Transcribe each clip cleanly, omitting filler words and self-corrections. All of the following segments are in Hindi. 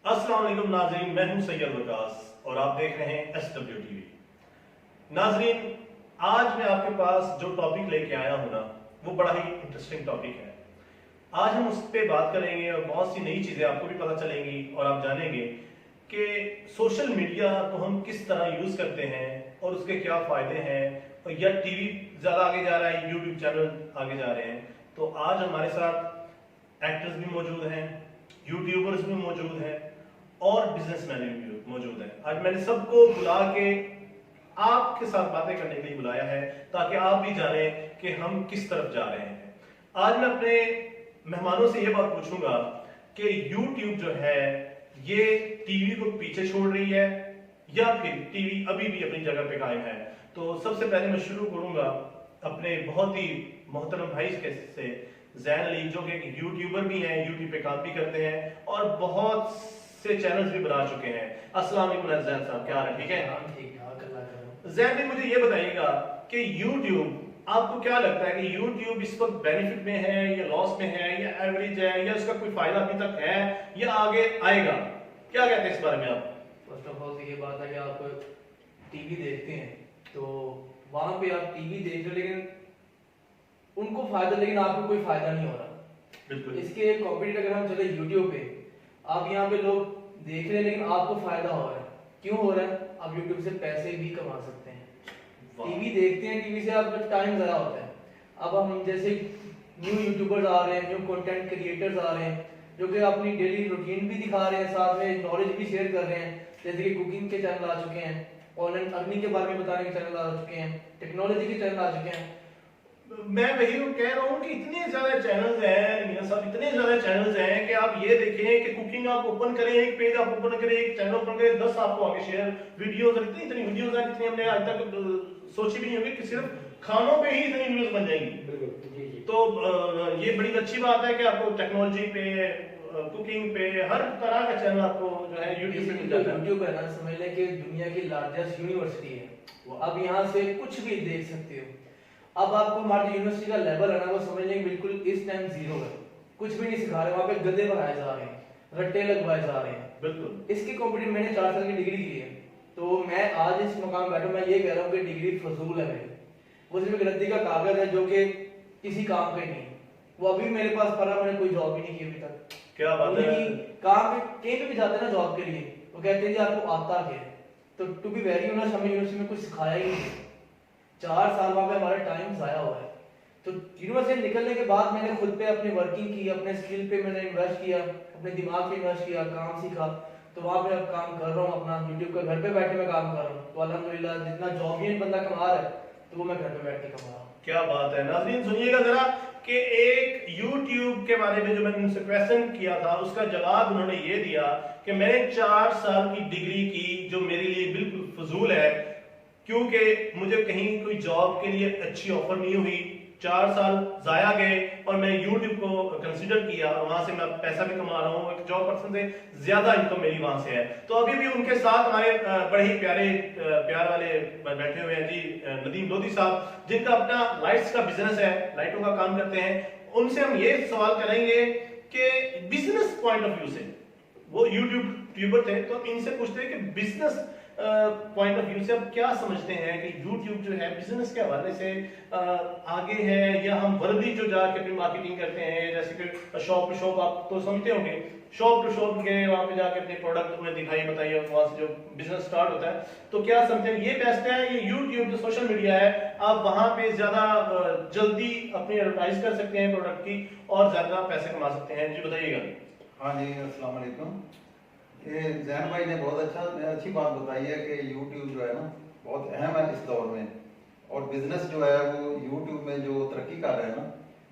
अस्सलाम वालेकुम नाजरीन, मैं हूं सैयद वकास और आप देख रहे हैं SW TV। नाजरीन, आज मैं आपके पास जो टॉपिक लेके आया हूं ना, वो बड़ा ही इंटरेस्टिंग टॉपिक है। आज हम उस पर बात करेंगे और बहुत सी नई चीज़ें आपको भी पता चलेंगी और आप जानेंगे कि सोशल मीडिया को हम किस तरह यूज़ करते हैं और उसके क्या फ़ायदे हैं। और या टीवी ज़्यादा आगे जा रहा है, यूट्यूब चैनल आगे जा रहे हैं। तो आज हमारे साथ एक्टर्स भी मौजूद हैं, यूट्यूबर्स भी मौजूद हैं और बिजनेसमैन भी मौजूद हैं। आज मैंने सबको बुला के आपके साथ बातें करने के लिए बुलाया है ताकि आप भी जानें कि हम किस तरफ जा रहे हैं। आज मैं अपने मेहमानों से ये बात पूछूंगा कि YouTube जो है ये टीवी को पीछे छोड़ रही है या फिर टीवी अभी भी अपनी जगह पे कायम है। तो सबसे पहले मैं शुरू करूंगा अपने बहुत ही मोहतरम भाई से, जैन अली, जो कि यूट्यूबर भी हैं, यूट्यूब पे काम भी करते हैं और बहुत से चैनल्स भी बना चुके हैं। अस्सलाम वालेकुम जैन साहब, क्या हाल है? ठीक है? जैन भी मुझे ये बताइएगा कि यूट्यूब, आपको क्या लगता है कि यूट्यूब इस वक्त बेनिफिट में है या लॉस में है या एवरेज है या इसका कोई फायदा अभी तक है या आगे आएगा? क्या कहते हैं इस बारे में आप? फर्स्ट ऑफ ऑल ये बात है कि आप टीवी देखते हैं तो वहां पे आप टीवी देख रहे, लेकिन उनको फायदा, लेकिन आपको कोई फायदा नहीं हो रहा। बिल्कुल। इसके कॉम्पिटिटर अगर हम चले यूट्यूब पे, आप यहाँ पे लोग देख रहे हैं लेकिन आपको फायदा हो रहा है। क्यों हो रहा है? आप यूट्यूब से पैसे भी कमा सकते हैं। टीवी देखते हैं, टीवी से आपका टाइम ज़रा होता है। अब हम जैसे न्यू यूट्यूबर्स आ रहे हैं, न्यू कंटेंट क्रिएटर्स आ रहे हैं जो कि अपनी डेली रूटीन भी दिखा रहे हैं, साथ में नॉलेज भी शेयर कर रहे हैं। जैसे कि कुकिंग के चैनल आ चुके हैं, ऑनलाइन अर्निंग के बारे में बताने के चैनल आ चुके हैं, टेक्नोलॉजी के चैनल आ चुके हैं। मैं वही कह रहा हूँ कि इतने ज्यादा चैनल्स हैं मियां साहब, इतने ज्यादा चैनल्स हैं कि आप ये देखें कि कुकिंग आप ओपन करें, एक पेज आप ओपन करें, एक चैनल ओपन करें, 10 आपको आगे शेयर वीडियोस, इतनी इतनी वीडियोस हैं जितनी हमने आज तक सोची भी नहीं होगी कि सिर्फ खानों पे ही इतनी वीडियोस बन जाएंगी। तो ये बड़ी अच्छी बात है कि आपको टेक्नोलॉजी पे, कुकिंग पे, हर तरह का चैनल आपको जो है यूट्यूब पे मिल जाता है। यूट्यूब है ना, समझ लें कि दुनिया की लार्जेस्ट यूनिवर्सिटी है। अब यहाँ से कुछ भी देख सकते हो। अब आपको हमारी यूनिवर्सिटी का लेवल है ना, वो समझ लें बिल्कुल इस टाइम जीरो है। कुछ भी नहीं सिखा रहे, वहाँ पे गधे बनाए जा रहे हैं, रट्टे लगवाए जा रहे हैं। बिल्कुल। इसके कॉम्पिटिशन मैंने 4 साल की डिग्री की है, तो मैं आज इस मुकाम बैठा, मैं ये कह रहा हूँ कि डिग्री फजूल है मेरी। वो सिर्फ एक रद्दी का कागज है जो कि किसी काम का ही नहीं। वो अभी मेरे पास पड़ा, मैंने कोई जॉब ही नहीं की अभी तक। क्या बात है? काम पे कहीं पे भी जाते हैं ना जॉब के लिए, वो कहते हैं जी आपको आता क्या है। तो टू बी वेरी ऑनेस्ट, हमें यूनिवर्सिटी में कुछ सिखाया ही नहीं। 4 साल वहाँ पे हमारा टाइम जाया हुआ है। तो यूनिवर्सिटी निकलने के बाद मैंने खुद पे अपनी वर्किंग की, अपने स्किल पे मैंने इन्वेस्ट किया, अपने दिमाग पे इन्वेस्ट किया, काम सीखा। तो वहाँ पे अब काम कर रहा हूँ अपना, यूट्यूब का घर पे बैठे मैं काम कर रहा हूँ। तो अल्हम्दुलिल्लाह जितना जॉब ही बंदा कमा रहा है, तो वो मैं घर पे बैठ के कमा रहा हूँ। क्या बात है। नाज़रीन सुनिएगा जरा कि एक YouTube के बारे में जो मैंने उनसे क्वेश्चन किया था, उसका जवाब उन्होंने ये दिया कि मैंने 4 साल की डिग्री की जो मेरे लिए बिल्कुल फजूल है, क्योंकि मुझे कहीं कोई जॉब के लिए अच्छी ऑफर नहीं हुई। 4 साल जाया गए और मैंने YouTube को कंसीडर किया और वहां से मैं पैसा भी कमा रहा हूँ। एक जॉब पर्सन से ज्यादा इनकम मेरी वहां से है। तो अभी भी उनके साथ हमारे बड़े ही प्यार वाले बैठे हुए हैं जी, नदीम लोधी साहब, जिनका अपना लाइट्स का बिजनेस है, लाइटों का काम करते हैं। उनसे हम ये सवाल करेंगे कि बिजनेस पॉइंट ऑफ व्यू से, वो यूट्यूबर थे, तो इनसे पूछते हैं कि बिजनेस पॉइंट ऑफ व्यू से अब क्या समझते हैं कि YouTube जो है बिजनेस के हवाले से आगे है, या हम वर्दी जो जाके अपनी मार्केटिंग करते हैं, जैसे कि शॉप टू शॉप, आप तो समझते होंगे, शॉप टू शॉप गए, वहां पे जाके अपने प्रोडक्ट उन्हें दिखाई, बताइए, वहां से जो बिजनेस स्टार्ट होता है। तो क्या समझते हैं ये बेस्ट है, ये YouTube जो सोशल मीडिया है, आप वहां पे ज्यादा जल्दी अपनी एडवर्टाइज कर सकते हैं प्रोडक्ट की और ज्यादा पैसे कमा सकते हैं? जी बताइएगा। हाँ जी, अस्सलाम वालेकुम। ये जैन भाई ने बहुत अच्छी बात बताई है कि YouTube जो है ना बहुत अहम है इस दौर में, और बिजनेस जो है वो YouTube में जो तरक्की कर रहा है ना,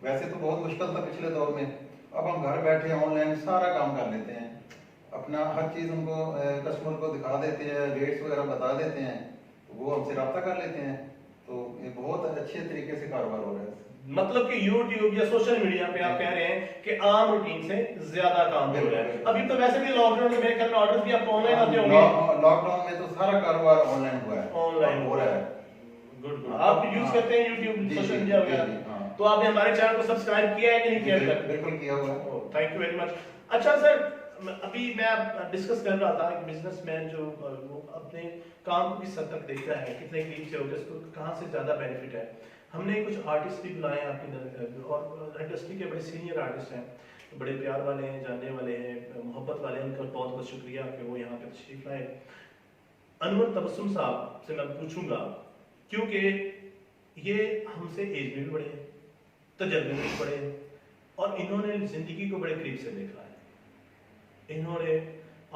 वैसे तो बहुत मुश्किल था पिछले दौर में। अब हम घर बैठे ऑनलाइन सारा काम कर लेते हैं, अपना हर चीज़ उनको कस्टमर को दिखा देते हैं, रेट्स वगैरह बता देते हैं, तो वो हमसे रब्ता कर लेते हैं। तो ये बहुत अच्छे तरीके से कारोबार हो रहा है। मतलब कि YouTube या सोशल मीडिया पे आप कह रहे हैं कि आम रूटीन से ज्यादा काम हो रहा है। अभी तो वैसे भी लॉकडाउन में मेरे ख्याल में ऑर्डर्स भी आपको ऑनलाइन आते होंगे। लॉकडाउन में तो सारा कारोबार ऑनलाइन हुआ है, ऑनलाइन हो रहा है। गुड। आप यूज करते हैं YouTube, सोशल मीडिया वगैरह? तो आपने हमारे चैनल को सब्सक्राइब किया है कि नहीं किया? बिल्कुल किया हुआ है। Thank you very much. अच्छा सर, अभी मैं डिस्कस कर रहा था कि बिजनेसमैन जो वो अपने काम को किस हद तक देखता है, कितने करीब से होगा, इसको कहाँ से ज़्यादा बेनिफिट है। हमने कुछ आर्टिस्ट भी बुलाए हैं आपकी, और इंडस्ट्री के बड़े सीनियर आर्टिस्ट हैं, बड़े प्यार वाले हैं, जानने वाले हैं, मोहब्बत वाले हैं। उनका बहुत बहुत शुक्रिया कि वो यहाँ पे तशरीफ लाए। अनवर तबस्सुम साहब से मैं पूछूंगा, क्योंकि ये हमसे एज में भी बड़े हैं, तजर्बे में भी बड़े हैं, और इन्होंने जिंदगी को बड़े करीब से देखा है। इन्होंने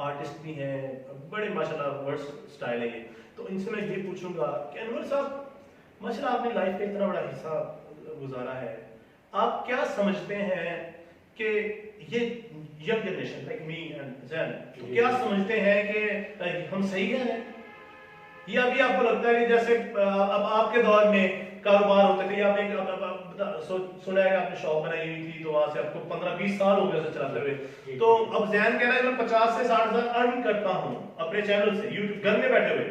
आर्टिस्ट भी हैं, बड़े माशाल्लाह वर्स स्टाइल है ये। तो इनसे मैं ये पूछूंगा कि अनवर साहब, माशाल्लाह आपने लाइफ का इतना बड़ा हिस्सा गुजारा है, आप क्या समझते हैं कि ये young generation like me and Jain, तो क्या समझते हैं कि हम सही हैं, या अभी आपको लगता है कि जैसे अब आपके दौर में कारोबार होते थे, आपने सुना है कि आपने शॉप बनाई हुई थी, तो वहां से आपको 15-20 साल हो गए उसे चलाते हुए, तो अब जैन कह रहा है मैं 50 से 60 हजार अर्न करता हूं अपने चैनल से, यूट्यूब घर में बैठे हुए,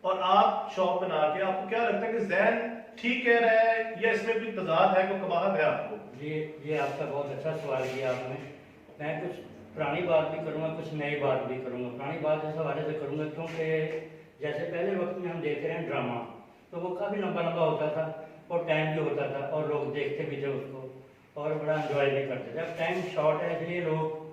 और आप शॉप बना के, आपको क्या लगता है कि जैन ठीक कह रहा है या इसमें कोई तजाद है, कोई कबाहत है आपको? ये आपका बहुत अच्छा सवाल किया आपने। मैं कुछ पुरानी बात भी करूँगा, कुछ नई बात भी करूँगा। पुरानी बात इस हवाले से करूँगा क्योंकि जैसे पहले वक्त में हम देख रहे हैं ड्रामा, तो वो काफ़ी लंबा लंबा होता था और टाइम भी होता था, और लोग देखते भी थे उसको और बड़ा एंजॉय भी करते थे। अब टाइम शॉर्ट है, इसलिए लोग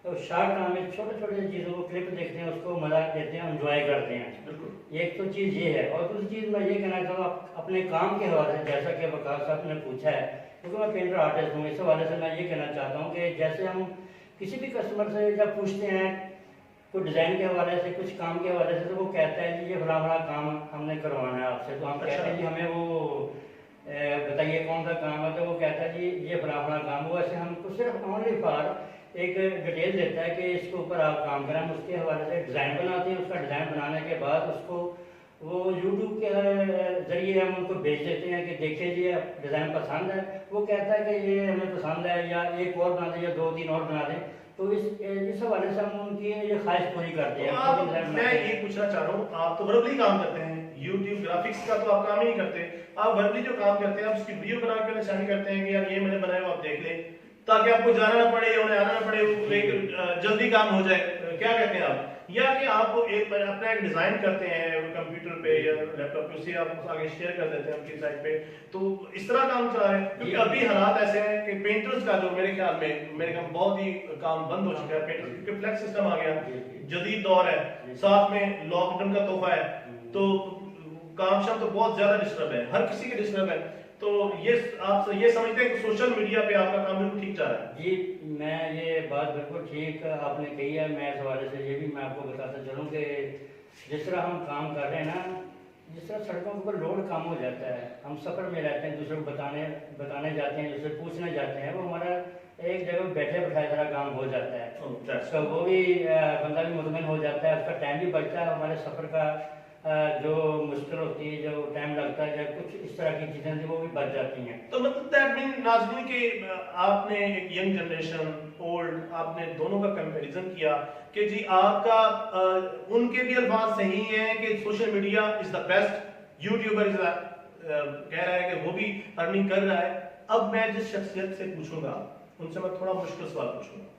तो शार्ट टाइम में छोटे छोटे चीज़ों को क्लिप देखते हैं, उसको मजाक देते हैं, एंजॉय करते हैं। बिल्कुल, एक तो चीज़ ये है, और दूसरी चीज़ मैं ये कहना चाहूँगा अपने काम के हवाले से, जैसा कि वकास साहब ने पूछा है, क्योंकि मैं पेंटर आर्टिस्ट हूँ, इस हवाले से मैं ये कहना चाहता हूँ कि जैसे हम किसी भी कस्टमर से जब पूछते हैं कुछ डिज़ाइन के हवाले से, कुछ काम के हवाले से, तो वो कहता है जी ये फला फला काम हमने करवाना है आपसे, तो हम कहते हैं जी हमें वो बताइए कौन सा काम है, तो वो कहता है जी ये फला फला काम। वो ऐसे हमको सिर्फ ऑनली फॉर एक डिटेल देता है कि इसके ऊपर आप काम करें, हम उसके हवाले से डिज़ाइन बनाते हैं। उसका डिज़ाइन बनाने के बाद उसको वो यूट्यूब के ज़रिए हम उनको भेज देते हैं कि देखिए जी डिज़ाइन पसंद है, वो कहता है कि ये हमें पसंद है, या एक और बना दें या 2-3 और बना दें। तो इस हवाले से हम उनकी ये ख्वाहिश पूरी करते हैं। मैं ये पूछना चाह रहा हूँ, आप तो वर्बली काम करते हैं, यूट्यूब ग्राफिक्स का तो आप काम ही नहीं करते, आप वर्बली जो काम करते हैं आप उसकी वीडियो बना के सेंड करते हैं कि यार ये मैंने बनाया, आप देख लें, ताकि आपको जाना ना पड़े या उन्हें आना ना पड़े, वो एक जल्दी काम हो जाए, क्या कहते हैं आप? या कि आप एक अपना एक डिजाइन करते हैं कंप्यूटर पे या लैपटॉप पे, उसे आप आगे शेयर कर देते हैं उनकी साइट पे, तो इस तरह काम चला रहे हैं? क्योंकि अभी हालात ऐसे हैं कि पेंटर्स का जो मेरे ख्याल में मेरे ख्याल बहुत ही काम बंद हो चुका है पेंटर्स, क्योंकि फ्लेक्स सिस्टम आ गया, जदीद दौर है, साथ में लॉकडाउन का तोहफा है, तो काम शाम तो बहुत ज्यादा डिस्टर्ब है, हर किसी के डिस्टर्ब है। तो ये आप ये समझते हैं कि सोशल मीडिया पे आपका काम बिल्कुल ठीक जा रहा है? जी, मैं ये बात बिल्कुल ठीक आपने कही है। मैं इस हवाले से ये भी मैं आपको बताता चलूँ कि जिस तरह हम काम कर रहे हैं ना, जिस तरह सड़कों के ऊपर लोड कम हो जाता है, हम सफ़र में रहते हैं, दूसरे को बताने जाते हैं, दूसरे पूछने जाते हैं, वो हमारा एक जगह बैठे बैठाए सारा काम हो जाता है, तो वो भी बंदा भी मुतमईन हो जाता है, उसका टाइम भी बचता है, हमारे सफ़र का जो मुश्किल होती है, जो टाइम लगता है, या कुछ इस तरह की चीज़ें थी वो भी बच जाती हैं। तो मतलब दैट मीन नाज़रीन के आपने एक यंग जनरेशन ओल्ड, आपने दोनों का कंपैरिजन किया कि जी आपका उनके भी अल्फाज सही हैं कि social media is the best, YouTuber is कह रहा है कि वो भी अर्निंग कर रहा है। अब मैं जिस शख्सियत से पूछूंगा उनसे मैं थोड़ा मुश्किल सवाल पूछूंगा,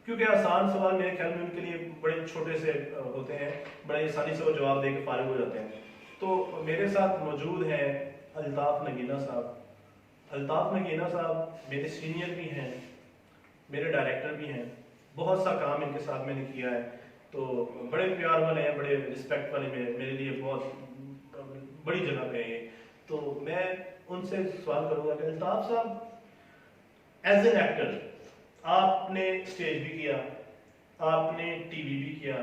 क्योंकि आसान सवाल मेरे ख्याल में उनके लिए बड़े छोटे से होते हैं, बड़े आसानी से वो जवाब देकर फारिग हो जाते हैं। तो मेरे साथ मौजूद हैं अल्ताफ नगीना साहब। अल्ताफ नगीना साहब मेरे सीनियर भी हैं, मेरे डायरेक्टर भी हैं, बहुत सा काम इनके साथ मैंने किया है, तो बड़े प्यार वाले हैं, बड़े रिस्पेक्ट वाले, मेरे लिए बहुत बड़ी जगह पे है ये। तो मैं उनसे सवाल करूँगा कि अल्ताफ साहब एज एन एक्टर आपने स्टेज भी किया, आपने टीवी भी किया,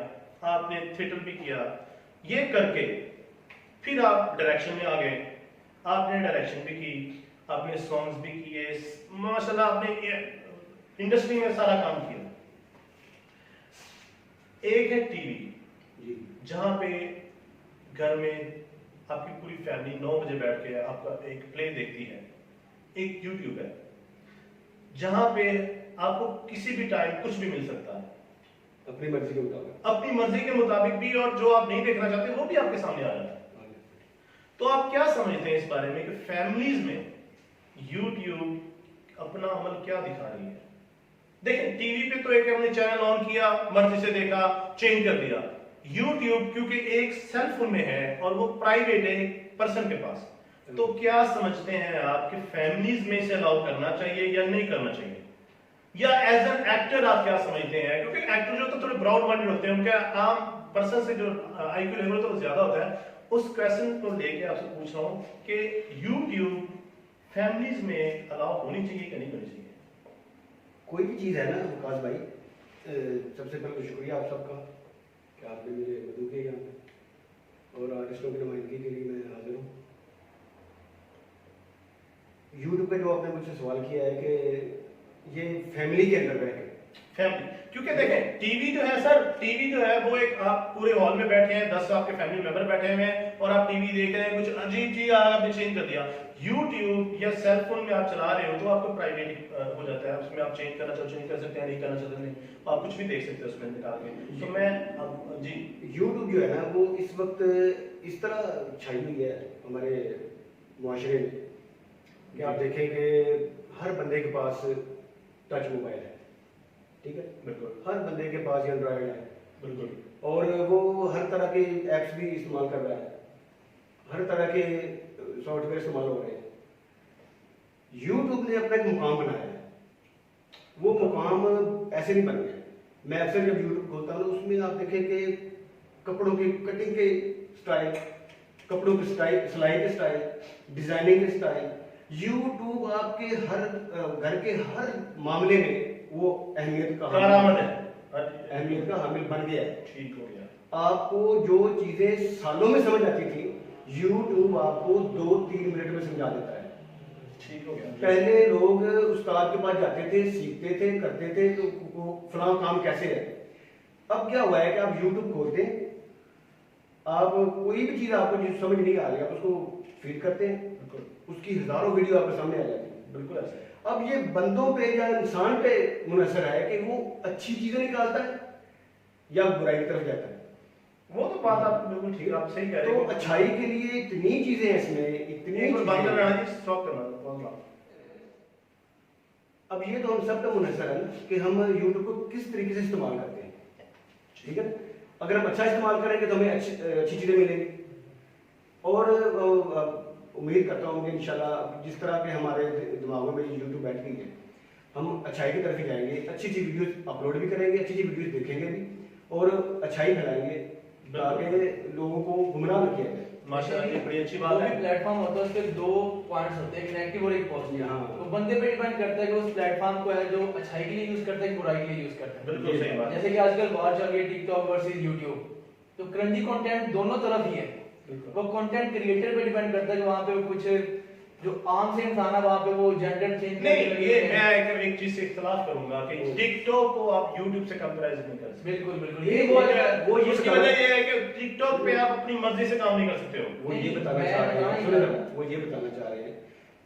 आपने थिएटर भी किया, ये करके फिर आप डायरेक्शन में आ गए, आपने डायरेक्शन भी की, आपने सॉन्ग्स भी किए, माशाल्लाह आपने इंडस्ट्री में सारा काम किया। एक है टीवी, जहां पे घर में आपकी पूरी फैमिली 9 बजे बैठ के आपका एक प्ले देखती है। एक यूट्यूब है जहां पे आपको किसी भी टाइम कुछ भी मिल सकता है, अपनी मर्जी के मुताबिक, अपनी मर्जी के मुताबिक भी, और जो आप नहीं देखना चाहते वो भी आपके सामने आ जाता है। तो आप क्या समझते हैं इस बारे में कि फैमिलीज में यूट्यूब अपना अमल क्या दिखा रही है? देखें टीवी पे तो एक हमने चैनल ऑन किया, मर्जी से देखा, चेंज कर दिया। यूट्यूब क्योंकि एक सेल फोन में है और वो प्राइवेट है एक पर्सन के पास, तो क्या समझते हैं आप कि फैमिलीज में इसे अलाउ करना चाहिए या नहीं करना चाहिए, या एज एन एक्टर आप क्या समझते हैं? क्योंकि एक्टर जो तो थोड़े ब्रॉड माइंडेड होते हैं, उनका आम पर्सन से जो आईक्यू लेवल तो ज्यादा होता है। उस क्वेश्चन को लेके आपसे पूछ रहा हूं कि यूट्यूब फैमिलीज में अलाउ होनी चाहिए कि नहीं होनी चाहिए? कोई भी चीज़ है ना विकास भाई, सबसे पहले तो शुक्रिया आप सबका कि आपने मेरे मदद किया यहाँ पे, और आर्टिस्टों की नुमाइंदगी के लिए मैं हाजिर हूँ। यूट्यूब पे जो आपने मुझसे सवाल किया है कि ये फैमिली के अंदर बैठे फैमिली, क्योंकि देखें टीवी जो है सर, टीवी जो है वो एक, आप पूरे हॉल में बैठे हैं, 10 आपके फैमिली मेंबर बैठे हुए हैं और आप टीवी देख रहे हैं, कुछ अजीब चीज आपने चेंज कर दिया। यूट्यूब या सेल फोन में आप चला रहे हो तो आपको प्राइवेट हो जाता है, उसमें आप चेंज करना चाहो चेंज कर सकते हैं, नहीं करना चाहते नहीं, आप कुछ भी देख सकते हैं उसमें निकाल के। तो मैं अब जी यूट्यूब जो है ना वो इस वक्त इस तरह छाई हुई है हमारे मुआशरे में कि आप देखें कि हर बंदे के पास टच मोबाइल है, ठीक है, बिल्कुल, हर बंदे के पास एंड्रॉयड है, बिल्कुल, और वो हर तरह के ऐप्स भी इस्तेमाल कर रहा है, हर तरह के सॉफ्टवेयर इस्तेमाल हो रहे हैं। यूट्यूब ने अपना एक मुकाम बनाया है, वो मुकाम ऐसे नहीं बन गया। मैं अक्सर जब यूट्यूब खोलता हूँ उसमें आप देखें कि कपड़ों की कटिंग के स्टाइल, कपड़ों की स्टाइल, सिलाई के स्टाइल, डिजाइनिंग के स्टाइल, यूट्यूब आपके हर घर के हर मामले में वो अहमियत का हामिल बन गया है। ठीक हो गया। आपको जो चीजें सालों में समझ आती थी, यूट्यूब आपको 2-3 मिनट में समझा देता है। ठीक हो गया। पहले लोग उस्ताद के पास जाते थे, सीखते थे, करते थे तो फलां काम कैसे है। अब क्या हुआ है कि आप यूट्यूब खोलते हैं, आप कोई भी चीज आपको जो समझ नहीं आ रही आप उसको फीड करते हैं, उसकी हजारों वीडियो आपके सामने आ जाती है। बिल्कुल ऐसा है। अब ये बंदों पे या इंसान पे मुनहसर है कि वो अच्छी चीजें निकालता है या बुराई की तरफ जाता है। वो तो बात आप बिल्कुल ठीक, आप सही कह रहे तो हो। अच्छाई के लिए इतनी चीजें हैं इसमें, इतनी एक बार चीजें बंद हैं। करना जी, स्टॉप करना कौन सा? अब ये तो हम सब पे मुनहसर है ना कि हम यूट्यूब को किस तरीके से इस्तेमाल करते हैं, ठीक है। अगर हम अच्छा इस्तेमाल करेंगे तो हमें अच्छी चीजें मिलेंगी, और उम्मीद करता हूँ कि इंशाल्लाह जिस तरह के हमारे दिमागों में यूट्यूब बैठ गई है, हम अच्छाई की तरफ ही जाएंगे, अच्छी वीडियोस अपलोड भी करेंगे, अच्छी वीडियोस देखेंगे भी और अच्छाई फैलाएंगे ताकि लोगों को गुमराह न किया जाए। माशाल्लाह, ये बड़ी अच्छी बात है। प्लेटफॉर्म होता है, उसके 2 पॉइंट्स होते हैं, एक नेगेटिव और एक पॉजिटिव। हाँ। तो बंदे पे डिपेंड करता है कि उस प्लेटफॉर्म को है जो अच्छाई के लिए यूज करता है कि बुराई के लिए यूज करता है। बिल्कुल सही बात है। जैसे कि आजकल वॉर चल रही है टिकटॉक वर्सेस यूट्यूब, तो क्रंजी कंटेंट दोनों तरफ ही है। वो कंटेंट क्रिएटर पे डिपेंड करता है कि वहां पे कुछ जो आम से इंसान है वहां पे वो जेंडर चेंज नहीं, ये मैं एक चीज से इख्तलाफ करूंगा कि टिकटॉक को आप यूट्यूब से कंपैरिजन नहीं कर सकते। बिल्कुल बिल्कुल ये वो इसकी वजह ये है कि टिकटॉक पे आप अपनी मर्जी से काम नहीं कर सकते हो। वो ये नहीं, बताना मैं चाह रहे हैं, बताना ही सुनो चाह जरा, वो ये बताना चाह रहे हैं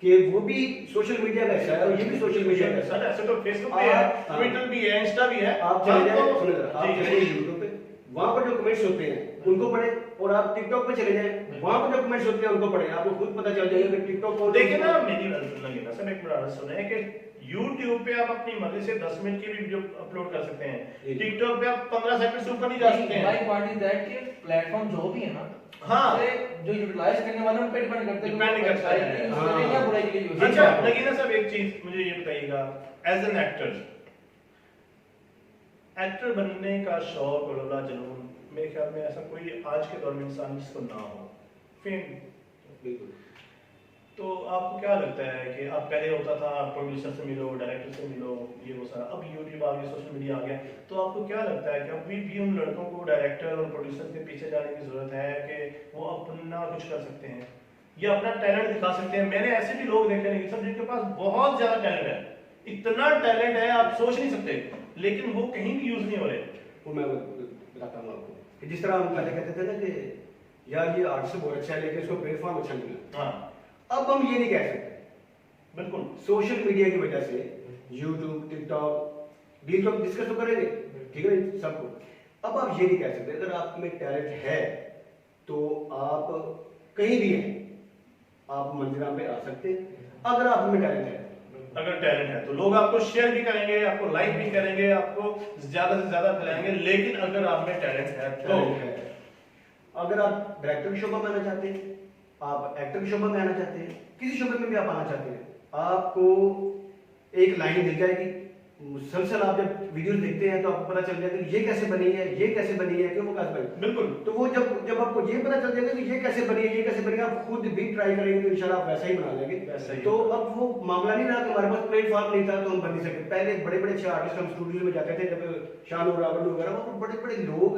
कि वो भी सोशल मीडिया का हिस्सा है और ये भी सोशल मीडिया का हिस्सा सर है। ऐसे तो फेसबुक पे है, ट्विटर भी है, इंस्टा भी है। आप चले जाए, तो- सुनो जरा, आप जी, चले जाए यूट्यूब पे, वहां पर जो कमेंट्स होते हैं उनको पढ़े, और आप टिकटॉक पे चले जाए, वहां पर जो कमेंट्स होते हैं उनको पढ़े, आपको खुद पता चल जाएगा कि टिकटॉक को देखिए ना, मेरी लगे ना सर, एक मिनट सुने कि YouTube पे आप अपनी मर्जी से 10 मिनट की वीडियो अपलोड कर सकते हैं, टिकटॉक पे आप 15 सेकंड से ऊपर नहीं जा सकते हैं। माय पॉइंट इज दैट कि प्लेटफॉर्म जो भी है ना, हाँ, उसे जो यूटिलाइज करने वाले उन पे डिपेंड करता है कि Depend वो करता है। अच्छाई के लिए यूज हाँ। करें या बुराई के लिए यूज अच्छा करें। नगीना साहब, एक चीज मुझे ये बताइएगा, एज एन एक्टर बनने का शौक और अल्लाह जुनून, मेरे ख्याल में ऐसा कोई आज के दौर में इंसान जिसको ना हो, फेम। बिल्कुल। तो आपको क्या लगता है कि अब पहले होता था प्रोड्यूसर से मिलो, डायरेक्टर से मिलो, ये वो सारा, अब यूट्यूब आ गया, सोशल मीडिया आ गया, तो आपको क्या लगता है कि अभी भी उन लड़कों को डायरेक्टर और प्रोड्यूसर के पीछे जाने की जरूरत है कि वो अपना कुछ कर सकते हैं या अपना टैलेंट दिखा सकते हैं? मैंने ऐसे भी लोग देखे नहीं सब जिनके पास बहुत ज्यादा टैलेंट है, इतना टैलेंट है आप सोच नहीं सकते, लेकिन वो कहीं भी यूज नहीं हो रहे। वो मैं बताता हूँ आपको कि जिस तरह हम पहले कहते थे ना कि यार ये आर्टिस्ट बहुत अच्छा है लेकिन इसको प्लेटफॉर्म अच्छा नहीं मिला, हाँ अब हम ये नहीं कह सकते। बिल्कुल, सोशल मीडिया की वजह से यूट्यूब, टिकटॉक, डील तो डिस्कस तो करेंगे, ठीक है ना सबको। अब आप ये नहीं कह सकते, अगर आप में टैलेंट है तो आप कहीं भी हैं, आप मंजिला पे आ सकते हैं अगर आप में टैलेंट है। अगर टैलेंट है तो लोग आपको शेयर भी करेंगे, आपको लाइक भी करेंगे, आपको ज्यादा से ज्यादा फैलाएंगे। लेकिन अगर आप में टैलेंट है तो अगर आप डायरेक्टर की शोभा में आना चाहते हैं, आप एक्टर की शोभा में आना चाहते हैं, किसी शोभे में भी आप आना चाहते हैं, आपको एक लाइन मिल जाएगी। मुसलसल आप जब वीडियो देखते हैं तो आपको पता चल जाएगा कि ये कैसे बनी है, ये कैसे बनी है, क्यों विकास भाई? बिल्कुल। तो वो जब आपको ये पता चल जाएगा कि ये कैसे बनी है, ये कैसे बनी है, आप खुद भी ट्राई करेंगे तो इंशाल्लाह आप वैसा ही बना लेंगे। वैसा ही। तो अब वो मामला नहीं रहा कि हमारे पास प्लेटफॉर्म नहीं था तो हम बन नहीं सकते। पहले बड़े बड़े अच्छे आर्टिस्ट हम स्टूडियो में जाते थे, जब शानू रावल वगैरह, वो बड़े बड़े लोग,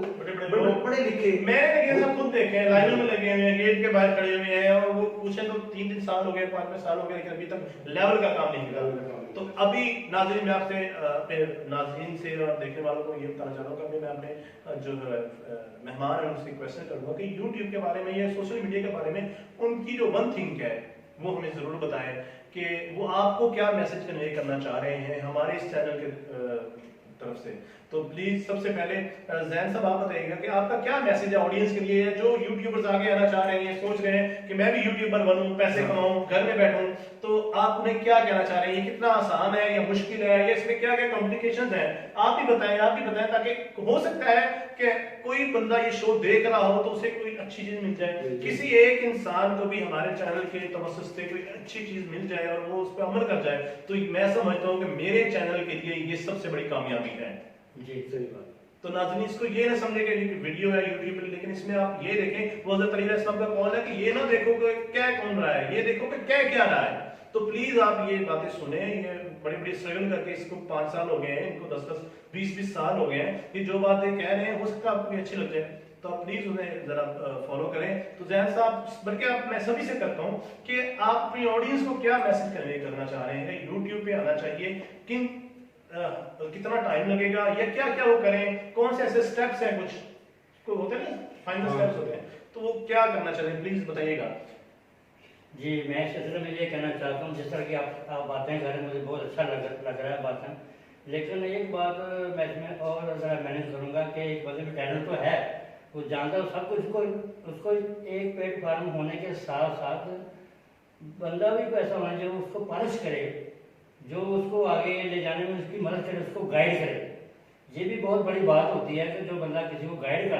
लोग, पढ़े लिखे, मैंने लेकिन सब खुद देखे हैं, लाइनों में लगे हुए हैं, गेट के बाहर खड़े हुए हैं, और वो पूछे तो 3-3 साल हो गए, 5 साल हो गए, लेकिन अभी तक लेवल का काम नहीं किया। तो अभी नाज़रीन, मैं आपसे अपने नाज़रीन से और देखने वालों को ये बताना चाह रहा हूँ कि अभी मैं अपने जो मेहमान हैं उनसे क्वेश्चन करूँगा कि यूट्यूब के बारे में या सोशल मीडिया के बारे में उनकी जो वन थिंक है वो हमें ज़रूर बताएं कि वो आपको क्या मैसेज कन्वे करना चाह रहे हैं हमारे इस चैनल के तरफ से। तो प्लीज सबसे पहले जैन साहब आप बताइएगा कि आपका क्या मैसेज है ऑडियंस के लिए जो यूट्यूबर्स आगे आना चाह रहे हैं, सोच रहे हैं कि मैं भी यूट्यूबर बनूं, पैसे कमाऊं, घर में बैठूं, तो आप उन्हें क्या कहना चाह रहे हैं? ये कितना आसान है या मुश्किल है, या इसमें क्या क्या कॉम्प्लिकेशंस हैं? आप भी बताएं ताकि हो सकता है कि कोई बंदा ये शो देख रहा हो तो उसे कोई अच्छी चीज मिल जाए, किसी एक इंसान को भी हमारे चैनल के तवज्जुह से कोई अच्छी चीज मिल जाए और वो उस पर अमल कर जाए, तो मैं समझता हूँ कि मेरे चैनल के लिए ये सबसे बड़ी कामयाबी है। जी सही बात। तो नाज़रीन, इसको ये ना समझे कि वीडियो है यूट्यूब पर, लेकिन इसमें आप ये देखें, वो हज़रत अली अलैहिस्सलाम का कौल है कि ये ना देखो कि क्या कौन रहा है, ये देखो कि क्या रहा है। तो प्लीज आप ये बातें सुने, ये बड़ी बड़ी स्ट्रगल करके, इसको 5 साल हो गए हैं, इनको 10-10, 20-20 साल हो गए हैं, ये जो बातें कह रहे हैं हो सकता है आपको अच्छी लग जाए, तो आप प्लीज उन्हें जरा फॉलो करें। तो जैन साहब, बल्कि आप, मैं सभी से करता हूँ कि आप अपनी ऑडियंस को क्या मैसेज कन्वे करना चाह रहे हैं, यूट्यूब पे आना चाहिए, किन कितना टाइम लगेगा, या क्या क्या वो करें, कौन से ऐसे स्टेप्स हैं, कुछ होते हैं ना फाइनल स्टेप्स होते हैं, तो वो क्या करना चाह रहे हैं, प्लीज बताइएगा। जी, मैं इस सिलसिले में ये कहना चाहता हूँ, जिस तरह की आप बातें कर रहे हैं, मुझे बहुत अच्छा लग रहा है बातें, लेकिन एक बात मैं इसमें और मैनेज करूँगा कि एक बंदे में टैलेंट तो है, वो जानता है सब कुछ, उसको एक प्लेटफार्म होने के साथ साथ बंदा भी ऐसा होना चाहिए उसको पॉलिश करे, जो उसको आगे ले जाने में उसकी मदद करे, उसको गाइड करे। ये भी बहुत बड़ी बात होती है कि जो बंदा किसी को गाइड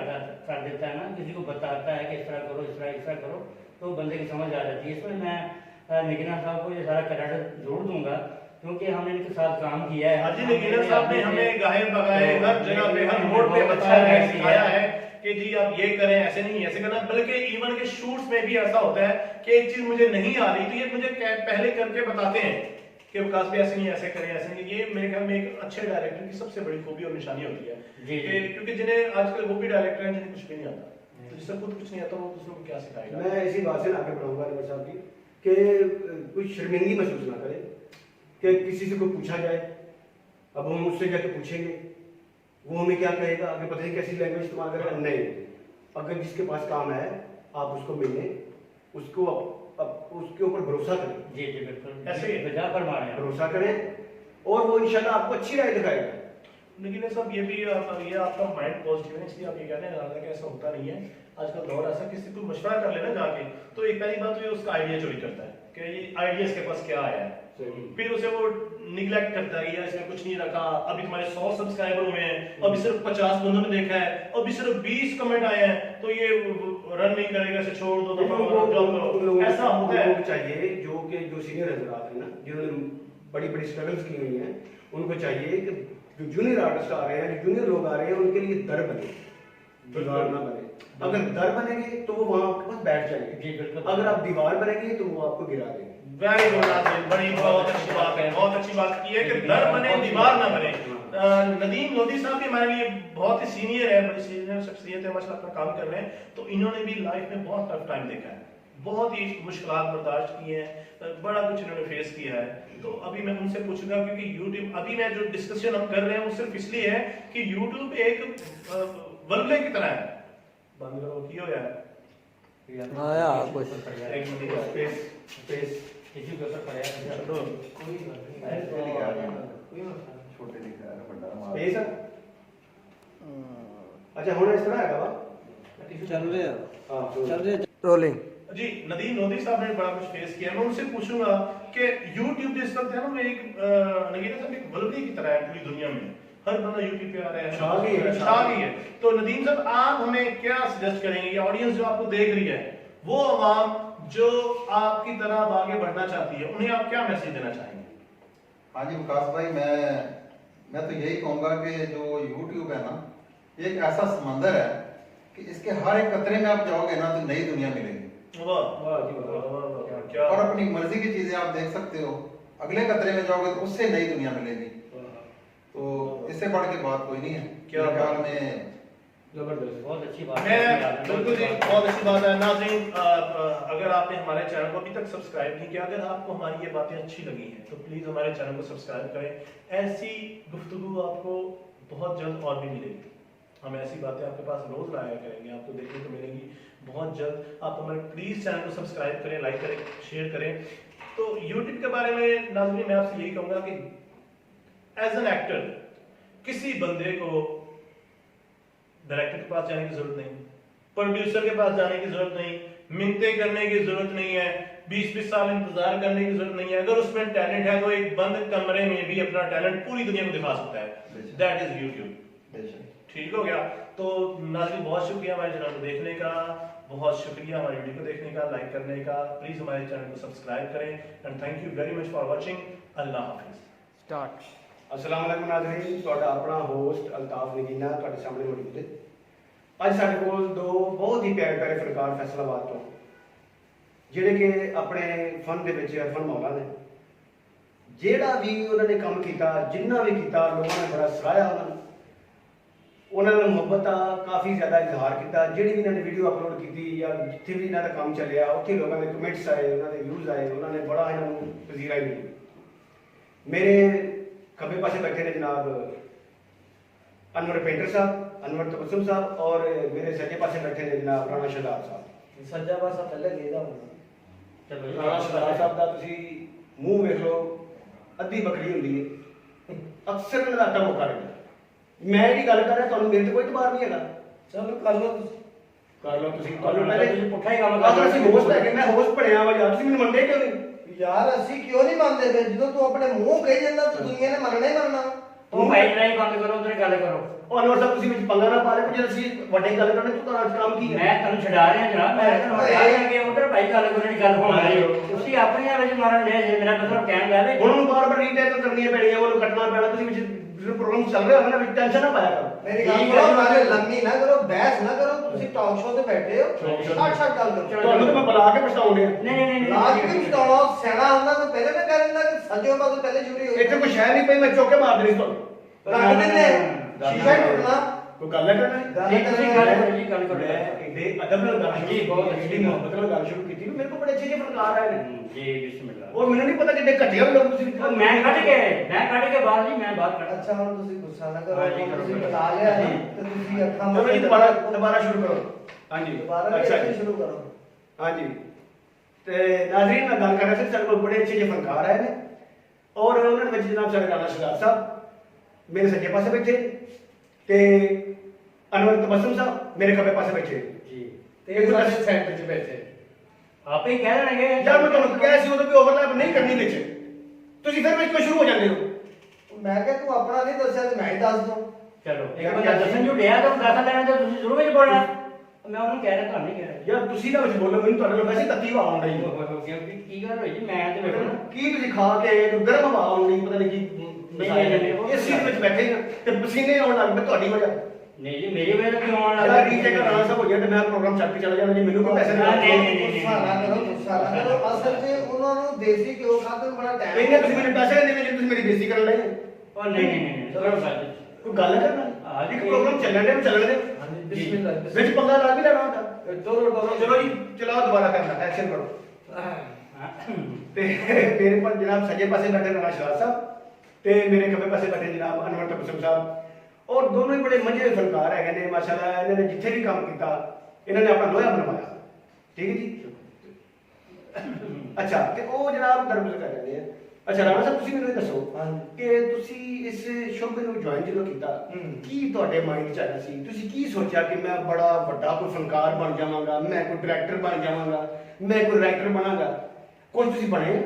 कर देता है ना, किसी को बताता है कि इस तरह करो, इस तरह करो, तो बंदे की समझ आ जाती है। इसमें मैं नगीना साहब को ये सारा क्रेडिट जरूर दूंगा, क्योंकि हमने इनके साथ काम किया है। आज नगीना साहब ने हमें गाहे बगाए हर जगह पे, हर मोड़ पे बताया है, सिखाया है कि जी आप ये करें, ऐसे नहीं ऐसे करना। बल्कि इवन के शूट्स में भी ऐसा होता है कि एक चीज मुझे नहीं आ रही तो ये मुझे पहले करके बताते हैं कि विकास भी ऐसे नहीं, ऐसे करें, ऐसे नहीं। ये मेरे ख्याल में एक अच्छे डायरेक्टर की सबसे बड़ी खूबी और निशानी होती है कि क्योंकि जिन्हें आजकल वो भी डायरेक्टर हैं जिन्हें कुछ भी नहीं आता, तो जिससे खुद कुछ नहीं आता वो दूसरों को क्या सिखाएगा। मैं इसी बात से आगे बढ़ाऊंगा नवर साहब की कि कुछ शर्मिंदगी महसूस ना करें कि किसी से कोई पूछा जाए, अब हम उससे जाके पूछेंगे, वो हमें क्या कहेगा, आगे पता नहीं कैसी लैंग्वेज इस्तेमाल करेगा। नहीं, अगर जिसके पास काम है आप उसको मिलें, उसको उसके ऊपर भरोसा करें। जी जी बिल्कुल, ऐसे ही भरोसा करें और वो इंशाल्लाह आपको अच्छी राय दिखाएगा। लेकिन सब ये भी ये आपका माइंड पॉजिटिव है, इसलिए आप ये कहने लगा कि ऐसा होता नहीं है। आजकल दौर ऐसा, किसी को मशवरा कर लेना जाके, तो एक पहली बात तो ये उसका आइडिया चोरी करता है कि ये आइडिया इसके पास क्या आया है, फिर उसे वो निगलेक्ट करता है, या इसमें कुछ नहीं रखा, अभी तुम्हारे 100 सब्सक्राइबर हुए हैं, अभी सिर्फ 50 बंदों ने देखा है, अभी सिर्फ 20 कमेंट आए हैं, तो ये रन नहीं करेगा, इसे छोड़ दो, ऐसा होता है। चाहिए जो सीनियर हजरात है ना, जिन्होंने बड़ी बड़ी स्ट्रगल्स की हुई हैं, उनको चाहिए कि जो जूनियर आर्टिस्ट आ रहे हैं, जो जूनियर लोग आ रहे हैं, उनके लिए दर बने, दीवार ना बने। अगर दर बनेंगे तो वो वहां आपके पास बैठ जाएंगे, अगर आप दीवार बनेंगे तो वो आपको गिरा देंगे। वेरी गुड, बड़ी बहुत अच्छी बात है, बहुत अच्छी बात की है कि दर बने, दीवार ना बने। नदीम लोधी साहब भी हमारे लिए बहुत ही सीनियर है, बड़ी सीनियर शख्सियत है, माशाल्लाह अपना काम कर रहे हैं, तो इन्होंने भी लाइफ में बहुत टफ टाइम देखा है, बहुत ही मुश्किलात बर्दाश्त की हैं, बड़ा कुछ इन्होंने फेस किया है। तो अभी मैं उनसे पूछूंगा, क्योंकि YouTube, अभी मैं जो डिस्कशन हम कर रहे हैं वो सिर्फ इसलिए है कि YouTube एक वल्ले की तरह है। बंद करो, की हो यार आया कुछ एक मिनट, स्पेस किसी के ऊपर पड़ा छोड़ो, कोई बात नहीं, छोटे दिख रहा है, बड़ा स्पेस अच्छा होना इस तरह है। चल रहे हाँ रोलिंग। जी नदीम लोधी साहब ने बड़ा कुछ फेस किया, मैं उनसे पूछूंगा कि YouTube जिस वक्त है ना, मैं एक नगीना साहब एक बल्कि की तरह है पूरी दुनिया में, हर बंदा YouTube पे आ रहा है, छा गई है। तो नदीम साहब आप हमें क्या सजेस्ट करेंगे, ऑडियंस जो आपको देख रही है, वो आवाम जो आपकी तरह आगे बढ़ना चाहती है, उन्हें आप क्या मैसेज देना चाहेंगे? हाँ जी विकास भाई, मैं तो यही कहूँगा कि जो YouTube है ना, ये एक ऐसा समंदर है कि इसके हर एक कतरे में आप जाओगे ना तो नई दुनिया मिलेगी। क्या और अपनी मर्जी की चीजें आप देख सकते हो, अगले कतरे में जाओगे तो उससे नई दुनिया मिलेगी। तो इससे बढ़ के बात कोई नहीं है क्या मेरे ख्याल में। जबरदस्त, बहुत अच्छी बात मैं है। बिल्कुल जी, बहुत अच्छी बात है। नाज़रीन, अगर आपने हमारे चैनल को अभी तक सब्सक्राइब नहीं किया, अगर आपको हमारी ये बातें अच्छी लगी हैं तो प्लीज़ हमारे चैनल को सब्सक्राइब करें। ऐसी गुफ्तगू आपको बहुत जल्द और भी मिलेगी, हम ऐसी बातें आपके पास रोज लाया करेंगे, आपको देखने को मिलेंगी बहुत जल्द। आप हमारे प्लीज़ चैनल को सब्सक्राइब करें, लाइक करें, शेयर करें। तो यूट्यूब के बारे में नाज़रीन मैं आपसे यही कहूँगा कि एज एन एक्टर किसी बंदे को डायरेक्टर के पास जाने की जरूरत नहीं, प्रोड्यूसर के पास जाने की जरूरत नहीं, मिन्नतें करने की जरूरत नहीं है, 20-20 साल इंतजार करने की जरूरत नहीं है। अगर उसमें टैलेंट है तो एक बंद कमरे में भी अपना टैलेंट पूरी दुनिया को दिखा सकता है। That is YouTube. ठीक हो गया। तो नाज़रीन बहुत शुक्रिया हमारे चैनल को देखने का, बहुत शुक्रिया हमारी वीडियो को देखने का, लाइक करने का। प्लीज हमारे चैनल को सब्सक्राइब करें and thank you very much for watching. Allah Hafiz. Start. अस्सलाम वालेकुम नाज़रीन, ਤੁਹਾਡਾ ਆਪਣਾ ਹੋਸਟ ਅਲਤਾਫ ਨਗੀਨਾ ਤੁਹਾਡੇ ਸਾਹਮਣੇ ਮੌਜੂਦ ਹੈ। ਅੱਜ ਸਾਡੇ ਕੋਲ ਦੋ ਬਹੁਤ ਹੀ ਪਿਆਰੇ ਪਿਆਰੇ ਫਨਕਾਰ ਫੈਸਲਾਬਾਦ ਤੋਂ, ਜਿਹੜੇ ਕਿ ਆਪਣੇ ਫਨ ਦੇ ਵਿੱਚ ਅਰਫਨ ਮੌਲਾ ਨੇ। ਜਿਹੜਾ ਵੀ ਉਹਨਾਂ ਨੇ ਕੰਮ ਕੀਤਾ, ਜਿੰਨਾ ਵੀ ਕੀਤਾ, ਲੋਕਾਂ ਨੇ ਬੜਾ ਸਰਾਹਿਆ ਉਹਨਾਂ ਨੇ ਮੁਹੱਬਤ ਦਾ ਕਾਫੀ ਜ਼ਿਆਦਾ ਇਜ਼ਹਾਰ ਕੀਤਾ। ਜਿਹੜੀ ਵੀ ਇਹਨਾਂ ਨੇ ਵੀਡੀਓ ਅਪਲੋਡ ਕੀਤੀ ਜਾਂ ਜਿੱਥੇ ਵੀ ਇਹਨਾਂ ਦਾ ਕੰਮ ਚੱਲਿਆ, ਉੱਥੇ ਲੋਕਾਂ ਦੇ ਕਮੈਂਟਸ ਆਏ, ਉਹਨਾਂ ਦੇ ਵਿਊਜ਼ ਆਏ, ਉਹਨਾਂ ਨੇ ਬੜਾ ਇਹਨਾਂ ਨੂੰ ਪਜ਼ੀਰਾਈ ਮਿਲੀ। ਮੇਰੇ खब्बे पासे बैठे ने जनाब अनवर पेंटर साहब, अनवर तबस्सुम साहब, और मेरे सज्जे पासे बैठे ने जनाब राणा शहजाद साहब। सज्जा पासा पहले गेदा चलो राणा शहजाद साहब ਦਾ ਤੁਸੀਂ ਮੂੰਹ ਵੇਖ ਲਓ, ਅੱਧੀ ਬੱਕਰੀ ਹੁੰਦੀ ਹੈ, ਅਕਸਰ ਇਹਨਾਂ ਦਾ ਆਟਾ ਮੁੱਕਾ ਰਹਿੰਦਾ। ਮੈਂ ਜਿਹੜੀ ਗੱਲ ਕਰ ਰਿਹਾ, ਤੁਹਾਨੂੰ ਮੇਰੇ ਤੇ ਕੋਈ ਇਤਬਾਰ ਨਹੀਂ ਹੈਗਾ। चलो कर लो ਕਰ ਲਓ ਤੁਸੀਂ, ਤੁਹਾਨੂੰ ਪਹਿਲੇ ਪੁੱਠਾ ਹੀ ਕੰਮ ਅਗਰ ਅਸੀਂ ਹੋਸਟ ਹੈ ਕਿ ਮੈਂ ਹੋਸਟ ਬਣਿਆ ਵਾ ਯਾਰ, ਤੁਸੀਂ ਮੈਨੂੰ ਮੰਨਦੇ ਕਿਉਂ ਨਹੀਂ? यार ਅਸੀਂ ਕਿਉਂ ਨਹੀਂ ਮੰਨਦੇ ਫਿਰ? ਜਦੋਂ ਤੂੰ ਆਪਣੇ ਮੂੰਹ ਕਹੀ ਜਾਂਦਾ ਤਾਂ ਦੁਨੀਆ ਨੇ ਮੰਨਣਾ ਹੀ ਮੰਨਣਾ। ਉਹ ਭਾਈ ਨਹੀਂ ਬੰਦ ਕਰੋ, ਉਧਰ ਗੱਲ ਕਰੋ। ਉਹ ਅਨਵਰ ਸਾਹਿਬ ਤੁਸੀਂ ਵਿੱਚ ਪੰਗਾ ਨਾ ਪਾ ਲਿਓ, ਜੇ ਅਸੀਂ ਵੱਡੇ ਗੱਲ ਕਰਨੇ ਤਾਂ ਤੁਹਾਡਾ ਕੰਮ ਕੀ ਹੈ? ਮੈਂ ਤੁਹਾਨੂੰ ਛਡਾ ਰਿਹਾ ਜਨਾਬ, ਮੈਂ ਤੁਹਾਨੂੰ ਹਟਾ ਰਿਹਾ ਕਿ ਉਧਰ ਭਾਈ ਗੱਲ ਕਰੋ, ਜਿਹੜੀ ਗੱਲ ਹੋਣ ਵਾਲੀ ਤੁਸੀਂ ਆਪਣੀਆਂ ਵਿੱਚ ਮਾਰਨ ਲੈ ਜੇ। ਮੇਰਾ ਮਤਲਬ ਕਹਿਣ ਦਾ ਹੈ ਹੁਣ ਬਾਰ-ਬਾਰ ਰੀਟੇਕ ਕਰਨੀਆਂ ਪੈਣੀਆਂ, ਉਹਨੂੰ ਕੱਟਣਾ ਪੈਣਾ। ਤੁਸੀਂ ਵਿੱਚ ਪ੍ਰੋਗਰਾਮ ਚੱਲ ਰਿਹਾ ਹੋਣਾ, ਵਿੱਚ ਟੈਨਸ਼ਨ ਨਾ ਪਾਇਆ ਕਰੋ। ਮੇਰੀ ਗੱਲ ਸੁਣੋ, ਨਾਲੇ ਲੰਮੀ ਨਾ ਕਰੋ, ਬਹਿਸ ਨਾ ਕਰੋ। ਤੁਸੀਂ ਟਾਕ ਸ਼ੋਅ ਤੇ ਬੈਠੇ ਹੋ, ਛੱਡ ਗੱਲ ਕਰੋ। ਤੁਹਾਨੂੰ ਤਾਂ ਮੈਂ ਬੁਲਾ ਕੇ ਪਛਤਾਉਣ ਡਿਆ। ਨਹੀਂ ਲਾਜ ਵੀ ਪਛਤਾਉਣਾ ਸਿਆਣਾ ਹੁੰਦਾ ਤਾਂ ਪਹਿਲੇ ਨਾ ਕਹਿ ਦਿੰਦਾ ਕਿ ਸੱਜੋ ਪਾਸੋਂ ਪਹਿਲੇ ਸ਼ੁਰੂ ਹੋਈ। ਇੱਥੇ ਕੋਈ ਸ਼ੈ ਨਹੀਂ ਪਈ, ਮੈਂ ਚੁੱਕ ਕੇ ਮਾਰ ਦੇਣੀ ਤੁਹਾਨੂੰ। ਰੱਖ ਦਿੰਦੇ ਸ਼ੀਸ਼ਾ ਟੁੱਟਣਾ। ਕੋਈ ਗੱਲ ਹੈ ਕਰਨਾ ਤੁਸੀਂ ਗੱਲ ਕਰੋ ਜੀ, ਗੱਲ ਕਰੋ। ਮੈਂ ਇਹਦੇ ਅਦਬ ਨਾਲ ਗੱਲ ਜੀ, ਬਹੁਤ ਅੱਛੀ ਮੁਹੱਬਤ ਨਾਲ ਗੱਲ ਸ਼ੁਰੂ ਕੀਤੀ। ਮੇਰੇ ਕੋਲ ਬੜੇ ਅੱਛੇ ਜਿਹੇ ਫਨਕਾਰ ਆਏ ਨੇ। ਜੀ ਬਿਸਮਿਲ੍ਲਾ। ਔਰ ਮੈਨੂੰ ਨਹੀਂ ਪਤਾ ਕਿੱਡੇ ਘਟਿਆ ਵੀ ਲੋਕ ਤੁਸੀਂ। ਮੈਂ ਕੱਢ ਕੇ ਬਾਹਰ ਜੀ, ਮੈਂ ਬਾਹਰ ਕੱਢ। ਅੱਛਾ ਹੁਣ ਤੁਸੀਂ ਗੁੱਸਾ ਨਾ ਕਰੋ, ਹਾਂਜੀ, ਕਰੋ, ਤੁਸੀਂ ਕਰੋ। ਬਤਾ ਲਿਆ ਨਾ ਤੇ ਤੁਸੀਂ ਅੱਖਾਂ ਚਲੋ ਜੀ ਦੁਬਾਰਾ ਸ਼ੁਰੂ ਕਰੋ। ਹਾਂਜੀ ਦੁਬਾਰਾ ਅੱਛਾ ਇੱਥੇ ਜੀ, ਸ਼ੁਰੂ ਕਰੋ। ਹਾਂਜੀ। ਤੇ ਨਾਜ਼ਰੀਨ ਮੈਂ ਗੱਲ ਕਰ ਰਿਹਾ ਸੀ, ਸਾਡੇ ਕੋਲ ਬੜੇ ਅੱਛੇ ਜਿਹੇ ਫਨਕਾਰ ਆਏ ਨੇ, ਔਰ ਉਹਨਾਂ ਦੇ ਵਿੱਚ ਜਨਾਬ ਸਾਡੇ ਰਾਣਾ ਸ਼ਹਜ਼ਾਦ ਸਾਹਿਬ ਮੇਰੇ ਸੱਜੇ ਪਾਸੇ ਬੈਠੇ ਤੇ ਅਨਵਰ ਤਬਸਮ ਸਾਹਿਬ ਮੇਰੇ ਖੱਬੇ ਪਾਸੇ ਬੈਠੇ ਜੀ ਤੇ ਇਹ ਸਾਡੇ ਸੈਂਟਰ 'ਚ ਬੈਠੇ। ਆਪੇ ਕਹਿ ਦੇਣਗੇ ਯਾਰ ਮੈਂ ਤੁਹਾਨੂੰ ਕਿਹਾ ਸੀ ਉਦੋਂ ਵੀ ਓਵਰਲੈਪ ਨਹੀਂ ਕਰਨੀ ਵਿੱਚ, ਤੁਸੀਂ ਫਿਰ ਵਿੱਚ ਕਿਉਂ ਸ਼ੁਰੂ ਹੋ ਜਾਂਦੇ ਹੋ? ਮੈਂ ਕਿਹਾ ਤੂੰ ਆਪਣਾ ਨਹੀਂ ਦੱਸਿਆ ਤੇ ਮੈਂ ਹੀ ਦੱਸ ਦੂੰ। ਚਲੋ ਇੱਕ ਬੰਦਾ ਦੱਸਣ ਜੋ ਡਿਆ ਤਾਂ ਦੱਸ ਲੈਣਾ ਤੇ ਤੁਸੀਂ ਜ਼ਰੂਰ ਵਿੱਚ ਬੋਲਣਾ। ਮੈਂ ਉਹਨੂੰ ਕਹਿ ਰਿਹਾ, ਤੁਹਾਨੂੰ ਨਹੀਂ ਕਹਿ ਰਿਹਾ। ਯਾਰ ਤੁਸੀਂ ਨਾ ਵਿੱਚ ਬੋਲੋ, ਮੈਨੂੰ ਤੁਹਾਡੇ ਨਾਲ ਵੈਸੇ ਤੱਤੀ ਹਵਾ ਆਉਣ ਰਹੀ ਹੈ। ਕੀ ਗੱਲ ਹੋਈ ਜੀ? ਮੈਂ ਤੇ ਬੈਠਾ ਕੀ ਤੁਸੀਂ ਖਾ ਕੇ ਆਏ, ਕੋਈ ਗਰਮ ਹਵਾ ਆਉਣ ਨਹੀਂ, ਪਤਾ ਨਹੀਂ ਕੀ ਨਹੀਂ, ਇਸ ਸੀਟ ਵਿੱਚ ਬੈਠੇ ਹਾਂ ਤੇ ਪਸੀਨੇ ਆਉਣ ਲੱਗ ਪਏ ਤੁਹਾਡੀ ਵਜ੍ਹਾ। ਨਹੀਂ ਜੀ, ਮੇਰੀ ਵਜ੍ਹਾ ਤੋਂ ਕਿਉਂ ਆਉਣ ਯਾਰ ਲੱਗਾ? ਰੀਟੇਕ ਰਾਣਾ ਸਾਹਿਬ ਹੋ ਗਿਆ ਤੇ ਮੈਂ ਪ੍ਰੋਗਰਾਮ ਛੱਡ ਕੇ ਚਲਾ ਜਾਣਾ ਜੀ, ਮੈਨੂੰ ਕੋਈ ਪੈਸੇ ਨਹੀਂ। ਗੁੱਸਾ ਨਾ ਕਰੋ, ਗੁੱਸਾ ਨਾ ਕਰੋ। ਅਸਲ 'ਚ ਉਹਨਾਂ ਨੂੰ ਦੇਸੀ ਘਿਓ ਖਾਧੇ ਨੂੰ ਬੜਾ ਟਾਈਮ ਇਹਨੇ ਤੁਸੀਂ ਮੈਨੂੰ ਪੈਸੇ ਨਹੀਂ ਦੇਣੇ, ਜੇ ਤੁਸੀਂ ਮੇਰੀ ਬੇਇੱਜ਼ਤੀ ਕਰਨ ਲੱਗੇ। ਉਹ ਨਹੀਂ ਚਲੋ ਗੱਲ ਕੋਈ ਗੱਲ ਕਰਨਾ ਹਾਂ, ਇੱਕ ਪ੍ਰੋਗਰਾਮ ਚੱਲਣ ਦੇ ਚੱਲਣ ਦੇ ਹਾਂਜੀ ਬਿਸਮਿਲ੍ਲਾ ਵਿੱਚ ਪੰਗਾ ਲਾ ਵੀ ਲੈਣਾ ਹੁੰਦਾ। ਤੋਰੋ ਚਲੋ ਜੀ ਚਲਾਓ, ਦੁਬਾਰਾ ਕਰਨਾ, ਐਕਸ਼ਨ ਕਰੋ। ਤੇ ਮੇਰੇ ਪਰ ਜਨਾਬ ਸੱਜੇ ਪਾਸੇ ਬੈਠੇ ਰਾਣਾ ਸ਼ਹਜ਼ਾਦ ਸਾਹਿਬ ਤੇ ਮੇਰੇ ਖੱਬੇ ਪਾਸੇ ਬੈਠੇ ਜਨਾਬ ਅਨਵਰ ਤਬਸਮ ਸਾਹਿਬ, ਔਰ ਦੋਨੋਂ ਹੀ ਬੜੇ ਮੰਝੇ ਫਨਕਾਰ ਹੈਗੇ ਨੇ ਮਾਸ਼ਾਅੱਲਾ। ਇਹਨਾਂ ਨੇ ਜਿੱਥੇ ਵੀ ਕੰਮ ਕੀਤਾ ਇਹਨਾਂ ਨੇ ਆਪਣਾ ਲੋਹਾ ਬਣਵਾਇਆ। ਠੀਕ ਹੈ ਜੀ। ਅੱਛਾ ਤੇ ਉਹ ਜਨਾਬ ਦਰਬਜ਼ ਕਰ ਰਹੇ ਨੇ। ਅੱਛਾ ਰਾਣਾ ਸਾਹਿਬ ਤੁਸੀਂ ਮੈਨੂੰ ਇਹ ਦੱਸੋ ਹਾਂਜੀ। ਕਿ ਤੁਸੀਂ ਇਸ ਸ਼ੋਬੇ ਨੂੰ ਜੁਆਇਨ ਜਦੋਂ ਕੀਤਾ ਕੀ ਤੁਹਾਡੇ ਮਾਈਂਡ 'ਚ ਆਇਆ ਸੀ? ਤੁਸੀਂ ਕੀ ਸੋਚਿਆ ਕਿ ਮੈਂ ਬੜਾ ਵੱਡਾ ਕੋਈ ਫਨਕਾਰ ਬਣ ਜਾਵਾਂਗਾ, ਮੈਂ ਕੋਈ ਡਾਇਰੈਕਟਰ ਬਣ ਜਾਵਾਂਗਾ, ਮੈਂ ਕੋਈ ਰਾਈਟਰ ਬਣਾਂਗਾ? ਕੁਝ ਤੁਸੀਂ ਬਣੇ?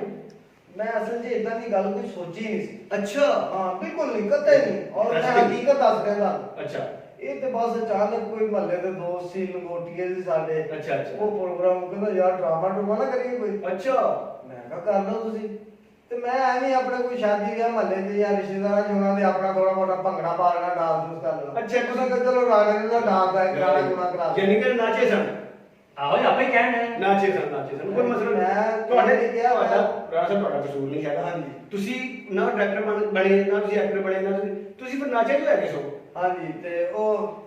ਮੈਂ ਅਸਲ 'ਚ ਇਦਾਂ ਦੀ ਗੱਲ ਕੋਈ ਸੋਚੀ ਨਹੀਂ ਸੀ। ਅੱਛਾ ਹਾਂ ਬਿਲਕੁਲ ਨਹੀਂ, ਕਦੇ ਨਹੀਂ। ਔਰ ਮੈਂ Interesting। ਹਕੀਕਤ ਦੱਸ ਰਿਹਾ ਤੁਹਾਨੂੰ, ਅੱਛਾ ਇਹ ਤੇ ਬਸ ਅਚਾਨਕ ਕੋਈ ਮਹੱਲੇ ਦੇ ਦੋਸਤ ਸੀ, ਲੰਗੋਟੀਏ ਸੀ ਸਾਡੇ। ਅੱਛਾ ਅੱਛਾ ਉਹ ਪ੍ਰੋਗਰਾਮ ਕਹਿੰਦਾ ਯਾਰ ਡਰਾਮਾ ਡਰੂਮਾ ਨਾ ਕਰੀਏ ਕੋਈ। ਅੱਛਾ ਮੈਂ ਕਿਹਾ ਕਰ ਲਓ ਤੁਸੀਂ। ਤੇ ਮੈਂ ਐਵੇਂ ਆਪਣੇ ਕੋਈ ਸ਼ਾਦੀ ਵਿਆਹ ਮਹੱਲੇ 'ਚ ਜਾਂ ਰਿਸ਼ਤੇਦਾਰਾਂ 'ਚ ਉਹਨਾਂ ਦੇ ਆਪਣਾ ਥੋੜਾ ਮੋਟਾ ਭੰਗੜਾ ਪਾ ਲੈਣਾ, ਡਾਂਸ ਡੂਸ ਕਰ ਲੈਣਾ। ਅੱਛਾ, ਉਹਨਾਂ ਕਹਿੰਦਾ ਚਲੋ ਰਾਣਾ ਦਾ ਡਾਂਸ ਦਾ ਗਾਣਾ ਗੁਣਾ ਕਰਾ ਲਓ। ਯਾਨੀ ਕਿ ਨਾਚੇ ਸਨ? ਆਹੋ ਆਪੇ ਕਹਿਣ ਨਾਚੇ ਸਨ ਕੋਈ ਮਸਲਾ ਮੈਂ ਨਹੀਂ। ਤੁਹਾਡੇ ਨਹੀਂ ਕਿਹਾ, ਤੁਹਾਡਾ ਰਾਣਾ ਸਾਹਿਬ ਤੁਹਾਡਾ ਕਸੂਰ ਨਹੀਂ ਹੈਗਾ। ਹਾਂਜੀ। ਤੁਸੀਂ ਨਾ ਡਾਇਰੈਕਟਰ ਬਣੇ ਨਾ ਤੁਸੀਂ ਐਕਟਰ ਬਣੇ ਨਾ ਤੁਸੀਂ ਫਿਰ ਨਾਚੇ ਕਿਉਂ ਹੈਗੇ ਸੋ? ਹਾਂਜੀ ਤੇ ਉਹ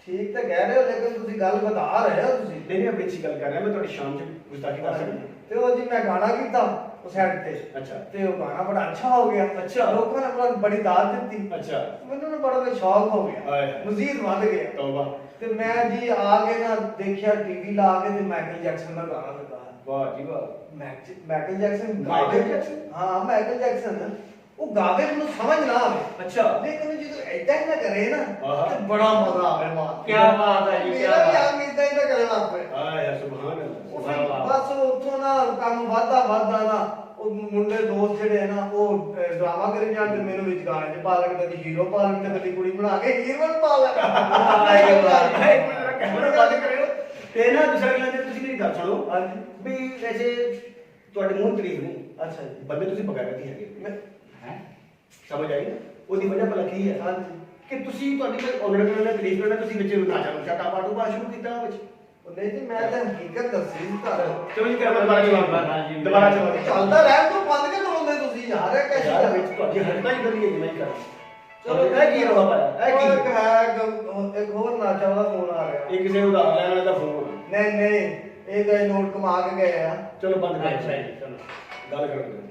ਠੀਕ ਤਾਂ ਕਹਿ ਰਹੇ ਹੋ, ਲੇਕਿਨ ਤੁਸੀਂ ਗੱਲ ਬਤਾ ਰਹੇ ਹੋ ਤੁਸੀਂ। ਨਹੀਂ ਨਹੀਂ ਆਪਣੀ ਅੱਛੀ ਗੱਲ ਕਰ ਰਿਹਾ ਮੈਂ, ਤੁਹਾਡੀ ਸ਼ਾਮ 'ਚ ਗੁਸਤਾਖੀ ਕਰ ਸਕਦਾ। ਤੇ ਉਹ ਜੀ ਮੈਂ ਗਾਣਾ ਕੀਤਾ ਉਸ ਸਾਈਡ ਤੇ। ਅੱਛਾ ਤੇ ਉਹ ਗਾਣਾ ਬੜਾ ਅੱਛਾ ਹੋ ਗਿਆ। ਅੱਛਾ। ਲੋਕਾਂ ਨੇ ਬੜਾ ਬੜੀ ਦਾਤ ਦਿੱਤੀ। ਅੱਛਾ ਮੈਨੂੰ ਨਾ ਬੜਾ ਸ਼ੌਕ ਹੋ ਗਿਆ, ਹਾਏ ਹਾਏ। ਮਜ਼ੀਦ ਵੱਧ ਗਿਆ। ਤੌਬਾ ਤੇ ਮੈਂ ਜੀ ਆ ਕੇ ਨਾ ਦੇਖਿਆ ਟੀਵੀ ਲਾ ਕੇ ਤੇ ਮਾਈਕਲ ਜੈਕਸਨ ਦਾ ਗਾਣਾ ਲੱਗਾ। ਵਾਹ ਜੀ ਵਾਹ। Michael Jackson Michael Jackson? ਹਾਂ ਮਾਈਕਲ ਜੈਕਸਨ ਉਹ ਗਾਵੇ ਮੈਨੂੰ ਸਮਝ ਨਾ ਆਵੇ। ਅੱਛਾ ਲੇਕਿਨ ਜਦੋਂ ਏਦਾਂ ਹੀ ਨਾ ਕਰੇ ਨਾ ਆਹਾ। ਤੇ ਬੜਾ ਮਜ਼ਾ ਆਵੇ। ਮਾਂ ਕੀ ਬਾਤ ਹੈ ਜੀ, ਕੀ ਮੇਰਾ ਵੀ ਬਾਤ। ਅੰਗ ਏਦਾਂ ਹੀ ਨਾ ਕਰਨ ਲੱਗ ਪਏ। ਆਏ ਸੁਭਾਨ ਅੱਲਾਹ। ਉਹ ਵਾਹ, ਫਿਰ ਵਾਹ। ਬਸ ਉੱਥੋਂ ਨਾ ਕੰਮ ਵੱਧਦਾ ਨਾ ਉਹ ਮੁੰਡੇ ਦੋਸਤ ਜਿਹੜੇ ਆ ਨਾ ਉਹ ਡਰਾਮਾ ਕਰੀ ਜਾਣ ਤੇ ਮੈਨੂੰ ਵਿੱਚ ਗਾਣੇ 'ਚ ਪਾ ਲੈਣ, ਕਦੀ ਹੀਰੋ ਪਾ ਲੈਣ ਤੇ ਕਦੀ ਕੁੜੀ ਬਣਾ ਕੇ ਹੀਰੋਇਨ ਪਾ ਲੈਣ। ਕੈਮਰਾ ਬੰਦ ਕਰਿਓ ਤੇ ਨਾ ਦੂਸਰਾ ਗੱਲ ਤੇ ਤੁਸੀਂ ਮੇਰੀ ਗੱਲ ਸੁਣੋ ਹਾਂਜੀ। ਵੀ ਵੈਸੇ ਤੁਹਾਡੇ ਮੂੰਹ ਤਾਰੀਫ ਨਹੀਂ, ਅੱਛਾ ਜੀ। ਬੰਦੇ ਤੁਸੀਂ ਬਗੈਰਤੀ ਹੈਗੇ। ਹੈ ਸਮਝ ਆਈ ਨਾ? ਉਹਦੀ ਵਜ੍ਹਾ ਭਲਾ ਕੀ ਹੈ ਹਾਂਜੀ। ਕਿ ਤੁਸੀਂ ਤੁਹਾਡੀ ਕੋਈ ਆਨਰ ਕਰਨਾ ਤਾਰੀਫ ਕਰਨਾ ਤੁਸੀਂ ਵਿੱਚ ਨਾਚਾ ਨੁਚਾ ਟਾਪਾ ਟੂਪਾ ਸ਼ੁਰੂ ਕੀਤਾ ਵਿੱਚ। ਉਹ ਨਹੀਂ ਜੀ ਮੈਂ ਤਾਂ ਹਕੀਕਤ ਦੱਸੀ ਸੀ ਤੁਹਾਨੂੰ। ਚਲੋ ਜੀ ਕੈਮਰਾ ਦੁਬਾਰਾ ਚਲਾਓ ਦੁਬਾਰਾ ਚਲਾਓ। ਚੱਲਦਾ ਰਹਿਣ ਤੋਂ ਬੰਦ ਕਿਉਂ ਕਰਾਉਂਦੇ ਤੁਸੀਂ ਯਾਰ? ਇਹ ਕੈਸੀ ਯਾਰ ਗੱਲ ਵਿੱਚ ਤੁਹਾਡੀ ਹਰਕਤਾਂ ਹੀ ਬਦਲੀ ਹੈ ਨਹੀਂ ਕਰ। ਚਲੋ ਇਹ ਕੀ ਰੌਲਾ ਪਾਇਆ? ਇਹ ਉਹ ਇੱਕ ਕੀ ਹੈ ਇੱਕ ਹੋਰ ਨਾਚਾ ਉਹਦਾ ਫੋਨ ਆ ਰਿਹਾ। ਇਹ ਕਿਸੇ ਉਧਾਰ ਲੈਣ ਵਾਲੇ ਦਾ ਫੋਨ? ਨਹੀਂ ਨਹੀਂ ਇਹ ਗਏ ਨੋਟ ਕਮਾ ਕੇ ਗਏ ਆ। ਚਲੋ ਬੰਦ ਕਰੋ ਅੱਛਾ ਜੀ ਚਲੋ ਗੱਲ ਕਰਨ ਦਿਓ।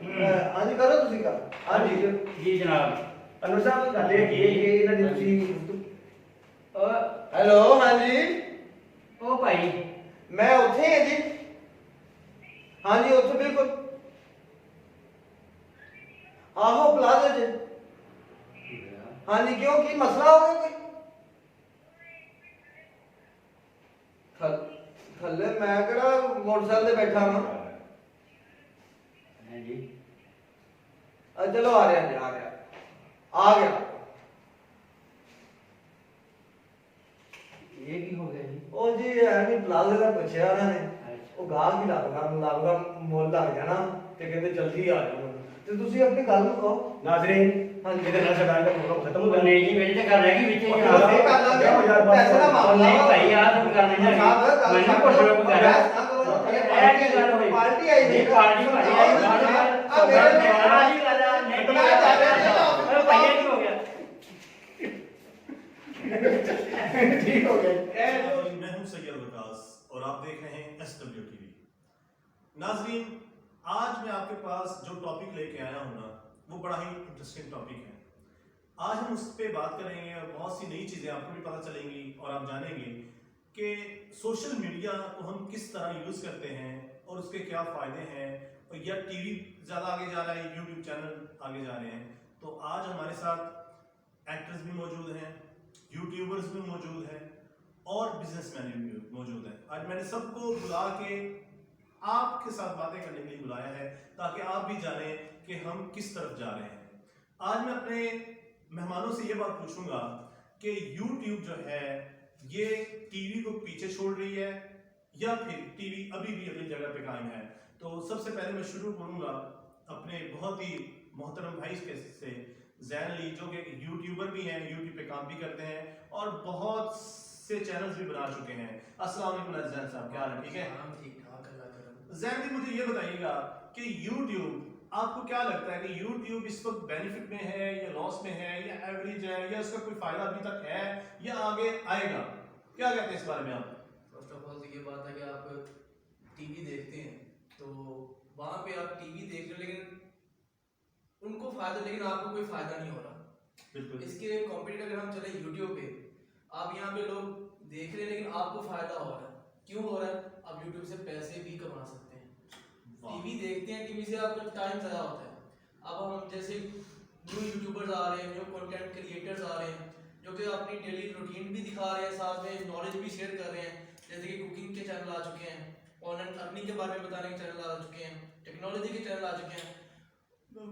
ਹਾਂਜੀ ਕਰੋ ਤੁਸੀਂ ਕਰ। ਹਾਂਜੀ ਜੀ ਜਨਾਬ। ਅਨੁਰ ਸਾਹਿਬ ਗੱਲ ਇਹ ਕੀ ਹੈ ਕਿ ਇਹਨਾਂ ਦੀ ਤੁਸੀਂ ਹੈਲੋ ਹਾਂਜੀ ਉਹ ਭਾਈ ਮੈਂ ਉੱਥੇ ਹਾਂ ਜੀ। ਹਾਂਜੀ ਉੱਥੇ ਬਿਲਕੁਲ ਆਹੋ ਪਲਾਜ਼ਾ 'ਚ। ਹਾਂਜੀ ਕਿਉਂ ਕੀ ਮਸਲਾ ਹੋ ਗਿਆ ਕੋਈ? ਥੱਲੇ ਮੈਂ ਕਿਹੜਾ ਮੋਟਰਸਾਈਕਲ ਤੇ ਬੈਠਾ ਹਾਂ। ਹੈ ਜੀ ਚਲੋ ਆ ਰਿਹਾ ਜੀ ਆ ਗਿਆ। ਇਹ ਕੀ ਹੋ ਗਿਆ ਜੀ? ਉਹ ਜੀ ਐਵੇਂ ਪਲਾਜ਼ਾ ਦਾ ਪੁੱਛਿਆ ਉਹਨਾਂ ਨੇ। ਉਹ ਗਾਹਕ ਹੀ ਲੱਗਦਾ ਮੁੱਲ ਲੱਗ ਜਾਣਾ ਤੇ ਕਹਿੰਦੇ ਜਲਦੀ ਆ ਜਾਓ। ਤੇ ਤੁਸੀਂ ਆਪਣੀ ਗੱਲ ਨੂੰ ਕਹੋ। ਨਾਜ਼ਰੀਨ ਹਾਂਜੀ। ਇਹਦੇ ਨਾਲ ਸਾਡਾ ਪ੍ਰੋਗਰਾਮ ਖਤਮ ਹੋ ਉਹ ਗਿਆ। ਨਹੀਂ ਜੀ ਮੇਰੇ ਤੇ ਕਰ ਰਹਿ ਗਈ ਵਿੱਚ ਹੀ ਉਹ ਜਨਾਬ। ਅਸੀਂ ਕਰ ਲਾਂਗੇ, ਪੈਸੇ ਦਾ ਮਾਮਲਾ ਨਹੀਂ ਵਾ। ਭਾਈ ਯਾਰ ਤੁਮ ਕਰ ਨਹੀਂ ਮੈਨੂੰ ਕੁਛ ਨਾ ਕੁਛ ਕਰ ਇਹ ਕੀ ਗੱਲ ਹੋਈ? ਪਾਰਟੀ ਆਈ ਨਹੀਂ ਪਾਰਟੀ ਭਾਈ ਆਈ ਆ ਮੇਰੇ ਆ ਜੀ ਗੱਲ ਆ ਨਹੀਂ ਮੈਂ ਜਾ ਰਿਹਾ ਅਰੇ ਭਈਆ ਕੀ ਹੋ ਗਿਆ? ठीक हो गए। मैं हूं सैयद वकास और आप देख रहे हैं SW TV। नाजरीन आज मैं आपके पास जो टॉपिक लेके आया हूं ना वो बड़ा ही इंटरेस्टिंग टॉपिक है। आज हम उस पर बात करेंगे और बहुत सी नई चीज़ें आपको भी पता चलेंगी और आप जानेंगे कि सोशल मीडिया को हम किस तरह यूज़ करते हैं और उसके क्या फ़ायदे हैं। और या टीवी ज़्यादा आगे जा रहा है, यूट्यूब चैनल आगे जा रहे हैं। तो आज हमारे साथ एक्टर्स भी मौजूद हैं, यूट्यूबर्स भी मौजूद हैं और बिजनेसमैन भी मौजूद हैं। आज मैंने सबको बुला के आपके साथ बातें करने के लिए बुलाया है ताकि आप भी जानें कि हम किस तरफ जा रहे हैं। आज मैं अपने मेहमानों से ये बात पूछूंगा कि YouTube जो है ये टीवी को पीछे छोड़ रही है या फिर टीवी अभी भी अपनी जगह पे कायम है। तो सबसे पहले मैं शुरू करूंगा अपने बहुत ही मोहतरम भाई से जैन अली, जो कि यूट्यूबर भी हैं, यूट्यूब पे काम भी करते हैं और बहुत से चैनल्स भी बना चुके हैं। अस्सलाम वालेकुम जैन साहब, क्या हाल है? ठीक है ठीक ठाक अल्लाह करम। जैन जी मुझे ये बताइएगा कि यूट्यूब आपको क्या लगता है कि यूट्यूब इस वक्त बेनिफिट में है या लॉस में है या एवरेज है या इसका कोई फायदा अभी तक है या आगे आएगा? क्या कहते हैं इस बारे में आप? फर्स्ट ऑफ ऑल तो ये बात है कि आप टीवी देखते हैं तो वहाँ पे आप टीवी देख रहे हो लेकिन उनको फायदा, लेकिन आपको कोई फायदा नहीं हो रहा। बिल्कुल इसके कॉम्पिटिटर अगर हम चले यूट्यूब पे, आप यहाँ पे लोग देख रहे हैं लेकिन आपको फायदा हो रहा है। क्यों हो रहा है? आप यूट्यूब से पैसे भी कमा सकते हैं। टीवी देखते हैं, टीवी से आपका टाइम ज़्यादा होता है अब हम जैसे न्यू यूट्यूबर्स आ रहे हैं, न्यू कंटेंट क्रिएटर्स आ रहे हैं जो कि अपनी डेली रूटीन भी दिखा रहे हैं, साथ में नॉलेज भी शेयर कर रहे हैं। जैसे कि कुकिंग के चैनल आ चुके हैं, ऑनलाइन अर्निंग के बारे में बताने के चैनल आ चुके हैं, टेक्नोलॉजी के चैनल आ चुके हैं।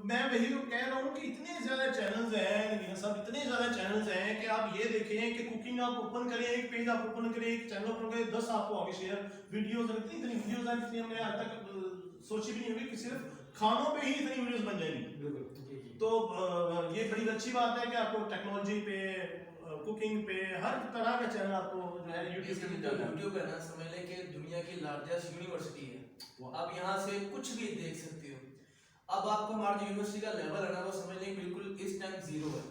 मैं वही तो कह रहा हूँ कि इतने ज़्यादा चैनल्स हैं नगीना साहब, इतने ज़्यादा चैनल्स हैं कि आप ये देखें कि कुकिंग आप ओपन करें, एक पेज आप ओपन करें, एक चैनल ओपन करें, 10 आपको आगे शेयर वीडियोस, इतनी इतनी वीडियोस हैं जितनी हमने आज तक सोची भी नहीं होगी कि सिर्फ खानों पे ही इतनी वीडियोस बन जाएंगी। तो ये बड़ी अच्छी बात है कि आपको टेक्नोलॉजी पे, कुकिंग पे, हर तरह का चैनल आपको जो है यूट्यूब पे मिल जाता है। यूट्यूब है ना, समझ लें कि दुनिया की लार्जेस्ट यूनिवर्सिटी है। आप यहाँ से कुछ भी देख सकते हो। अब आपको हमारा जो यूनिवर्सिटी का लेवल है ना, वो समझ लें बिल्कुल इस टाइम 0 है,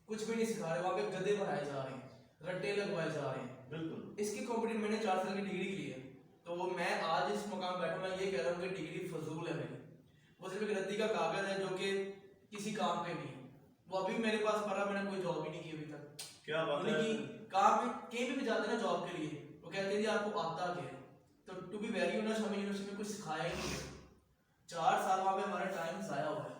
कुछ भी नहीं सिखा रहे। वहाँ पे गधे बनाए जा रहे हैं, रट्टे लगवाए जा रहे हैं। बिल्कुल इसकी कॉम्पिटिशन मैंने 4 साल की डिग्री की है, तो मैं आज इस मुकाम बैठा, मैं ये कह रहा हूँ कि डिग्री फजूल है मेरी। वो सिर्फ एक रद्दी का कागज है जो कि किसी काम पे नहीं है। वो अभी मेरे पास पड़ा, मैंने कोई जॉब ही नहीं की अभी तक। क्या बात है। काम में कहीं भी जाते हैं ना जॉब के लिए, वो कहते हैं जी आपको आता क्या है। तो टू बी वेरी ऑनेस्ट, हमें यूनिवर्सिटी में कुछ सिखाया ही नहीं है। 4 साल वहाँ पे हमारा टाइम ज़ाया हुआ है।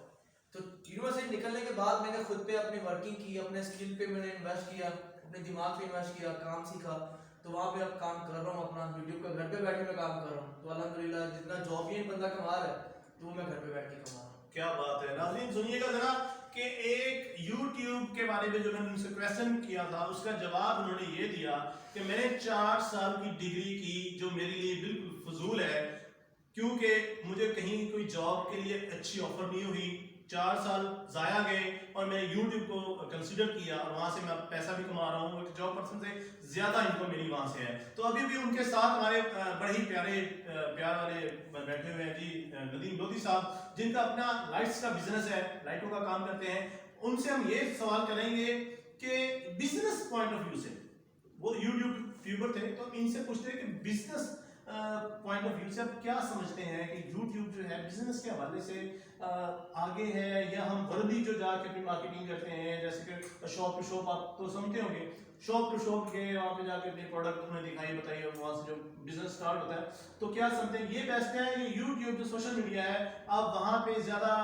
तो यूनिवर्सिटी निकलने के बाद मैंने खुद पे अपनी वर्किंग की, अपने स्किल पे मैंने इन्वेस्ट किया, अपने दिमाग पे इन्वेस्ट किया, काम सीखा। तो वहाँ पे अब काम कर रहा हूँ अपना यूट्यूब का, घर पे बैठे मैं काम कर रहा हूँ। तो अल्हम्दुलिल्लाह जितना जॉब ही बंदा कमा रहा है, तो वो मैं घर पे बैठ के कमा रहा हूँ। क्या बात है। नाज़रीन सुनिएगा जरा कि एक YouTube के बारे में जो मैंने उनसे क्वेश्चन किया था, उसका जवाब उन्होंने ये दिया कि मैंने 4 साल की डिग्री की, जो मेरे लिए बिल्कुल फजूल है, क्योंकि मुझे कहीं कोई जॉब के लिए अच्छी ऑफर नहीं हुई। 4 साल ज़ाया गए और मैंने YouTube को कंसिडर किया और वहाँ से मैं पैसा भी कमा रहा हूँ। एक जॉब पर्सन से ज़्यादा इनकम मेरी वहाँ से है। तो अभी भी उनके साथ हमारे बड़े ही प्यार वाले बैठे हुए हैं जी, नदीम लोधी साहब, जिनका अपना लाइट्स का बिजनेस है, लाइटों का काम करते हैं। उनसे हम ये सवाल करेंगे कि बिजनेस पॉइंट ऑफ व्यू से, वो यूट्यूबर थे, तो इनसे पूछते हैं कि बिजनेस पॉइंट ऑफ व्यू से आप क्या समझते हैं कि YouTube जो है बिजनेस के हवाले से आगे है, या हम वर्दी जो जाके अपनी मार्केटिंग करते हैं, जैसे कि शॉप टू शॉप, आप तो समझते होंगे, शॉप टू शॉप गए, वहाँ पे जाके अपने प्रोडक्ट उन्हें दिखाई बताइए और वहाँ से जो बिजनेस स्टार्ट होता है। तो क्या समझते हैं ये बेस्ट है, ये YouTube जो सोशल मीडिया है, आप वहाँ पे ज़्यादा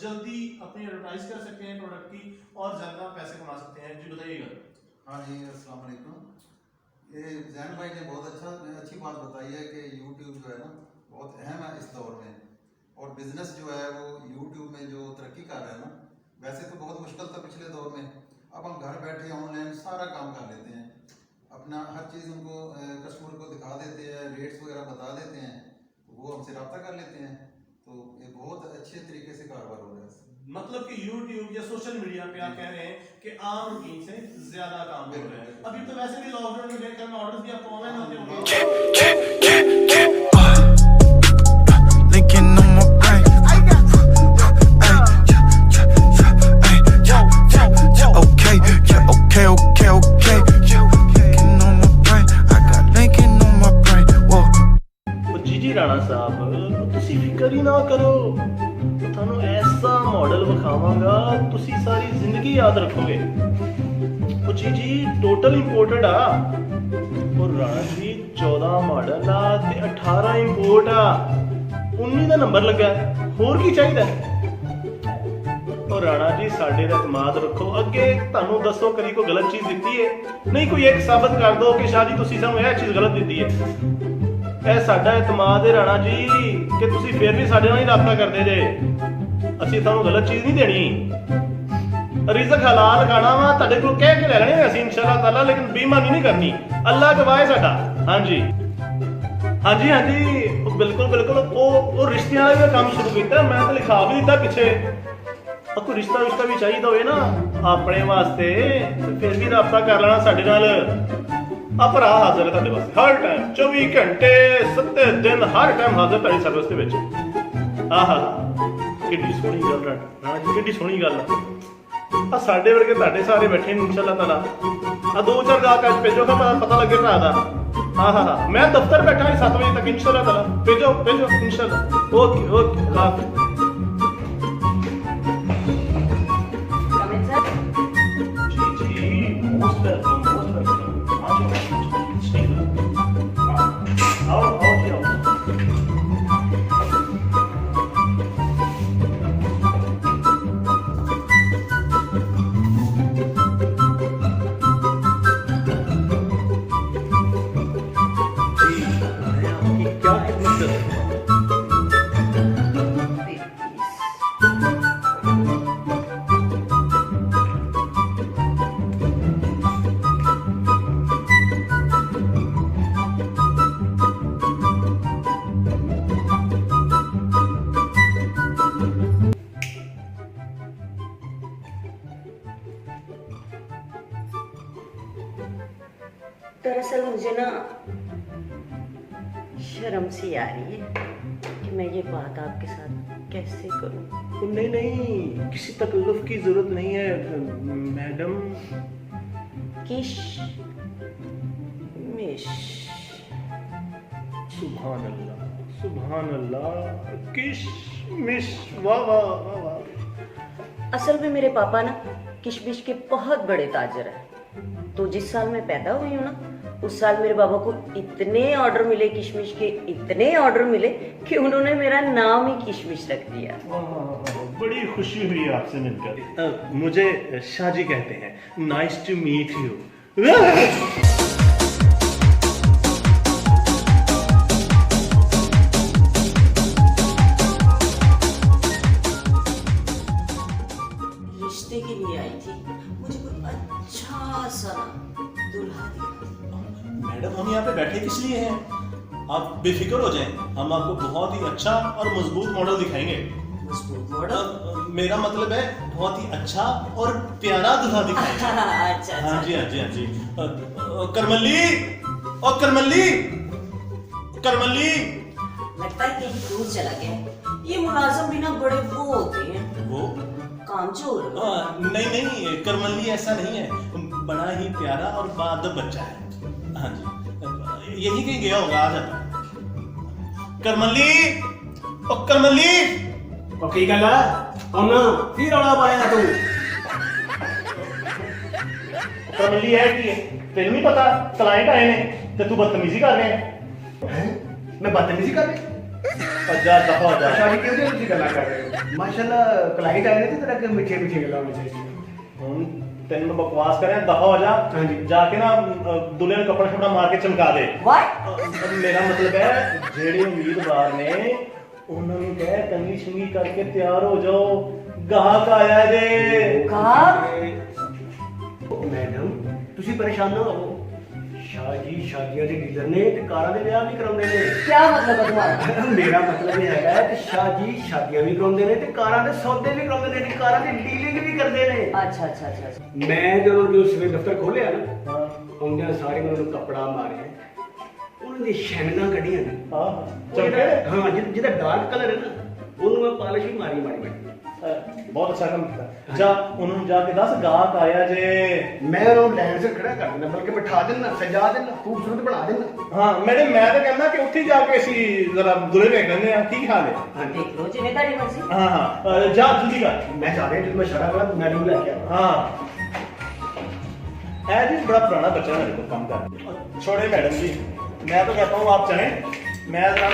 जल्दी अपनी एडवर्टाइज कर सकते हैं प्रोडक्ट की और ज़्यादा पैसे कमा सकते हैं? जी बताइएगा। हाँ जी, अस्सलाम वालेकुम। ये जैन भाई ने बहुत अच्छी बात बताई है कि YouTube जो है ना बहुत अहम है इस दौर में, और बिजनेस जो है वो YouTube में जो तरक्की कर रहा है ना, वैसे तो बहुत मुश्किल था पिछले दौर में। अब हम घर बैठे ऑनलाइन सारा काम कर लेते हैं, अपना हर चीज़ उनको कस्टमर को दिखा देते हैं, रेट्स वगैरह बता देते हैं, वो हमसे रब्ता कर लेते हैं। तो ये बहुत अच्छे तरीके से कारोबार हो रहा है। मतलब कि YouTube या सोशल मीडिया पे आप कह रहे हैं कि आम रूटीन से ज्यादा काम हो रहा है। अभी तो वैसे भी लॉकडाउन में देखकर ऑर्डर्स भी आपको ऑनलाइन होते होंगे। Linking on my brain. Okay, yeah, okay, okay, okay. Linking on my brain. I got linking on my brain. Whoa. जी राणा साहब, ਤੁਸੀਂ ਫਿਕਰ ਹੀ ਨਾ ਕਰੋ, ਤੁਹਾਨੂੰ ਐਸਾ ਮਾਡਲ ਵਿਖਾਵਾਂਗਾ ਤੁਸੀਂ ਸਾਰੀ ਜ਼ਿੰਦਗੀ ਯਾਦ ਰੱਖੋਗੇ। ਉਹ ਜੀ ਟੋਟਲ ਇੰਪੋਰਟਡ ਆ, ਉਹ ਰਾਣਾ ਜੀ 14 ਮਾਡਲ ਆ ਤੇ 18 ਇੰਪੋਰਟ ਆ, 19 ਦਾ ਨੰਬਰ ਲੱਗਾ, ਹੋਰ ਕੀ ਚਾਹੀਦਾ? ਉਹ ਰਾਣਾ ਜੀ ਸਾਡੇ ਦਾ ਇਤਮਾਦ ਰੱਖੋ, ਅੱਗੇ ਤੁਹਾਨੂੰ ਦੱਸੋ ਕਦੀ ਕੋਈ ਗਲਤ ਚੀਜ਼ ਦਿੱਤੀ ਹੈ? ਨਹੀਂ, ਕੋਈ ਇੱਕ ਸਾਬਤ ਕਰ ਦਿਓ ਕਿ ਸ਼ਾਹ ਜੀ ਤੁਸੀਂ ਸਾਨੂੰ ਇਹ ਚੀਜ਼ ਗਲਤ ਦਿੱਤੀ ਹੈ। ਇਹ ਸਾਡਾ ਇਤਮਾਦ ਹੈ ਰਾਣਾ ਜੀ ਕਿ ਤੁਸੀਂ ਫਿਰ ਵੀ ਸਾਡੇ ਨਾਲ ਹੀ ਰਾਬਤਾ ਕਰਦੇ ਜੇ, ਅਸੀਂ ਤੁਹਾਨੂੰ ਗਲਤ ਚੀਜ਼ ਨਹੀਂ ਦੇਣੀ। ਰਿਜ਼ਕ ਹਲਾਲ ਖਾਣਾ ਵਾ, ਤੁਹਾਡੇ ਕੋਲ ਕਹਿ ਕੇ ਲੈ ਲੈਣੇ ਅਸੀਂ ਇਨਸ਼ਾਅੱਲਾ ਤਾਲਾ, ਲੇਕਿਨ ਬੇਈਮਾਨੀ ਨਹੀਂ ਕਰਨੀ। ਅੱਲਾਹ ਗਵਾਹ ਹੈ ਸਾਡਾ। ਹਾਂਜੀ ਹਾਂਜੀ ਹਾਂਜੀ, ਬਿਲਕੁਲ ਬਿਲਕੁਲ। ਉਹ ਰਿਸ਼ਤਿਆਂ ਵਾਲਾ ਵੀ ਕੰਮ ਸ਼ੁਰੂ ਕੀਤਾ, ਮੈਂ ਤਾਂ ਲਿਖਾ ਵੀ ਦਿੱਤਾ ਪਿੱਛੇ। ਕੋਈ ਰਿਸ਼ਤਾ ਵੀ ਚਾਹੀਦਾ ਹੋਵੇ ਨਾ ਆਪਣੇ ਵਾਸਤੇ, ਫਿਰ ਵੀ ਰਾਬਤਾ ਕਰ ਲੈਣਾ ਸਾਡੇ ਨਾਲ। ਆ ਭਰਾ ਹਾਜ਼ਰ ਹੈ ਤੁਹਾਡੇ ਵਾਸਤੇ ਹਰ ਟਾਈਮ, 24 ਘੰਟੇ 7 ਦਿਨ, ਹਰ ਟਾਈਮ ਹਾਜ਼ਰ ਤੁਹਾਡੀ ਸਰਵਿਸ ਦੇ ਵਿੱਚ। ਆਹਾ, ਕਿੱਡੀ ਸੋਹਣੀ ਗੱਲ ਰਾਣਾ ਜੀ, ਕਿੱਡੀ ਸੋਹਣੀ ਗੱਲ। ਆ ਸਾਡੇ ਵਰਗੇ ਤੁਹਾਡੇ ਸਾਰੇ ਬੈਠੇ ਨੇ ਇਨਸ਼ਾਅੱਲਾ ਤਾਲਾ। ਆ 2-4 ਗਾਹਕ ਅੱਜ ਭੇਜੋ, ਪਤਾ ਲੱਗੇ ਭਰਾ ਦਾ। ਆਹਾ, ਮੈਂ ਦਫ਼ਤਰ ਬੈਠਾ 7 ਵਜੇ ਤੱਕ ਇਨਸ਼ਾਅੱਲਾ ਤਾਲਾ। ਭੇਜੋ ਇਨਸ਼ਾਅੱਲਾ। ਓਕੇ ਓਕੇ, ਅੱਲਾਹ ਹਾਫਿਜ਼। दरअसल मुझे ना शर्म सी आ रही है कि मैं ये बात आपके साथ कैसे करूं। नहीं नहीं, किसी तकल्लुफ की जरूरत नहीं है मैडम। किश मिश। सुभान अल्लाह, सुभान अल्लाह, किशमिश, वाह वाह वाह वाह। असल में मेरे पापा ना किशमिश के बहुत बड़े ताजर हैं। तो जिस साल मैं पैदा हुई हूँ ना, उस साल मेरे बाबा को इतने ऑर्डर मिले किशमिश के, इतने ऑर्डर मिले कि उन्होंने मेरा नाम ही किशमिश रख दिया। बड़ी खुशी हुई आपसे मिलकर। मुझे शाहजी कहते हैं। Nice to meet you. रिश्ते के लिए आई थी, मुझे कोई अच्छा सा दूल्हा दिखा। मैडम हम यहाँ पे बैठे किस लिए हैं? आप बेफिक्र हो जाएं, हम आपको बहुत ही अच्छा और मजबूत मॉडल दिखाएंगे। मजबूत मॉडल? मेरा मतलब है बहुत ही अच्छा और प्यारा दूल्हा दिखाएंगे। अच्छा हाँ जी, हाँ जी, हाँ जी। करमली, ओ करमली, करमली। लगता है कहीं दूर चला गया। ये मुलाजिम भी ना बड़े वो होते हैं, वो कामचोर। नहीं नहीं, करमली ऐसा नहीं है, बड़ा ही प्यारा और बाअदब बच्चा है। हाँ जी, यही कहीं गया होगा, आ जाता। करमली, ओ करमली। और की गल है आना की रौला पाया तू? करमली है कि तेन नहीं पता क्लाइंट आए ने ते तू बदतमीजी कर रहे हैं? मैं बदतमीजी कर रही जा दफा हो जा। शादी क्यों दी ਤੁਸੀਂ ਗੱਲਾਂ ਕਰ ਰਹੇ ਹੋ? माशाल्लाह क्लाइंट आए ने ਤੇ ਤੇਰਾ ਕਿ ਮਿੱਠੇ ਮਿੱਠੇ ਗੱਲਾਂ ਹੋਣੀ ਚਾਹੀਦੀਆਂ। ਹੁਣ ਤੈਨੂੰ ਮੈਂ ਬਕਵਾਸ ਕਰਿਆ, ਦਫਾ ਹੋ ਜਾ। ਹਾਂਜੀ। ਜਾ ਕੇ ਨਾ ਦੁल्हन ਨੂੰ ਕੱਪੜਾ ਛਪੜਾ ਮਾਰ ਕੇ ਚਮਕਾ ਦੇ। व्हाट? ਮੇਰਾ ਮਤਲਬ ਹੈ ਜਿਹੜੇ ਉਮੀਦਵਾਰ ਨੇ ਉਹਨਾਂ ਨੂੰ ਕਹਿ ਕੰਗੀ ਸ਼ੁੰਗੀ ਕਰਕੇ ਤਿਆਰ ਹੋ ਜਾਓ, ਗਾਹਕ ਆਇਆ ਜੇ। ਮੈਡਮ ਤੁਸੀਂ ਪਰੇਸ਼ਾਨ ਨਾ ਹੋਵੋ, ਸ਼ਾਹ ਜੀ ਸ਼ਾਦੀਆਂ ਦੇ ਡੀਲਰ ਨੇ ਤੇ ਕਾਰਾਂ ਦੇ ਵਿਆਹ ਵੀ ਕਰਾਉਂਦੇ ਨੇ। क्या मतलब है तुम्हारा? ਮੇਰਾ ਮਤਲਬ ਇਹ ਹੈਗਾ ਕਿ ਸ਼ਾਹ ਜੀ ਸ਼ਾਦੀਆਂ ਵੀ ਕਰਾਉਂਦੇ ਨੇ ਤੇ ਕਾਰਾਂ ਦੇ ਸੌਦੇ ਵੀ ਕਰਾਉਂਦੇ ਨੇ, ਕਾਰਾਂ ਦੀ ਡੀਲਿੰਗ ਵੀ ਕਰਦੇ ਨੇ। अच्छा अच्छा अच्छा अच्छा। ਮੈਂ ਜਦੋਂ ਸਵੇਰ ਦਫ਼ਤਰ ਖੋਲਿਆ ਨਾ, ਆਉਂਦਿਆਂ ਸਾਰੇ ਮੈਨੂੰ ਕੱਪੜਾ ਮਾਰਿਆ, ਉਹਨਾਂ ਦੀ ਸ਼ੈਨਨਾਂ ਕੱਢੀਆਂ ਨੇ। ਹਾਂ ਚਮਕੇ ਚਮਕੇ। ਹਾਂ, ਜਿਹਦਾ ਡਾਰਕ ਕਲਰ ਹੈ ਨਾ, ਉਹਨੂੰ ਮੈਂ ਪਾਲਿਸ਼ ਵੀ ਮਾਰੀ ਮਾਰੀ। ਬਹੁਤ ਅੱਛਾ ਕੰਮ ਕੀਤਾ। ਜਾ ਉਹਨਾਂ ਨੂੰ ਜਾ ਕੇ ਦੱਸ ਗਾਹਕ ਆਇਆ ਜੇ। ਮੈਂ ਉਹਨੂੰ ਲਾਈਨ 'ਚ ਖੜਾ ਕਰ ਦਿੰਦਾ, ਬਲਕਿ ਬਿਠਾ ਦਿੰਦਾ, ਸਜਾ ਦਿੰਦਾ, ਖੂਬਸੂਰਤ ਬਣਾ ਦਿੰਦਾ। ਹਾਂ ਮੈਡਮ, ਮੈਂ ਤਾਂ ਕਹਿੰਦਾ ਕਿ ਉੱਥੇ ਜਾ ਕੇ ਅਸੀਂ ਜ਼ਰਾ ਦੁਲੇ ਵੇਖ ਲੈਂਦੇ ਆ ਕੀ ਹਾਲ ਹੈ। देख लो जिन्हें तारी मर्जी। ਹਾਂ ਹਾਂ, ਜਾ ਜਲਦੀ ਕਰ। ਮੈਂ ਜਾ ਰਿਹਾ, ਜਦੋਂ ਮੈਂ ਸ਼ਰਾ ਕਰਾਂ ਮੈਡਮ ਨੂੰ ਲੈ ਕੇ ਆਵਾਂ। हाँ है जी, बड़ा पुराना बच्चा है मेरे को काम कर। छोड़े मैडम जी, मैं तो कहता हूँ आप चलें, मैं जरा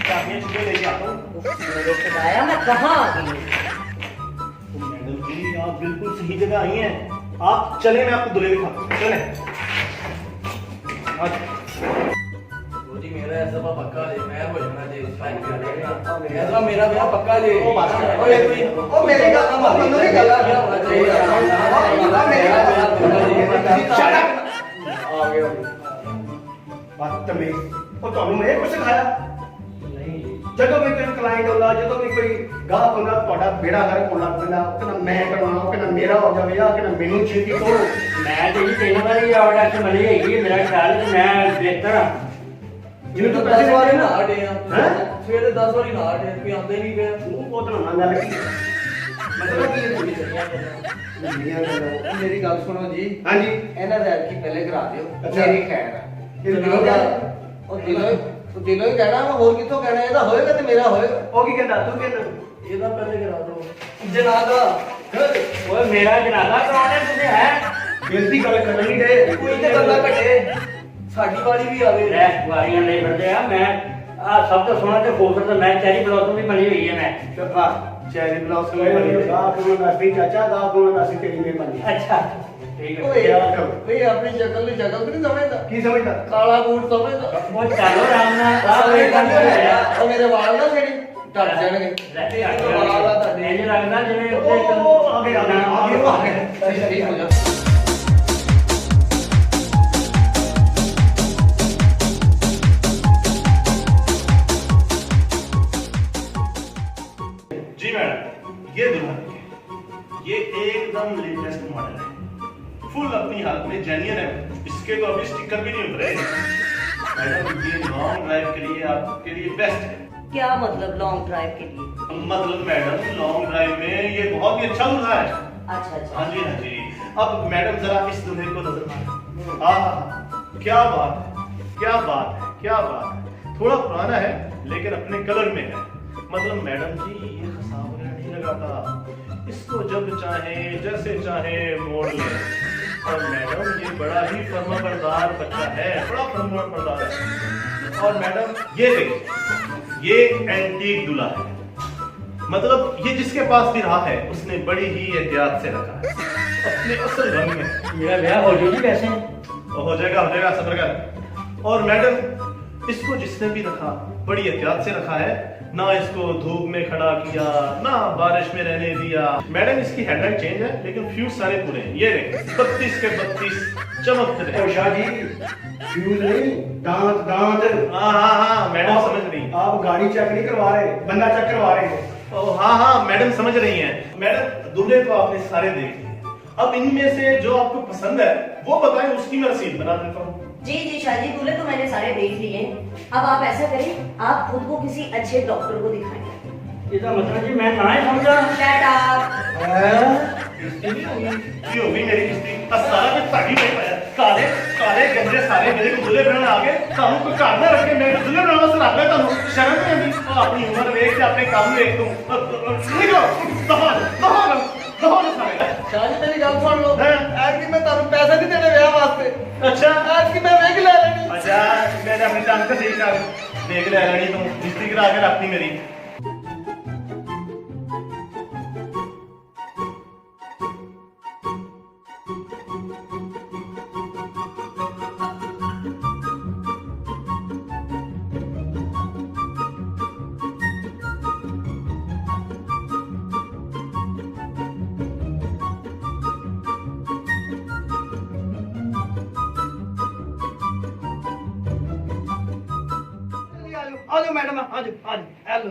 चाबियाँ चुके लेके आता हूँ। मेरे खुदाया मैं कहाँ आ गई? तो मैडम जी आप बिल्कुल सही जगह आई हैं, आप चलें, मैं आपको दुल्हे दिखाता हूँ। चलें। जी मेरा ऐसा पक्का दे, मैं हो जाना दे ऐसा मेरा ब्याह पक्का दे। ओ बात कर। ओए कोई ओ मेरी गल सुनो, ਮੈਨੂੰ ਨਹੀਂ ਗੱਲ ब्याह होना चाहिए। Shut up! आ गया बदतमीज। ਉਹ ਤੁਹਾਨੂੰ ਮੈਂ ਕੁਝ ਸਿਖਾਇਆ नहीं ਜਦੋਂ ਵੀ ਕੋਈ ਕਲਾਇੰਟ ਹੁੰਦਾ, ਜਦੋਂ ਵੀ ਕੋਈ ਗਾਹਕ ਹੁੰਦਾ, ਤੁਹਾਡਾ ਬੇੜਾ ਗਰਕ ਹੋਣ ਲੱਗ ਪੈਂਦਾ। ਉਹ ਕਹਿੰਦਾ ਮੈਂ ਕਰਵਾਉਣਾ, ਉਹ ਕਹਿੰਦਾ ਮੇਰਾ ਹੋ ਜਾਵੇ, ਆ ਕਹਿੰਦਾ ਮੈਨੂੰ ਛੇਤੀ ਤੋੜੋ। ਮੈਂ ਤੇ ਜੀ 3 ਵਾਰੀ ਆਰਡਰ ਤੇ ਮਿਲੀ ਹੈਗੀ ਹੈ, ਮੇਰਾ ਖਿਆਲ ਹੈ ਕਿ ਮੈਂ ਬਿਹਤਰ ਹਾਂ। ਜਿਹਨੂੰ ਤੂੰ 10 ਪੈਸੇ ਵਾਰੀ ਦੇਣਾ ਨਾ ਹਟੇ ਆ ਹੈਂ? ਸਵੇਰੇ 10 ਵਾਰੀ ਨਾ ਹਟੇ, ਕੋਈ ਆਉਂਦਾ ਹੀ ਨਹੀਂ ਪਿਆ। ਉਹ ਬਹੁਤ ਨਾ ਗੱਲ ਕੀ ਹੈ? ਮਤਲਬ ਕੀ ਹੈ ਤੁਹਾਡੀ ਦੁਨੀਆ ਦਾ? ਮੇਰੀ ਗੱਲ ਸੁਣੋ ਜੀ, ਹਾਂਜੀ ਇਹਨਾਂ ਦਾ ਕੀ ਪਹਿਲੇ ਕਰਾ ਦਿਓ, ਅੱਛਾ। ਮੇਰੀ ਖੈਰ ਹੈ। ਇਹ ਦਿਲੋਂ ਕਹਿ- ਉਹ ਦਿਲੋਂ ਹੀ ਕਹਿਣਾ, ਮੈਂ ਹੋਰ ਕਿੱਥੋਂ ਕਹਿਣਾ? ਇਹਦਾ ਹੋਏਗਾ ਤੇ ਮੇਰਾ ਹੋਏਗਾ। ਉਹ ਕੀ ਕਹਿੰਦਾ, ਤੂੰ ਕਹਿੰਦਾ ਇਹਦਾ ਪਹਿਲੇ ਕਰਾ ਦਿਓ ਜਨਾਜ਼ਾ। ਓਏ ਮੇਰਾ ਜਨਾਜ਼ਾ ਕਰਾਉਣਾ ਤੁਸੀਂ ਹੈ? ਬੇਇੱਜ਼ਤੀ ਗੱਲ ਕਰਨ ਨਹੀਂ ਦੇ। ਕੋਈ ਤੇ ਗੱਲਾਂ ਘਟੇ, ਸਾਡੀ ਵਾਰੀ ਵੀ ਆਵੇ। ਲੈ ਵਾਰੀਆਂ ਲਈ ਫਿਰਦੇ ਆ। ਮੈਂ ਆ ਸਭ ਤੋਂ ਸੋਹਣਾ ਤੇ ਖੂਬਸੂਰਤ ਤਾਂ ਮੈਂ ਚੈਰੀ ਬਲੌਸਮ ਵੀ ਬਣੀ ਹੋਈ ਹੈ ਮੈਂ। ਸ਼ਫਾ ਚੈਰੀ ਬਲੌਸ ਨੂੰ ਬਣੀ ਗਾਹਕ ਨੂੰ ਦੱਸਦੀ ਚਾਚਾ, ਗਾਹਕ ਨੂੰ ਦੱਸਦੀ ਤੇਰੀ ਮਿਹਰਬਾਨੀ। ਅੱਛਾ ਠੀਕ ਹੈ। ਓਏ ਆਪਣੀ ਸ਼ਕਲ ਦੀ ਸ਼ਕਲ ਨਹੀਂ ਸਮਝਦਾ, ਕੀ ਸਮਝਦਾ? ਕਾਲਾ ਬੂਟ ਸਮਝਦਾ। ਉਹ ਚਾਲੋ ਰਾਮ ਨਾਲ ਆ ਸਾਰੇ ਵੇ ਕੰਮ ਕਹਿੰਦੇ ਹੋਇਆ। ਉਹ ਮੇਰੇ ਵਾਲ ਨਾ ਛੇੜੀ, ਟੱਟ ਜਾਣਗੇ। ਵਾਲ ਆ ਤੁਹਾਡੇ। ਇਹ ਲੱਗਦਾ ਜਿਵੇਂ ਉੱਥੇ ਇੱਕ ਉਹ ਆ ਗਿਆ, ਆ ਗਿਆ, ਆ ਗਿਆ। ਸਹੀ ਹੋ ਜਾ। जी मैडम, ये दुल्हन देखिए, ये एकदम लेटेस्ट मॉडल है, फुल अपनी हालत में जेन्युइन है, इसके तो अभी स्टिकर भी नहीं उतरे। मैडम ये लॉन्ग ड्राइव के लिए आपके लिए बेस्ट है। क्या मतलब लॉन्ग ड्राइव के लिए? मतलब मैडम लॉन्ग ड्राइव में ये बहुत ही अच्छा दूल्हा है। अच्छा अच्छा। हाँ जी हाँ जी। अब मैडम जरा इस दूल्हे को नजर मारें। हाँ, क्या बात है, क्या बात है, क्या बात है। थोड़ा पुराना है लेकिन अपने कलर में है। मतलब मैडम जी ये खसाब नहीं लगाता, इसको जब चाहे जैसे चाहे मोड़ ले। और मैडम ये बड़ा ही फर्माबरदार बच्चा है, बड़ा फर्माबरदार है। और मैडम ये देखिए, ये एंटीक दूल्हा है। मतलब ये जिसके पास भी रहा है उसने बड़ी ही एहतियात से रखा है, अपने असल रंग में। मेरा ब्याह हो जाएगी वैसे। हो जाएगा सब्र कर। और मैडम इसको जिसने भी रखा बड़ी एहतियात से रखा है, ना इसको धूप में खड़ा किया, ना बारिश में रहने दिया। मैडम इसकी हेडलाइट चेंज है लेकिन फ्यूज सारे पूरे हैं। ये देखें 32 के 32 चमकते रहे। ओ शाह जी, फ्यूज नहीं, दांत। हाँ मैडम समझ रही हैं। आप गाड़ी चेक नहीं करवा रहे, बंदा चेक करवा रहे हैं। हाँ मैडम समझ रही हैं। मैडम दूल्हे तो आपने सारे देख लिए, अब इनमें से जो आपको पसंद है वो बताएं, उसकी मैं रसीद बना देता हूँ। जी शादी दूल्हे तो मैंने सारे देख लिए हैं। अब आप ऐसा करें, आप खुद को किसी अच्छे डॉक्टर को दिखाएं। इसका मतलब जी मैं ना ही समझा। Shut up। की होगी मेरी किस्ती सारा कुछ ताकि नहीं पाया। काले काले गंजे सारे मेरे को दूल्हे बनाने आ गए। ताऊ को घर में रख के मेरे दूल्हे बनाना से रख ले। ताऊ शर्म नहीं आती? अपनी उम्र देख के अपने काम देख तुम निकलो दफा सारे। शादी तेरी गल सुन लो, हैं? आज की मैं तारू पैसा नहीं देने ब्याह वास्ते। अच्छा आज की मैं वेग ले लेनी। अच्छा मैंने अपनी टांग से ठीक कर देख ले रानी, तुम किस्ती करा के रखनी मेरी। आ जाओ मैडम, आ जाओ हेलो।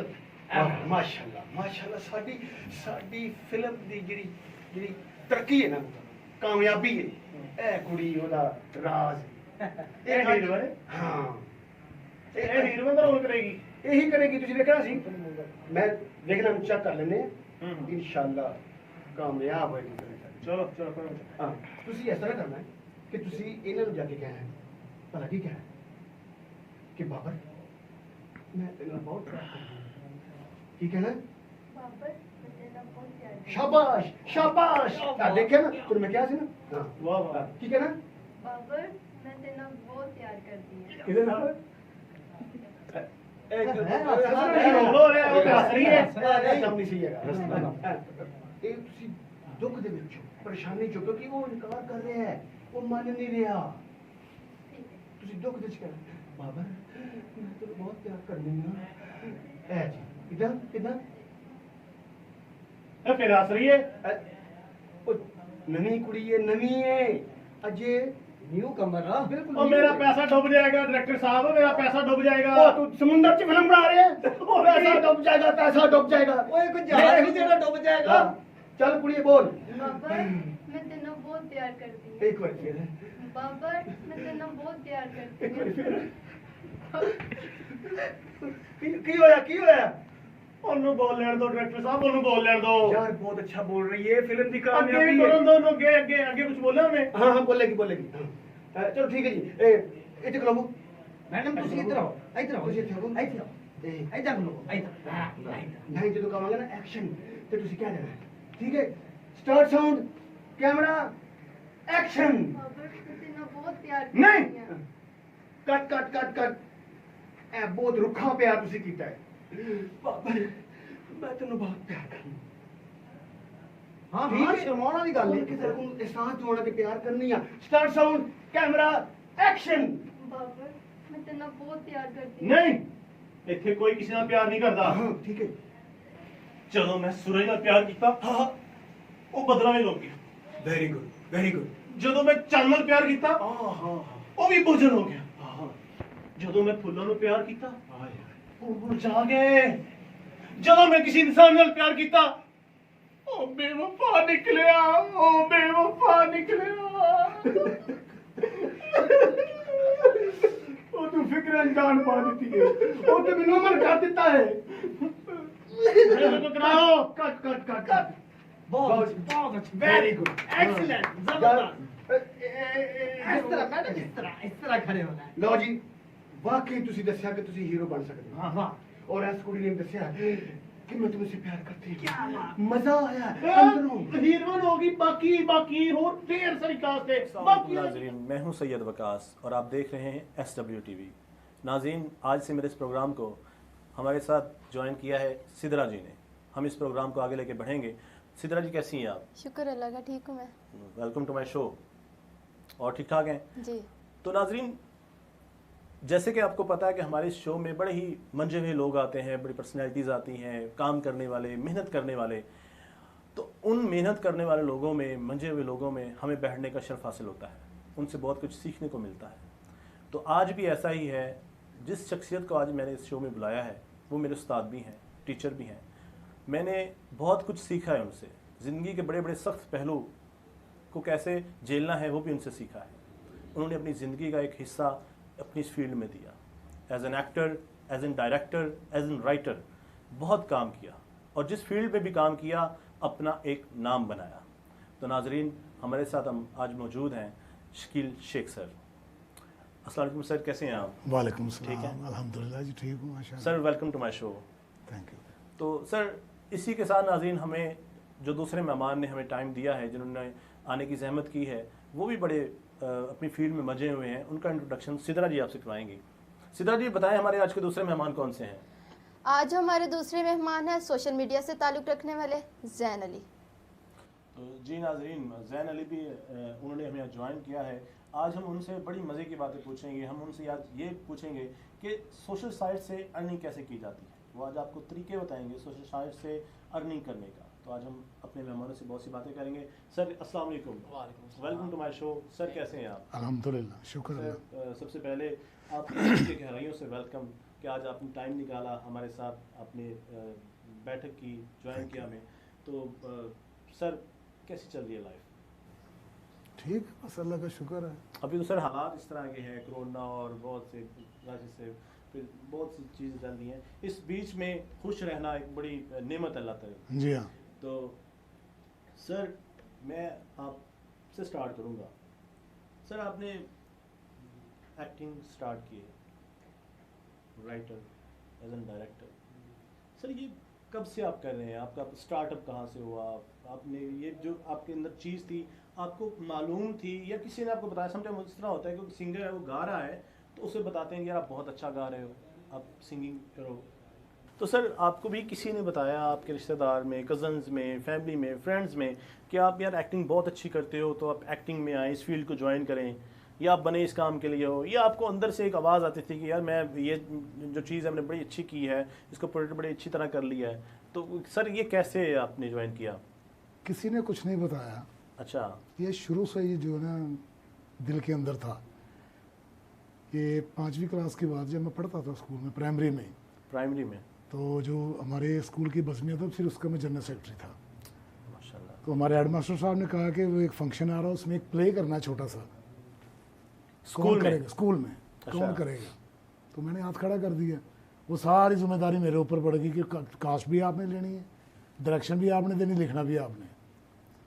माशाल्लाह माशाल्लाह, साडी फिल्म दी ਜਿਹੜੀ ਤਰੱਕੀ ਹੈ ਨਾ, ਕਾਮਯਾਬੀ ਹੈ। ਇਹ ਕੁੜੀ ਉਹਦਾ ਰਾਜ ਇਹ ਹੀਰੋਇਨ ਹੈ? ਹਾਂ, ਇਹ ਹੀਰੋਇਨ ਦਾ ਰੋਲ ਕਰੇਗੀ। ਇਹੀ ਕਰੇਗੀ। ਤੁਸੀਂ ਵੇਖਣਾ ਸੀ, ਮੈਂ ਵੇਖਣਾ ਚੈੱਕ ਕਰ ਲੈਨੇ ਆ। ਇਨਸ਼ਾਅੱਲਾ ਕਾਮਯਾਬ ਹੋਏਗੀ। ਚਲੋ ਚਲੋ ਕੋਈ ਨਹੀਂ। ਹਾਂ, ਤੁਸੀਂ ਇਸ ਤਰ੍ਹਾਂ ਕਰਨਾ ਹੈ ਕਿ ਤੁਸੀਂ ਇਹਨਾਂ ਨੂੰ ਜਾ ਕੇ ਕਹਿਣਾ ਹੈ, ਭਲਾ ਕੀ ਕਹਿਣਾ ਕਿ ਬਾਬਰ मैं तेरा बहुत प्यार करती हूं। की कहना? बाबर मैं तेरा बहुत प्यार करती हूं। शाबाश शाबाश। देखिए ना तुम मैं क्या सी ना। हां वाह वाह। की कहना? बाबर मैं तेरा बहुत प्यार करती हूं। किधर नाल? ਇਹ ਤੁਸੀਂ ਦੁੱਖ ਦੇ ਵਿੱਚ ਪਰੇਸ਼ਾਨੀ ਚੋਂ, ਕਿਉਂਕਿ ਉਹ ਇਨਕਾਰ ਕਰ ਰਿਹਾ ਹੈ, ਉਹ ਮੰਨ ਨਹੀਂ ਰਿਹਾ। ਤੁਸੀਂ ਦੁੱਖ ਦੇ ਵਿੱਚ ਕਹਿਣਾ ਬਾਬਰ ਮੈਂ ਤੈਨੂੰ ਬਹੁਤ ਪਿਆਰ ਕਰਦੀ ਹਾਂ। ਇਹ ਜੀ ਇਦਾਂ ਇਦਾਂ ਇਹ ਫਿਰ ਹੱਸ ਰਹੀ ਹੈ। ਉਹ ਨਵੀਂ ਕੁੜੀ ਹੈ, ਨਵੀਂ ਹੈ ਅਜੇ, न्यू कमर ना बिल्कुल। और मेरा पैसा डूब जाएगा डायरेक्टर साहब, मेरा पैसा डूब जाएगा। ओ तू समुंदर च फिल्म बना रहे हैं, पैसा डूब जाएगा, पैसा डूब जाएगा। ओए कुछ ज्यादा ही तेरा डूब जाएगा। चल कुड़िए बोल। बाबर मैं तेरा बहुत प्यार करती हूं। एक बार फिर बाबर मैं तेरा बहुत प्यार करती एक बार हूं। फिर की होया ਉਹਨੂੰ ਬੋਲ ਲੈਣ ਦੋ ਡਾਇਰੈਕਟਰ ਸਾਹਿਬ, ਉਹਨੂੰ ਬੋਲ ਲੈਣ ਦੋ। यार बहुत अच्छा बोल रही है, फिल्म की ਅੱਗੇ कामयाबी ਵੀ है। ਕਰਨ ਦੋ ਉਹਨੂੰ, ਅੱਗੇ ਅੱਗੇ ਅੱਗੇ ਕੁਝ ਬੋਲਿਆ ਉਹਨੇ। हाँ हाँ बोलेगी बोलेगी। चलो ठीक है जी। इधर खलो मैडम तुसी इधर आओ, इधर आओ, ਤੁਸੀਂ ਇੱਥੇ ਆਓ। इधर आओ, इधर खलो, इधर। नहीं जो कहांगा ना एक्शन तो तुसी क्या देना है, ठीक है? Start sound camera action. Babar मैं तेरा बहुत प्यार नहीं। करती हूं। Cut cut cut cut. ए बहुत रुखा प्यार तुसी कीता है बाबर, मैं तेनू बहुत प्यार करनी। हाँ ठीक हाँ है? शर्माने वाली गल और किसी को एहसास जोड़ा के प्यार करनी है। Start sound camera action. Babar मैं तेरा बहुत प्यार करती हूं। ਨਹੀਂ ਇੱਥੇ ਕੋਈ ਕਿਸੇ ਨਾਲ ਪਿਆਰ ਨਹੀਂ ਕਰਦਾ। हाँ ठीक है। ਜਦੋਂ ਮੈਂ ਸੂਰਜ ਨਾਲ ਪਿਆਰ ਕੀਤਾ हाँ ਉਹ ਬਦਲਾਵੇਂ ਲੋਕ ਗਿਆ। Very good very good. ਜਦੋਂ ਮੈਂ ਚੰਨ ਨਾਲ ਪਿਆਰ ਕੀਤਾ हाँ हाँ ਉਹ ਵੀ ਬੁਝਣ ਹੋ ਗਿਆ। हाँ ਜਦੋਂ ਮੈਂ ਫੁੱਲਾਂ ਨੂੰ ਪਿਆਰ ਕੀਤਾ ਉਹ ਮੁਰਝਾ ਗਏ। ਜਦੋਂ ਮੈਂ ਕਿਸੇ ਇਨਸਾਨ ਨਾਲ ਪਿਆਰ ਕੀਤਾ ਉਹ ਬੇਵਫਾ ਨਿਕਲਿਆ, ਉਹ ਬੇਵਫਾ ਨਿਕਲਿਆ। ਉਹ ਤੂੰ ਫਿਕਰ ਅਣਜਾਣ ਪਾ ਦਿੱਤੀ ਹੈ ਉਹ ਤੇ ਮੈਨੂੰ ਅਮਰ ਕਰ ਦਿੱਤਾ ਹੈ ਕਰਾਓ ਕੱਟ ਬਹੁਤ ਅੱਛਾ ਵੈਰੀ ਗੁੱਡ ਐਕਸਲੈਂਟ ਜ਼ਬਰਦਸਤ ਇਸ ਤਰ੍ਹਾਂ ਖੜੇ ਹੋਣਾ ਹੈ ਲਓ ਜੀ ਵਾਕਈ ਤੁਸੀਂ ਦੱਸਿਆ ਕਿ ਤੁਸੀਂ ਹੀਰੋ ਬਣ ਸਕਦੇ ਹੋ ਹਾਂ ਵਾਹ ਔਰ ਇਸ ਕੁੜੀ ਨੇ ਦੱਸਿਆ कि मैं तुमसे प्यार करती हूँ क्या मजा आया अंदरों हीरोइन होगी बाकी और ढेर सारी कास्ट है बाकी नाज़रीन, मैं हूं सैयद वकास और आप देख रहे हैं SWTV। नाज़रीन, आज से मेरे इस प्रोग्राम को हमारे साथ ज्वाइन किया है सिद्रा जी ने। हम इस प्रोग्राम को आगे लेके बढ़ेंगे। सिद्रा जी कैसी हैं आप? शुक्र अल्लाह का, ठीक हूँ मैं। Welcome to my show. और ठीक ठाक हैं? जी। तो नाज़रीन, जैसे कि आपको पता है कि हमारे इस शो में बड़े ही मंजे हुए लोग आते हैं, बड़ी पर्सनैलिटीज़ आती हैं, काम करने वाले, मेहनत करने वाले। तो उन मेहनत करने वाले लोगों में, मंजे हुए लोगों में हमें बैठने का शर्फ हासिल होता है, उनसे बहुत कुछ सीखने को मिलता है। तो आज भी ऐसा ही है। जिस शख्सियत को आज मैंने इस शो में बुलाया है वो मेरे उस्ताद भी हैं, टीचर भी हैं। मैंने बहुत कुछ सीखा है उनसे। ज़िंदगी के बड़े बड़े सख्त पहलू को कैसे झेलना है वो भी उनसे सीखा है। उन्होंने अपनी ज़िंदगी का एक हिस्सा अपनी इस फील्ड में दिया। As an actor, as an director, as an writer बहुत काम किया और जिस फील्ड में भी काम किया अपना एक नाम बनाया। तो नाजरीन, हमारे साथ हम आज मौजूद हैं शकील शेख सर। अस्सलाम वालेकुम सर, कैसे हैं आप? वालेकुम ठीक है? सलाम, अल्हम्दुलिल्लाह जी ठीक हूँ माशाल्लाह। Sir welcome to my show. Thank you. तो सर इसी के साथ नाजरीन, हमें जो दूसरे मेहमान ने हमें टाइम दिया है, जिन्होंने आने की जहमत की है, वो भी बड़े अपनी फील्ड में मजे हुए हैं। उनका इंट्रोडक्शन सिद्रा जी आपसे करवाएंगी। सिद्रा जी बताएं, हमारे आज के दूसरे मेहमान कौन से हैं? आज हमारे दूसरे मेहमान हैं सोशल मीडिया से ताल्लुक़ रखने वाले जैन अली। तो जी नाजरीन, जैन अली भी उन्होंने हमें ज्वाइन किया है। आज हम उनसे बड़ी मज़े की बातें पूछेंगे। हम उनसे आज ये पूछेंगे कि सोशल साइट से अर्निंग कैसे की जाती है। वो आज आपको तरीके बताएंगे सोशल साइट से अर्निंग करने का। तो आज हम अपने मेहमानों से बहुत सी बातें करेंगे। सर अस्सलाम वालेकुम। Welcome to my show. Sir कैसे हैं आप? अल्हम्दुलिल्लाह, शुक्र अल्लाह। सर सबसे पहले आपके गहराइयों से वेलकम कि आज आपने टाइम निकाला हमारे साथ, आपने बैठक की, ज्वाइन किया हमें। तो सर कैसी चल रही है लाइफ? ठीक, बस अल्लाह का शुक्र है। अभी तो सर हालात इस तरह के हैं, कोरोना और बहुत से वजह से फिर बहुत सी चीज़ें चल रही हैं। इस बीच में खुश रहना एक बड़ी नेमत अल्लाह ताला। जी हाँ। तो सर मैं आपसे स्टार्ट करूँगा। सर आपने एक्टिंग स्टार्ट की है, writer, as an director. Sir ये कब से आप कर रहे हैं? आपका स्टार्टअप कहाँ से हुआ? आपने ये जो आपके अंदर चीज़ थी आपको मालूम थी या किसी ने आपको बताया? समटाइम इस तरह होता है कि सिंगर है वो गा रहा है तो उसे बताते हैं यार आप बहुत अच्छा गा रहे हो, आप सिंगिंग करो। तो सर आपको भी किसी ने बताया, आपके रिश्तेदार में, कज़न्स में, फैमिली में, फ्रेंड्स में, कि आप यार एक्टिंग बहुत अच्छी करते हो तो आप एक्टिंग में आए, इस फील्ड को ज्वाइन करें, या आप बने इस काम के लिए हो, या आपको अंदर से एक आवाज़ आती थी कि यार मैं ये जो चीज़ है मैंने बड़ी अच्छी की है, इसको प्रोजेक्ट बड़ी अच्छी तरह कर लिया है? तो सर ये कैसे आपने ज्वाइन किया? किसी ने कुछ नहीं बताया। अच्छा। ये शुरू से ही जो है ना दिल के अंदर था। ये 5वीं क्लास के बाद जब मैं पढ़ता था स्कूल में, प्राइमरी में, तो जो हमारे स्कूल की बज़मियत था फिर उसका मैं जनरल सेक्रेटरी था। माशाल्लाह। तो हमारे हेडमास्टर साहब ने कहा कि वो एक फंक्शन आ रहा है उसमें एक प्ले करना है छोटा सा। स्कूल में? स्कूल में कौन करेगा? तो मैंने हाथ खड़ा कर दिया। वो सारी जिम्मेदारी मेरे ऊपर पड़ गई कि कास्ट भी आपने लेनी है, डायरेक्शन भी आपने देनी, लिखना भी आपने।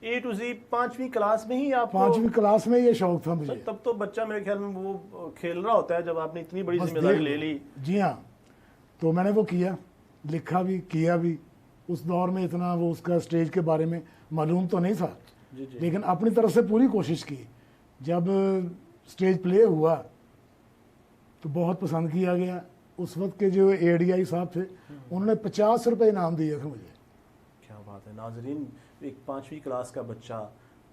A to Z 5वीं क्लास में ही आपको? 5वीं क्लास में ये शौक था मुझे। तब तो बच्चा मेरे ख्याल में वो खेल रहा होता है जब आपने इतनी बड़ी जिम्मेदारी ले ली। जी हाँ। तो मैंने वो किया, लिखा भी, किया भी। उस दौर में इतना वो उसका स्टेज के बारे में मालूम तो नहीं था, लेकिन अपनी तरफ से पूरी कोशिश की। जब स्टेज प्ले हुआ तो बहुत पसंद किया गया। उस वक्त के जो ADI साहब थे उन्होंने 50 रुपये इनाम दिए थे मुझे। क्या बात है नाजरीन, एक 5वीं क्लास का बच्चा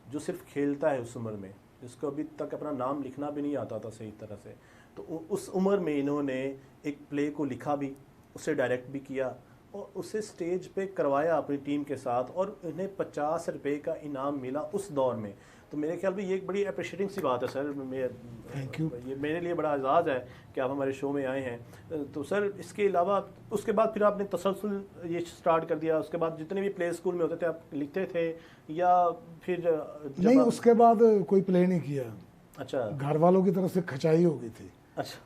जो सिर्फ खेलता है उस उम्र में, जिसको अभी तक अपना नाम लिखना भी नहीं आता था सही तरह से, तो उस उम्र में इन्होंने एक प्ले को लिखा भी, उसे डायरेक्ट भी किया और उसे स्टेज पे करवाया अपनी टीम के साथ, और इन्हें 50 रुपये का इनाम मिला उस दौर में। तो मेरे ख्याल में ये एक बड़ी अप्रिशिएटिंग सी बात है सर। Thank you. ये मेरे लिए बड़ा एजाज़ है कि आप हमारे शो में आए हैं। तो सर इसके अलावा उसके बाद फिर आपने तसलसल ये स्टार्ट कर दिया? उसके बाद जितने भी प्ले स्कूल में होते थे आप लिखते थे या फिर नहीं, उसके बाद कोई प्ले नहीं किया। अच्छा घर वालों की तरफ से खचाई हो गई थी। अच्छा,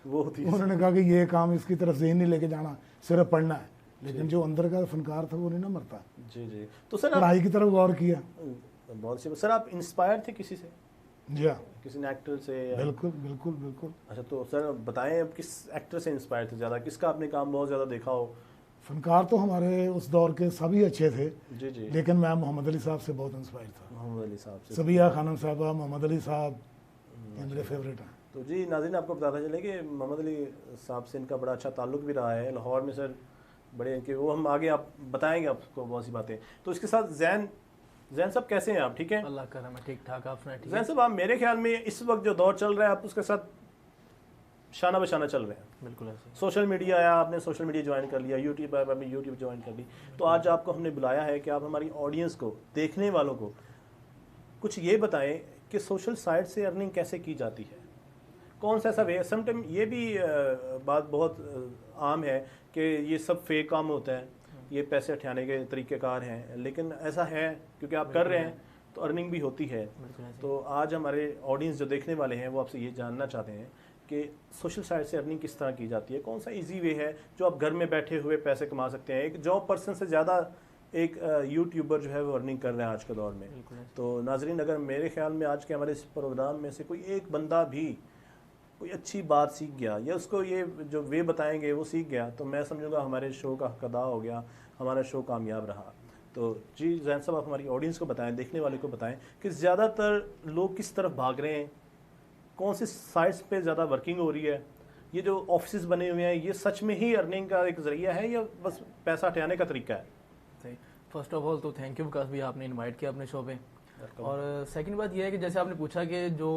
वो होती है। उन्होंने कहा कि ये काम इसकी तरफ से नहीं लेके जाना, सिर्फ पढ़ना है। लेकिन जो अंदर का फनकार था वो नहीं ना मरता। जी जी। तो सर पढ़ाई की तरफ गौर किया। बहुत सी सर, आप इंस्पायर थे किसी से, जी हाँ, किसी ने एक्टर से या? बिल्कुल बिल्कुल बिल्कुल। अच्छा, तो सर बताएं अब किस एक्टर से इंस्पायर थे ज़्यादा, किसका आपने काम बहुत ज़्यादा देखा हो? फनकार तो हमारे उस दौर के सभी अच्छे थे, जी जी। लेकिन मैं मोहम्मद अली साहब से बहुत इंस्पायर था। मोहम्मद अली साहब से। सबिया खानम साहबा, मोहम्मद अली साहब, ये मेरे फेवरेट हैं। तो जी नाज़रीन, आपको बताता चले कि मोहम्मद अली साहब से इनका बड़ा अच्छा ताल्लुक भी रहा है लाहौर में सर, बड़े इनके, वो हम आगे आप बताएंगे आपको बहुत सी बातें। तो इसके साथ जैन साहब कैसे हैं आप, ठीक हैं? अल्लाह करम है, ठीक ठाक। आप सुनाए? ठीक जैन है, साहब, आप मेरे ख्याल में इस वक्त जो दौर चल रहा है आप उसके साथ शाना बशाना चल रहे हैं। बिल्कुल ऐसे। सोशल मीडिया आया, आपने सोशल मीडिया ज्वाइन कर लिया, यूट्यूब आया, आपने यूट्यूब ज्वाइन कर ली। तो आज आपको हमने बुलाया है कि आप हमारी ऑडियंस को, देखने वालों को कुछ ये बताएं कि सोशल साइट से अर्निंग कैसे की जाती है, कौन सा ऐसा वे है। समटाइम ये भी बात बहुत आम है कि ये सब फेक काम होता है, ये पैसे उठाने के तरीक़ेकार हैं, लेकिन ऐसा है क्योंकि आप कर रहे हैं तो अर्निंग भी होती है। तो आज हमारे ऑडियंस जो देखने वाले हैं वो आपसे ये जानना चाहते हैं कि सोशल साइट से अर्निंग किस तरह की जाती है, कौन सा इजी वे है जो आप घर में बैठे हुए पैसे कमा सकते हैं। एक जॉब पर्सन से ज़्यादा एक यूट्यूबर जो है वो अर्निंग कर रहे हैं आज के दौर में। तो नाजरीन, अगर मेरे ख्याल में आज के हमारे इस प्रोग्राम में से कोई एक बंदा भी कोई अच्छी बात सीख गया या उसको ये जो वे बताएंगे वो सीख गया, तो मैं समझूंगा हमारे शो का हक अदा हो गया, हमारा शो कामयाब रहा। तो जी जैन साहब, आप हमारी ऑडियंस को बताएं, देखने वाले को बताएं कि ज़्यादातर लोग किस तरफ भाग रहे हैं, कौन सी साइट्स पे ज़्यादा वर्किंग हो रही है, ये जो ऑफिस बने हुए हैं ये सच में ही अर्निंग का एक ज़रिया है या बस पैसा हटाने का तरीका है? सही। फर्स्ट ऑफ ऑल तो थैंक यू विकास भैया, आपने इनवाइट किया अपने शो पे। और सेकंड बात यह है कि जैसे आपने पूछा कि जो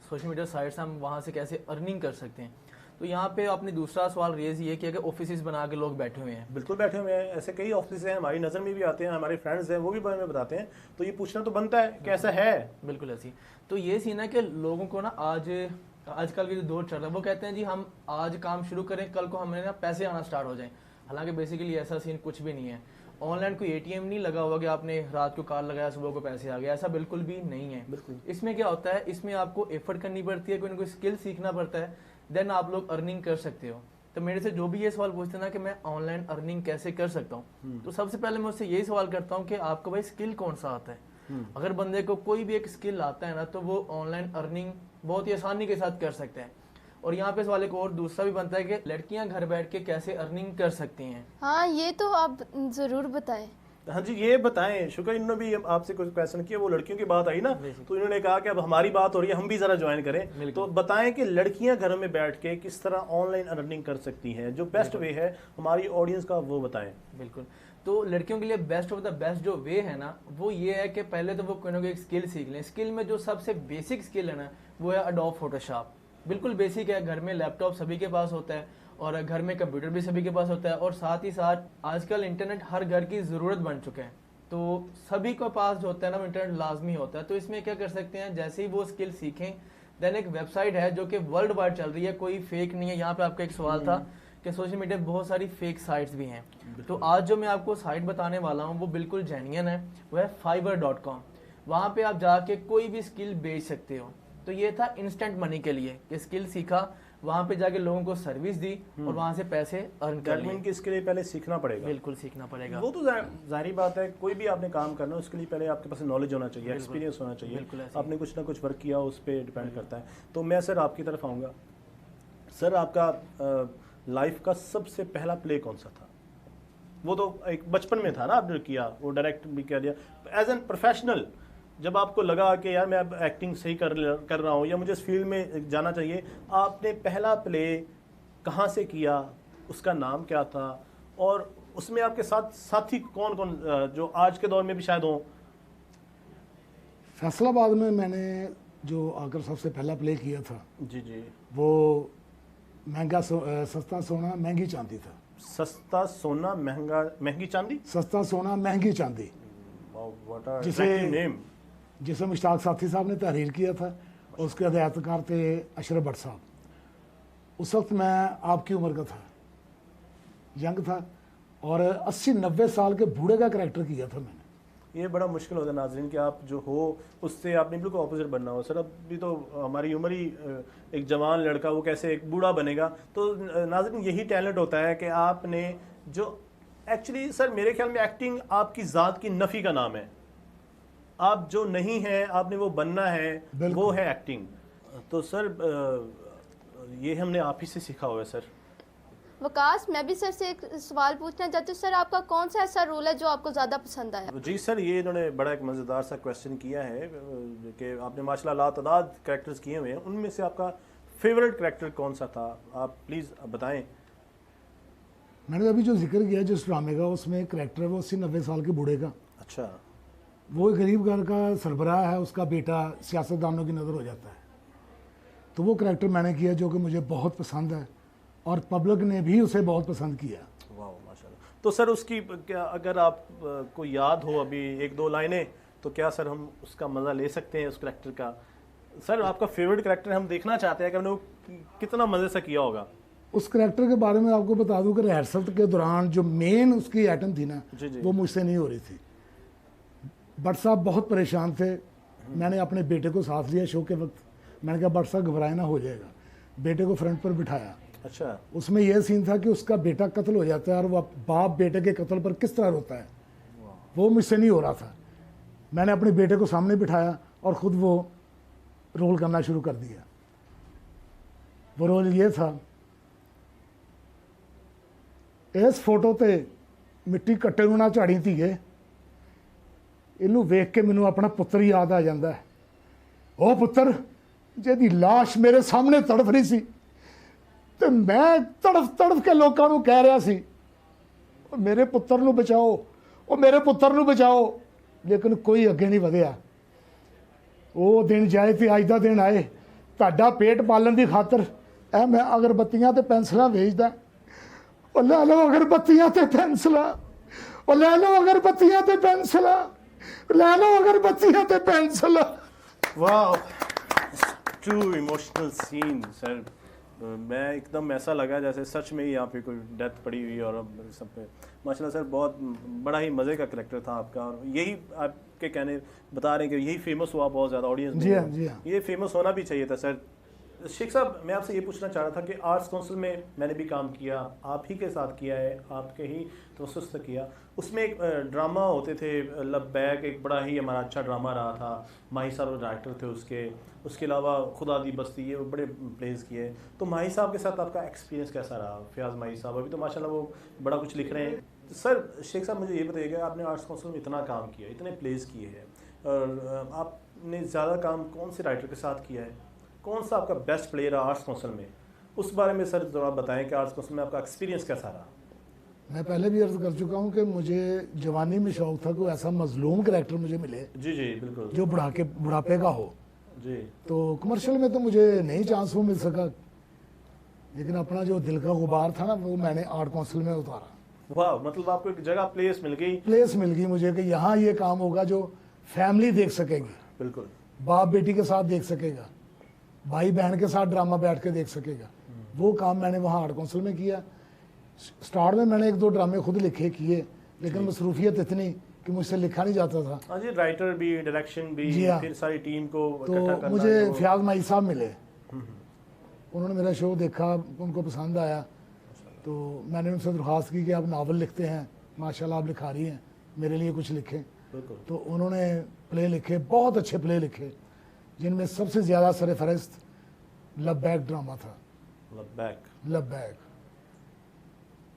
सोशल मीडिया साइट्स हम वहाँ से कैसे अर्निंग कर सकते हैं, तो यहाँ पे आपने दूसरा सवाल रेज ये किया कि ऑफिस बना के लोग बैठे हुए हैं। बिल्कुल बैठे हुए हैं, ऐसे कई ऑफिस हैं, हमारी नज़र में भी आते हैं, हमारे फ्रेंड्स हैं, वो भी बारे में बताते हैं। तो ये पूछना तो बनता है कैसा है। बिल्कुल ऐसी। तो ये सीन है कि लोगों को ना आजकल के जो दौर चल रहा है वो कहते हैं जी हम आज काम शुरू करें, कल को हमें ना पैसे आना स्टार्ट हो जाएं। हालांकि बेसिकली ऐसा सीन कुछ भी नहीं है। ऑनलाइन कोई एटीएम नहीं लगा हुआ कि आपने रात को कार्ड लगाया सुबह को पैसे आ गए, ऐसा बिल्कुल भी नहीं है। बिल्कुल। इसमें क्या होता है, इसमें आपको एफर्ट करनी पड़ती है, कोई ना कोई स्किल सीखना पड़ता है, देन आप लोग अर्निंग कर सकते हो। तो मेरे से जो भी ये सवाल पूछते हैं ना कि मैं ऑनलाइन अर्निंग कैसे कर सकता हूँ, तो सबसे पहले मैं उससे यही सवाल करता हूँ कि आपको भाई स्किल कौन सा आता है। अगर बंदे को कोई भी एक स्किल आता है ना तो वो ऑनलाइन अर्निंग बहुत ही आसानी के साथ कर सकते हैं। और यहाँ पे सवाल एक और दूसरा भी बनता है कि लड़कियां घर बैठ के कैसे अर्निंग कर सकती हैं। हाँ, ये तो आप जरूर बताएं। हाँ जी, ये बताएं। शुक्र, इन्होंने भी आपसे कुछ क्वेश्चन किया, वो लड़कियों की बात आई ना, तो इन्होंने कहा कि अब हमारी बात हो रही है, हम भी जरा ज्वाइन करें। तो बताएं कि लड़कियां घर में बैठ के किस तरह ऑनलाइन अर्निंग कर सकती हैं, जो बेस्ट वे है हमारी ऑडियंस का वो बताएं। बिल्कुल। तो लड़कियों के लिए बेस्ट ऑफ द बेस्ट जो वे है ना वो ये है कि पहले तो वो कोई ना कोई एक स्किल सीख लें। स्किल में जो सबसे बेसिक स्किल है ना वो है अडोब फोटोशॉप। बिल्कुल बेसिक है, घर में लैपटॉप सभी के पास होता है और घर में कंप्यूटर भी सभी के पास होता है, और साथ ही साथ आजकल इंटरनेट हर घर की ज़रूरत बन चुका है, तो सभी के पास जो होता है ना वो इंटरनेट लाजमी होता है। तो इसमें क्या कर सकते हैं, जैसे ही वो स्किल सीखें, देन एक वेबसाइट है जो कि वर्ल्ड वाइड चल रही है, कोई फेक नहीं है। यहाँ पे आपका एक सवाल था कि सोशल मीडिया में बहुत सारी फेक साइट्स भी हैं, तो आज जो मैं आपको साइट बताने वाला हूँ वो बिल्कुल जेन्युइन है, वो है fiverr.com। वहाँ पे आप जाके कोई भी स्किल बेच सकते हो। तो ये था इंस्टेंट मनी के लिए कि स्किल सीखा, वहाँ पे जाके लोगों को सर्विस दी और वहाँ से पैसे अर्न कर लिए। कि इसके लिए पहले सीखना पड़ेगा। बिल्कुल सीखना पड़ेगा। वो तो जाहिर बात है, कोई भी आपने काम करना है उसके लिए पहले आपके पास नॉलेज होना चाहिए, एक्सपीरियंस होना चाहिए, आपने कुछ ना कुछ वर्क किया, उस पर डिपेंड करता है। तो मैं सर आपकी तरफ आऊँगा। सर, आपका लाइफ का सबसे पहला प्ले कौन सा था? वो तो एक बचपन में था ना, आपने किया, वो डायरेक्ट भी कह दिया। एज एन प्रोफेशनल जब आपको लगा कि यार मैं अब एक्टिंग सही कर रहा हूँ या मुझे इस फील्ड में जाना चाहिए, आपने पहला प्ले कहाँ से किया, उसका नाम क्या था, और उसमें आपके साथ साथी कौन कौन जो आज के दौर में भी शायद हों? फैसलाबाद में मैंने जो आकर सबसे पहला प्ले किया था, जी जी, वो सस्ता सोना महंगी चांदी था। सस्ता सोना महंगी चांदी? सस्ता सोना महंगी चांदी, जिसे मुश्ताक साथी साहब ने तहरीर किया था, उसके हिदायतकार थे अशरफ भट्ट साहब। उस वक्त मैं आपकी उम्र का था, यंग था, और 80-90 साल के बूढ़े का करैक्टर किया था मैंने। ये बड़ा मुश्किल होता है नाजरीन कि आप जो हो उससे आपने बिल्कुल ऑपोजिट बनना हो। सर अभी तो हमारी उम्र ही एक जवान लड़का वो कैसे एक बूढ़ा बनेगा। तो नाजरीन यही टैलेंट होता है कि आपने जो एक्चुअली सर मेरे ख्याल में एक्टिंग आपकी ज़ात की नफ़ी का नाम है। आप जो नहीं है आपने वो बनना है, वो है एक्टिंग। तो सर ये हमने आप ही से सीखा हुआ है सर। वकास, मैं भी सर से एक सवाल पूछना चाहती हूँ। सर आपका कौन सा ऐसा रोल है जो आपको ज़्यादा पसंद आया? जी सर, ये इन्होंने बड़ा एक मज़ेदार सा क्वेश्चन किया है कि आपने माशाल्लाह लातादाद कैरेक्टर्स किए हुए हैं, उनमें से आपका फेवरेट कैरेक्टर कौन सा था? आप प्लीज़ बताएं। मैंने अभी जो जिक्र किया जिस ड्रामे का, उसमें एक कैरेक्टर है वो 80-90 साल के बूढ़े का। अच्छा। वो एक गरीब घर का सरबराह है, उसका बेटा सियासतदानों की नज़र हो जाता है। तो वो कैरेक्टर मैंने किया जो कि मुझे बहुत पसंद है और पब्लिक ने भी उसे बहुत पसंद किया। वाह माशाल्लाह। तो सर उसकी क्या अगर आप को याद हो अभी 1-2 लाइनें, तो क्या सर हम उसका मज़ा ले सकते हैं उस कैरेक्टर का? सर आपका फेवरेट कैरेक्टर हम देखना चाहते हैं कि हमने वो कितना मज़े से किया होगा। उस कैरेक्टर के बारे में आपको बता दूं कि रिहर्सल के दौरान जो मेन उसकी आइटम थी ना, वो मुझसे नहीं हो रही थी। भट्ट साहब बहुत परेशान थे। मैंने अपने बेटे को साथ लिया शो के वक्त। मैंने कहा भट्ट साहब घबराए ना, हो जाएगा। बेटे को फ्रंट पर बिठाया। अच्छा। उसमें यह सीन था कि उसका बेटा कत्ल हो जाता है और वो बाप बेटे के कत्ल पर किस तरह रोता है, वो मुझसे नहीं हो रहा था। मैंने अपने बेटे को सामने बिठाया और ख़ुद वो रोल करना शुरू कर दिया। वो रोल ये था, इस फोटो ते मिट्टी कट्टे नूं ना झाड़ी धीए, इनू वेख के मैनू अपना पुत्र याद आ जाता है। ओ पुत्र जिहदी लाश मेरे सामने तड़फ रही सी ते मैं तड़फ तड़फ के लोगों को कह रहा सी मेरे पुत्र नूं बचाओ, ओ मेरे पुत्र नूं बचाओ, लेकिन कोई अगे नहीं वधिया। वो दिन जाए तो अज का दिन आए, तुहाडा पेट पालन की खातर ए मैं अगरबत्तियां ते पेंसिलां वेचदा। ओ लै लो अगरबत्तियां ते पेंसिलां, ओ लै लो अगरबत्तियां ते पेंसिलां, लै लो अगरबत्तियां ते पेंसिलां। वाह, टू इमोशनल सीन सर। मैं एकदम ऐसा लगा जैसे सच में ही यहाँ पे कोई डेथ पड़ी हुई और अब सब पे माशाल्लाह सर बहुत बड़ा ही मज़े का कैरेक्टर था आपका। और यही आपके कहने बता रहे हैं कि यही फेमस हुआ बहुत ज़्यादा ऑडियंस में। जी हाँ। ये फेमस होना भी चाहिए था सर। शेख साहब, मैं आपसे ये पूछना चाह रहा था कि आर्ट्स काउंसिल में मैंने भी काम किया, आप ही के साथ किया है, आपके ही तवस्सुस से किया। उसमें एक ड्रामा होते थे लब्बैक, एक बड़ा ही हमारा अच्छा ड्रामा रहा था। माही साहब डायरेक्टर थे उसके अलावा खुदा दी बस्ती, ये बड़े प्लेस किए। तो माही साहब के साथ आपका एक्सपीरियंस कैसा रहा? फयाज माही साहब अभी तो माशाल्लाह वो बड़ा कुछ लिख रहे हैं। तो सर शेख साहब मुझे ये बताइएगा, आपने आर्ट्स काउंसिल में इतना काम किया, इतने प्लेस किए हैं, और आपने ज़्यादा काम कौन से राइटर के साथ किया है? कौन सा आपका बेस्ट प्लेयर है आर्ट्स काउंसिल में? उस बारे में सर ज़रा बताएं कि आर्ट्स काउंसिल में आपका एक्सपीरियंस कैसा रहा? मैं पहले भी अर्ज कर चुका हूँ कि मुझे जवानी में शौक था कोई ऐसा मजलूम कैरेक्टर मुझे मिले। जी बिल्कुल। जो बुढ़ापे का हो। जी। तो कमर्शियल में तो मुझे नहीं चांस वो मिल सका, लेकिन अपना जो दिल का गुबार था ना वो मैंने आर्ट काउंसिल में उतारा। वाह, मतलब आपको एक जगह प्लेस मिल गई मुझे कि यहाँ ये काम होगा जो फैमिली देख सकेगी। बिल्कुल। बाप बेटी के साथ देख सकेगा, भाई बहन के साथ ड्रामा बैठ के देख सकेगा। वो काम मैंने वहाँ आर्ट काउंसिल में किया। स्टार्ट में मैंने 1-2 ड्रामे खुद लिखे किए, लेकिन मसरूफियत इतनी कि मुझसे लिखा नहीं जाता था। हाँ जी, राइटर भी, डायरेक्शन भी, फिर सारी टीम को तो मुझे फयाज माही साहब मिले। उन्होंने मेरा शो देखा, उनको पसंद आया, तो मैंने उनसे दरख्वास्त की कि आप नावल लिखते हैं, माशाल्लाह आप लिखा रही हैं, मेरे लिए कुछ लिखें। तो उन्होंने प्ले लिखे, बहुत अच्छे प्ले लिखे, जिनमें सबसे ज़्यादा सरफहरिस्त लब्बैक ड्रामा था। लब्बैक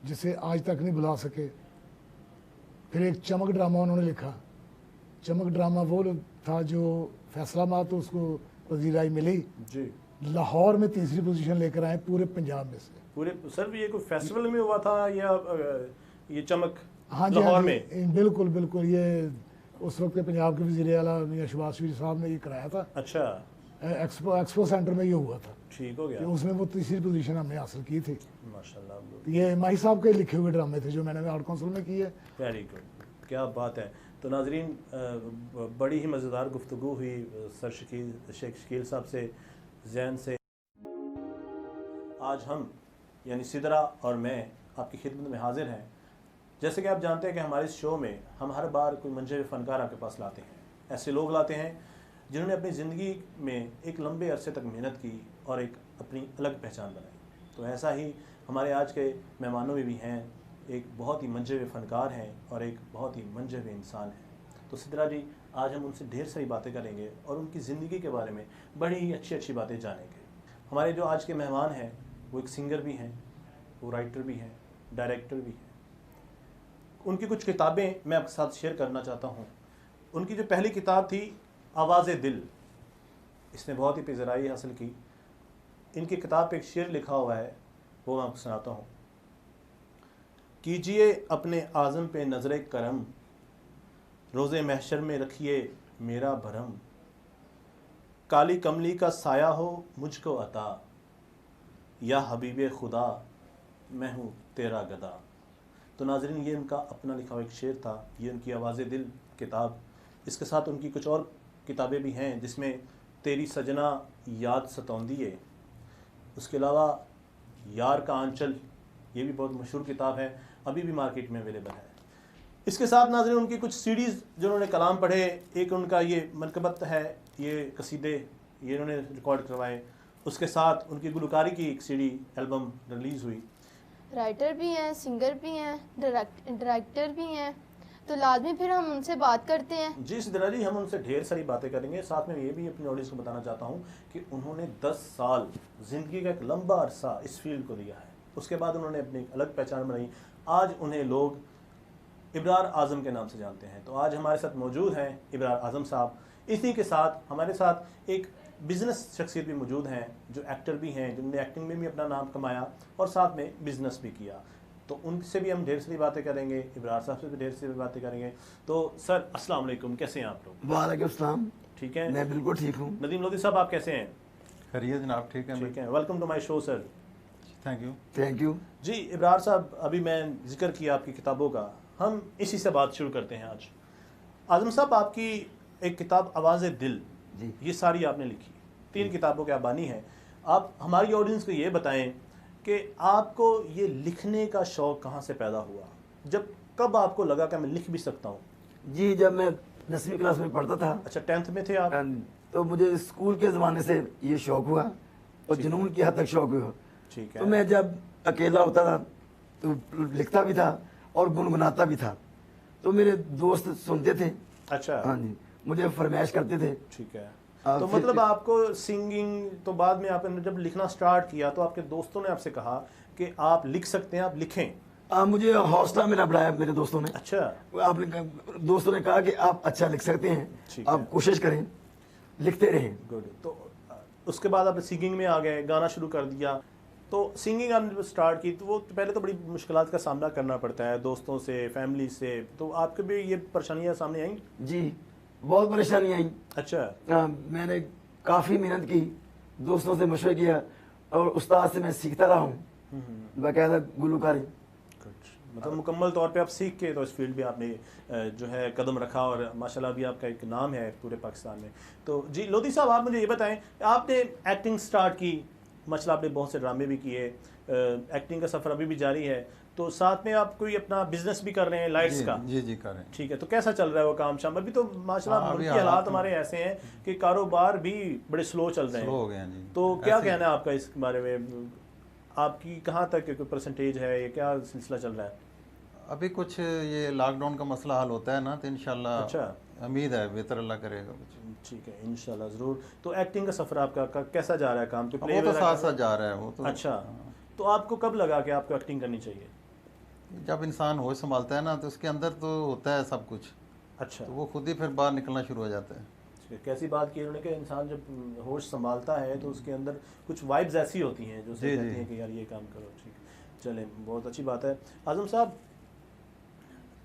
जिसे आज तक नहीं भुला सके। फिर एक चमक ड्रामा उन्होंने लिखा। चमक ड्रामा वो था जो फैसलाबाद तो उसको वज़ीराई मिली जी, लाहौर में 3री पोजीशन लेकर आए पूरे पंजाब में से। पूरे सर ये कोई फेस्टिवल में हुआ था या ये चमक? हाँ जी, लाहौर में बिल्कुल बिल्कुल। ये उस वक्त के पंजाब के वज़ीर आला मियां शहबाज शरीफ साहब ने ये कराया था। अच्छा। एक्सपो सेंटर में ये हुआ था। ठीक हो गया। उसमें वो 3री पोजीशन हमने हासिल की थी। माशाल्लाह। ये माही साहब के लिखे हुए ड्रामे थे जो मैंने आर्ट काउंसिल में किए। वेरी गुड, क्या बात है। तो नाजरीन, बड़ी ही मज़ेदार गुफ्तगू हुई सर शेख शकील साहब से, जैन से। आज हम यानी सिदरा और मैं आपकी खिदमत में हाजिर हैं जैसे कि आप जानते हैं कि हमारे इस शो में हम हर बार कोई मंझे हुए फनकार आपके पास लाते हैं, ऐसे लोग लाते हैं जिन्होंने अपनी ज़िंदगी में एक लंबे अरसे तक मेहनत की और एक अपनी अलग पहचान बनाई। तो ऐसा ही हमारे आज के मेहमानों में भी हैं, एक बहुत ही मंझे हुए फनकार हैं और एक बहुत ही मंझे हुए इंसान हैं। तो सिद्रा जी, आज हम उनसे ढेर सारी बातें करेंगे और उनकी ज़िंदगी के बारे में बड़ी ही अच्छी अच्छी बातें जानेंगे। हमारे जो आज के मेहमान हैं वो एक सिंगर भी हैं, वो राइटर भी हैं, डायरेक्टर भी हैं। उनकी कुछ किताबें मैं आपके साथ शेयर करना चाहता हूँ। उनकी जो पहली किताब थी आवाज़ दिल, इसने बहुत ही पेशराई हासिल की। इनकी किताब पे एक शेर लिखा हुआ है, वो मैं आपको सुनाता हूँ। कीजिए अपने आज़म पे नज़र करम, रोज़े महशर में रखिए मेरा भरम, काली कमली का साया हो मुझको अता, या हबीबे खुदा मैं हूँ तेरा गदा। तो नाज़रीन, ये उनका अपना लिखा हुआ एक शेर था, ये उनकी आवाज़ दिल किताब। इसके साथ उनकी कुछ और किताबें भी हैं जिसमें तेरी सजना याद सतौंदी है, उसके अलावा यार का आंचल, ये भी बहुत मशहूर किताब है, अभी भी मार्केट में अवेलेबल है। इसके साथ नाज़रीन उनकी कुछ सीडीज़ जो उन्होंने कलाम पढ़े, एक उनका ये मनकबत है, ये कसीदे ये उन्होंने रिकॉर्ड करवाए। उसके साथ उनकी गुलकारी की एक सीडी एल्बम रिलीज़ हुई। राइटर भी हैं, सिंगर भी हैं, डायरेक्टर भी हैं, तो लाजमी फिर हम उनसे बात करते हैं। जी सिद्रा जी, हम उनसे ढेर सारी बातें करेंगे। साथ में ये भी अपनी ऑडियंस को बताना चाहता हूँ कि उन्होंने 10 साल ज़िंदगी का एक लंबा अरसा इस फील्ड को दिया है। उसके बाद उन्होंने अपनी एक अलग पहचान बनाई। आज उन्हें लोग इब्रार आज़म के नाम से जानते हैं। तो आज हमारे साथ मौजूद हैं इब्रार आज़म साहब। इसी के साथ हमारे साथ एक बिज़नेस शख्सियत भी मौजूद हैं जो एक्टर भी हैं, जिन्होंने एक्टिंग में भी अपना नाम कमाया और साथ में बिज़नेस भी किया। तो उनसे भी हम ढेर सारी बातें करेंगे, इब्रार साहब से भी ढेर सारी बातें करेंगे। तो सर अस्सलाम वालेकुम, कैसे हैं आप लोग? वालेकुम सलाम। ठीक है, मैं बिल्कुल ठीक हूँ। नदीम लोधी साहब, आप कैसे हैं? खैरियत जनाब, ठीक है। ठीक है, welcome to my show sir. Thank you. Thank you. जी इब्रार साहब, अभी मैं जिक्र किया आपकी किताबों का, हम इसी से बात शुरू करते हैं आज। आज़म साहब, आपकी एक किताब आवाज़ दिल, जी, ये सारी आपने लिखी, 3 किताबों के आप बानी हैं। आप हमारी ऑडियंस को ये बताएं कि आपको ये लिखने का शौक़ कहाँ से पैदा हुआ, जब कब आपको लगा कि मैं लिख भी सकता हूँ? जी, जब मैं 10वीं क्लास में पढ़ता था, अच्छा 10th में थे आप? तो मुझे स्कूल के ज़माने से ये शौक़ हुआ और जुनून की हद तक शौक़ हुआ। ठीक है। तो मैं जब अकेला होता था तो लिखता भी था और गुनगुनाता भी था। तो मेरे दोस्त सुनते थे। अच्छा। हाँ जी, मुझे फरमाइश करते थे। ठीक है। तो मतलब आपको सिंगिंग, तो बाद में आपने जब लिखना स्टार्ट किया तो आपके दोस्तों ने आपसे कहा कि आप लिख सकते हैं, आप लिखें। मुझे हौसला मेरा बढ़ाया मेरे दोस्तों ने। अच्छा। दोस्तों ने कहा कि आप अच्छा लिख सकते हैं, आप कोशिश करें, लिखते रहें। गुड। तो उसके बाद आप सिंगिंग में आ गए, गाना शुरू कर दिया। तो सिंगिंग आपने जब स्टार्ट की तो वो पहले तो बड़ी मुश्किलात का सामना करना पड़ता है, दोस्तों से, फैमिली से। तो आपके भी ये परेशानियां सामने आई? जी, बहुत परेशानी आई। अच्छा। मैंने काफ़ी मेहनत की, दोस्तों से मशवरा किया और उस्ताद से मैं सीखता रहा हूँ बाकायदा गुलकारी। मतलब मुकम्मल तौर पे आप सीख के तो इस फील्ड में आपने जो है कदम रखा और माशाल्लाह भी आपका एक नाम है पूरे पाकिस्तान में। तो जी लोधी साहब, आप मुझे ये बताएं, आपने एक्टिंग स्टार्ट की, माशाल्लाह आपने बहुत से ड्रामे भी किए, एक्टिंग का सफ़र अभी भी जारी है, तो साथ में आप कोई अपना बिजनेस भी कर रहे हैं लाइट्स का? जी जी कर रहे हैं। ठीक है, तो कैसा चल रहा है वो काम शाम? अभी तो माशाल्लाह मुल्क के हालात हमारे ऐसे हैं कि कारोबार भी बड़े स्लो चल रहे हैं। स्लो हो गए हैं जी। तो क्या कहना है आपका इस बारे में? आपकी कहाँ तक कोई परसेंटेज है, ये क्या सिलसिला चल रहा है? अभी कुछ ये लॉकडाउन का मसला हल होता है ना, तो इंशाल्लाह अच्छा, उम्मीद है बेहतर अल्लाह करेगा कुछ। ठीक है, इंशाल्लाह ज़रूर। तो एक्टिंग का सफ़र आपका कैसा जा रहा है काम? वो तो साथ साथ जा रहा है वो तो। अच्छा, तो आपको कब लगा कि आपको एक्टिंग करनी चाहिए? जब इंसान होश संभालता है ना तो उसके अंदर तो होता है सब कुछ। अच्छा। तो वो खुद ही फिर बाहर निकलना शुरू हो जाता है। कैसी बात की उन्होंने कि इंसान जब होश संभालता है तो उसके अंदर कुछ वाइब्स ऐसी होती हैं जो कहती हैं कि यार ये काम करो। ठीक, चले, बहुत अच्छी बात है। आज़म साहब,